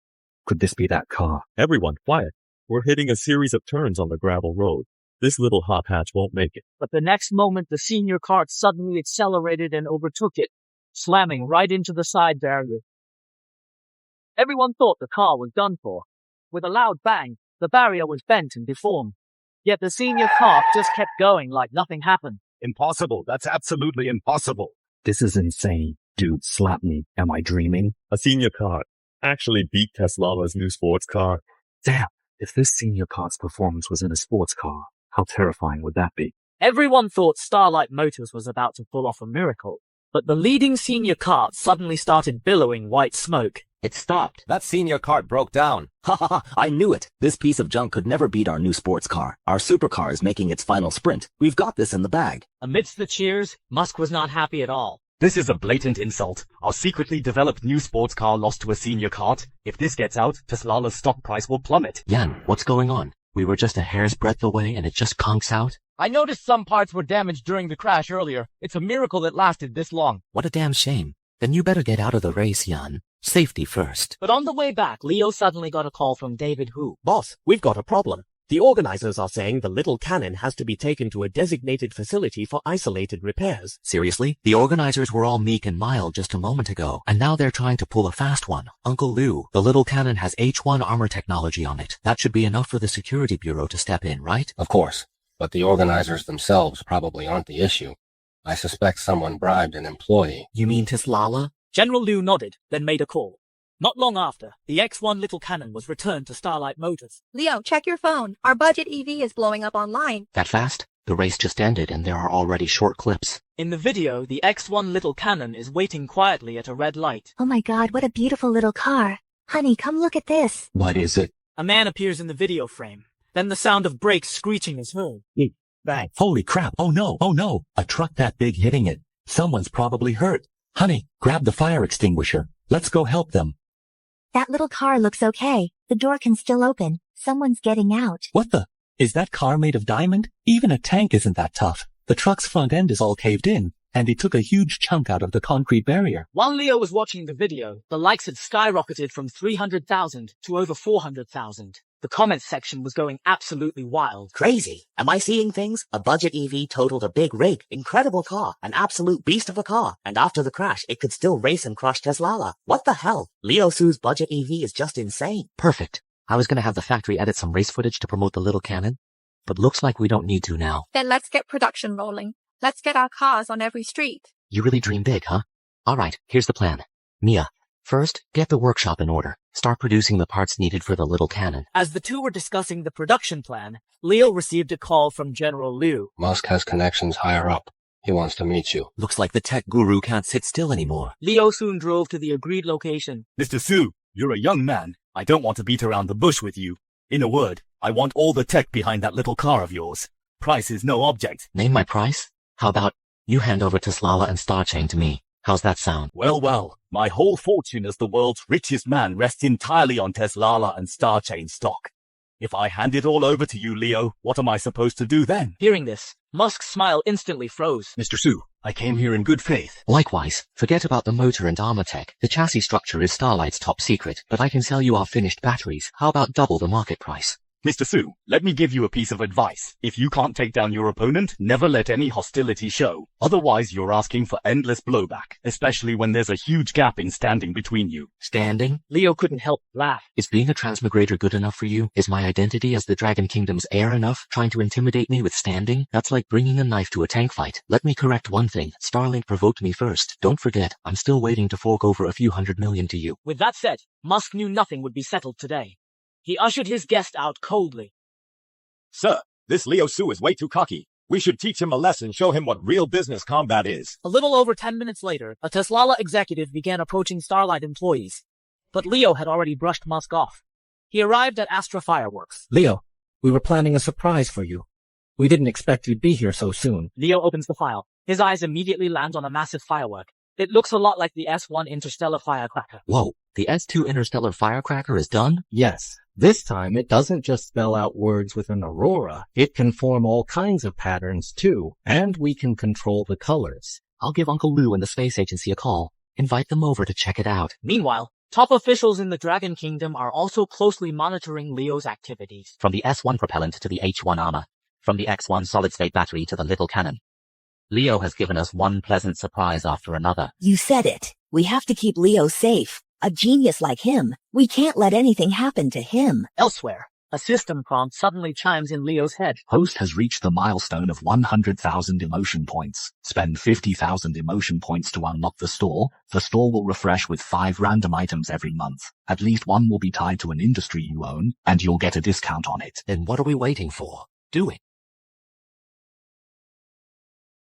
Could this be that car? Everyone, quiet. We're hitting a series of turns on the gravel road. This little hot hatch won't make it. But the next moment, the senior cart suddenly accelerated and overtook it, slamming right into the side barrier. Everyone thought the car was done for. With a loud bang, the barrier was bent and deformed. Yet the senior cart just kept going like nothing happened. Impossible. That's absolutely impossible. This is insane. Dude, slap me. Am I dreaming? A senior cart actually beat Teslala's new sports car. Damn. If this senior cart's performance was in a sports car, how terrifying would that be? Everyone thought Starlight Motors was about to pull off a miracle, but the leading senior cart suddenly started billowing white smoke. It stopped. That senior cart broke down. Ha ha ha, I knew it. This piece of junk could never beat our new sports car. Our supercar is making its final sprint. We've got this in the bag. Amidst the cheers, Musk was not happy at all. This is a blatant insult. Our secretly developed new sports car lost to a senior cart. If this gets out, Tesla's stock price will plummet. Yan, what's going on? We were just a hair's breadth away and it just conks out? I noticed some parts were damaged during the crash earlier. It's a miracle it lasted this long. What a damn shame. Then you better get out of the race, Yan. Safety first. But on the way back, Leo suddenly got a call from David Hu. Boss, we've got a problem. The organizers are saying the little cannon has to be taken to a designated facility for isolated repairs. Seriously? The organizers were all meek and mild just a moment ago, and now they're trying to pull a fast one. Uncle Lou, the little cannon has H1 armor technology on it. That should be enough for the security bureau to step in, right? Of course, but the organizers themselves probably aren't the issue. I suspect someone bribed an employee. You mean Teslala? General Liu nodded, then made a call. Not long after, the X1 little cannon was returned to Starlight Motors. Leo, check your phone. Our budget EV is blowing up online. That fast? The race just ended and there are already short clips. In the video, the X1 little cannon is waiting quietly at a red light. Oh my god, what a beautiful little car. Honey, come look at this. What is it? A man appears in the video frame. Then the sound of brakes screeching is heard. Bang. Holy crap. Oh no. A truck that big hitting it. Someone's probably hurt. Honey, grab the fire extinguisher. Let's go help them. That little car looks okay. The door can still open. Someone's getting out. What the? Is that car made of diamond? Even a tank isn't that tough. The truck's front end is all caved in, and it took a huge chunk out of the concrete barrier. While Leo was watching the video, the likes had skyrocketed from 300,000 to over 400,000. The comments section was going absolutely wild. Crazy. Am I seeing things? A budget EV totaled a big rig. Incredible car. An absolute beast of a car. And after the crash, it could still race and crush Teslala. What the hell? Leo Su's budget EV is just insane. Perfect. I was gonna have the factory edit some race footage to promote the little cannon, but looks like we don't need to now. Then let's get production rolling. Let's get our cars on every street. You really dream big, huh? Alright, here's the plan. Mia, first, get the workshop in order. Start producing the parts needed for the little cannon. As the two were discussing the production plan, Leo received a call from General Liu. Musk has connections higher up. He wants to meet you. Looks like the tech guru can't sit still anymore. Leo soon drove to the agreed location. Mr. Su, you're a young man. I don't want to beat around the bush with you. In a word, I want all the tech behind that little car of yours. Price is no object. Name my price? How about you hand over Teslala and Starchain to me? How's that sound? Well, my whole fortune as the world's richest man rests entirely on Teslala and Starchain stock. If I hand it all over to you, Leo, what am I supposed to do then? Hearing this, Musk's smile instantly froze. Mr. Su, I came here in good faith. Likewise, forget about the motor and armor tech. The chassis structure is Starlight's top secret, but I can sell you our finished batteries. How about double the market price? Mr. Su, let me give you a piece of advice. If you can't take down your opponent, never let any hostility show. Otherwise, you're asking for endless blowback, especially when there's a huge gap in standing between you. Standing? Leo couldn't help but laugh. Is being a transmigrator good enough for you? Is my identity as the Dragon Kingdom's heir enough? Trying to intimidate me with standing? That's like bringing a knife to a tank fight. Let me correct one thing. Starlink provoked me first. Don't forget, I'm still waiting to fork over a few $100 million to you. With that said, Musk knew nothing would be settled today. He ushered his guest out coldly. Sir, this Leo Su is way too cocky. We should teach him a lesson, show him what real business combat is. A little over 10 minutes later, a Teslala executive began approaching Starlight employees. But Leo had already brushed Musk off. He arrived at Astra Fireworks. Leo, we were planning a surprise for you. We didn't expect you'd be here so soon. Leo opens the file. His eyes immediately land on a massive firework. It looks a lot like the S1 interstellar firecracker. Whoa, the S2 interstellar firecracker is done? Yes. This time, it doesn't just spell out words with an aurora. It can form all kinds of patterns, too. And we can control the colors. I'll give Uncle Lou and the space agency a call. Invite them over to check it out. Meanwhile, top officials in the Dragon Kingdom are also closely monitoring Leo's activities. From the S1 propellant to the H1 armor. From the X1 solid-state battery to the little cannon. Leo has given us one pleasant surprise after another. You said it. We have to keep Leo safe. A genius like him. We can't let anything happen to him. Elsewhere, a system prompt suddenly chimes in Leo's head. Host has reached the milestone of 100,000 emotion points. Spend 50,000 emotion points to unlock the store. The store will refresh with 5 random items every month. At least one will be tied to an industry you own, and you'll get a discount on it. Then what are we waiting for? Do it.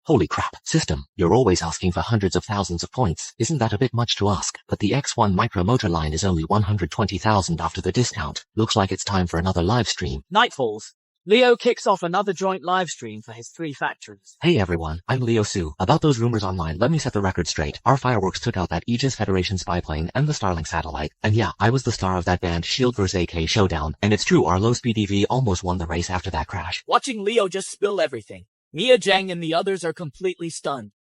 Holy crap, system, you're always asking for hundreds of thousands of points. Isn't that a bit much to ask? But the X1 micromotor line is only 120,000 after the discount. Looks like it's time for another live stream. Night falls. Leo kicks off another joint live stream for his 3 factories. Hey everyone, I'm Leo Su. About those rumors online, let me set the record straight. Our fireworks took out that Aegis Federation spyplane and the Starlink satellite. And yeah, I was the star of that band Shield vs. AK showdown. And it's true, our low-speed EV almost won the race after that crash. Watching Leo just spill everything. Mia, Zhang, and the others are completely stunned.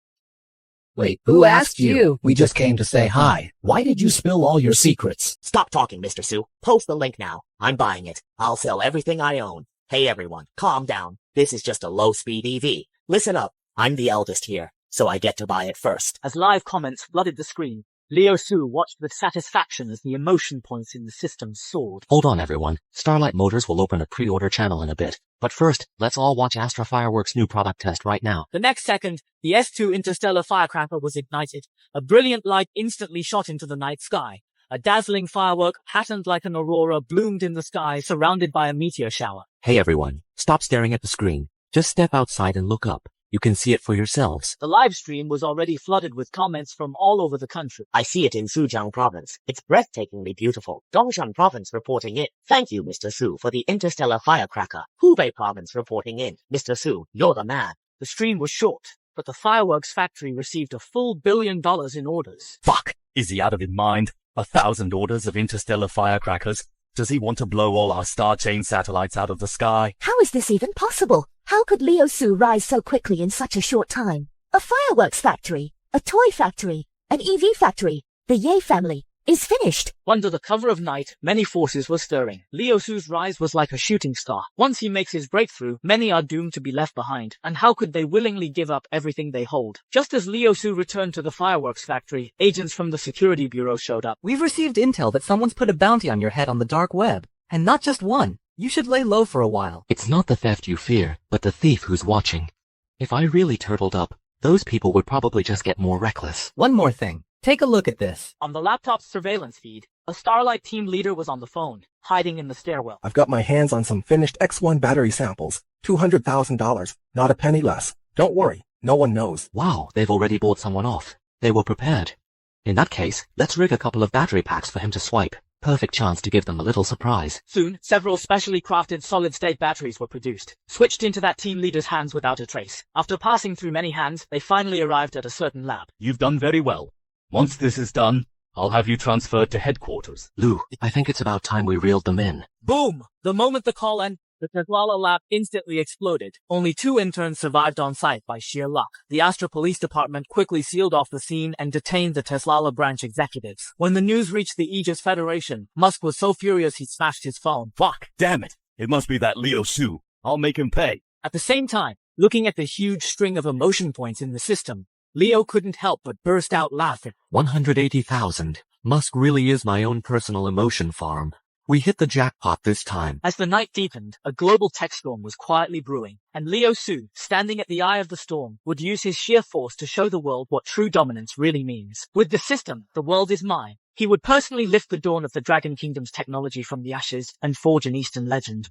Wait, who asked you? We just came to say hi. Why did you spill all your secrets? Stop talking, Mr. Su. Post the link now. I'm buying it. I'll sell everything I own. Hey everyone, calm down. This is just a low-speed EV. Listen up. I'm the eldest here, so I get to buy it first. As live comments flooded the screen, Leo Su watched with satisfaction as the emotion points in the system soared. Hold on everyone, Starlight Motors will open a pre-order channel in a bit. But first, let's all watch Astra Fireworks' new product test right now. The next second, the S2 interstellar firecracker was ignited. A brilliant light instantly shot into the night sky. A dazzling firework, patterned like an aurora, bloomed in the sky, surrounded by a meteor shower. Hey everyone, stop staring at the screen. Just step outside and look up. You can see it for yourselves. The live stream was already flooded with comments from all over the country. I see it in Fujian province. It's breathtakingly beautiful. Dongshan province reporting in. Thank you, Mr. Su, for the interstellar firecracker. Hubei province reporting in. Mr. Su, you're the man. The stream was short, but the fireworks factory received a full $1 billion in orders. Fuck! Is he out of his mind? 1,000 orders of interstellar firecrackers? Does he want to blow all our star chain satellites out of the sky? How is this even possible? How could Leo Su rise so quickly in such a short time? A fireworks factory, a toy factory, an EV factory, the Ye family is finished. Under the cover of night, many forces were stirring. Leo Su's rise was like a shooting star. Once he makes his breakthrough, many are doomed to be left behind. And how could they willingly give up everything they hold? Just as Leo Su returned to the fireworks factory, agents from the security bureau showed up. We've received intel that someone's put a bounty on your head on the dark web. And not just one. You should lay low for a while. It's not the theft you fear, but the thief who's watching. If I really turtled up, those people would probably just get more reckless. One more thing. Take a look at this. On the laptop's surveillance feed, a Starlight team leader was on the phone, hiding in the stairwell. I've got my hands on some finished X1 battery samples. $200,000. Not a penny less. Don't worry. No one knows. Wow, they've already bought someone off. They were prepared. In that case, let's rig a couple of battery packs for him to swipe. Perfect chance to give them a little surprise. Soon, several specially crafted solid-state batteries were produced, switched into that team leader's hands without a trace. After passing through many hands, they finally arrived at a certain lab. You've done very well. Once this is done, I'll have you transferred to headquarters. Lou, I think it's about time we reeled them in. Boom! The moment the call ended, the Teslala lab instantly exploded. Only 2 interns survived on site by sheer luck. The Astra Police Department quickly sealed off the scene and detained the Teslala branch executives. When the news reached the Aegis Federation, Musk was so furious he smashed his phone. Fuck! Damn it! It must be that Leo Su. I'll make him pay. At the same time, looking at the huge string of emotion points in the system, Leo couldn't help but burst out laughing. 180,000. Musk really is my own personal emotion farm. We hit the jackpot this time. As the night deepened, a global tech storm was quietly brewing, and Leo Su, standing at the eye of the storm, would use his sheer force to show the world what true dominance really means. With the system, the world is mine, he would personally lift the dawn of the Dragon Kingdom's technology from the ashes and forge an Eastern legend.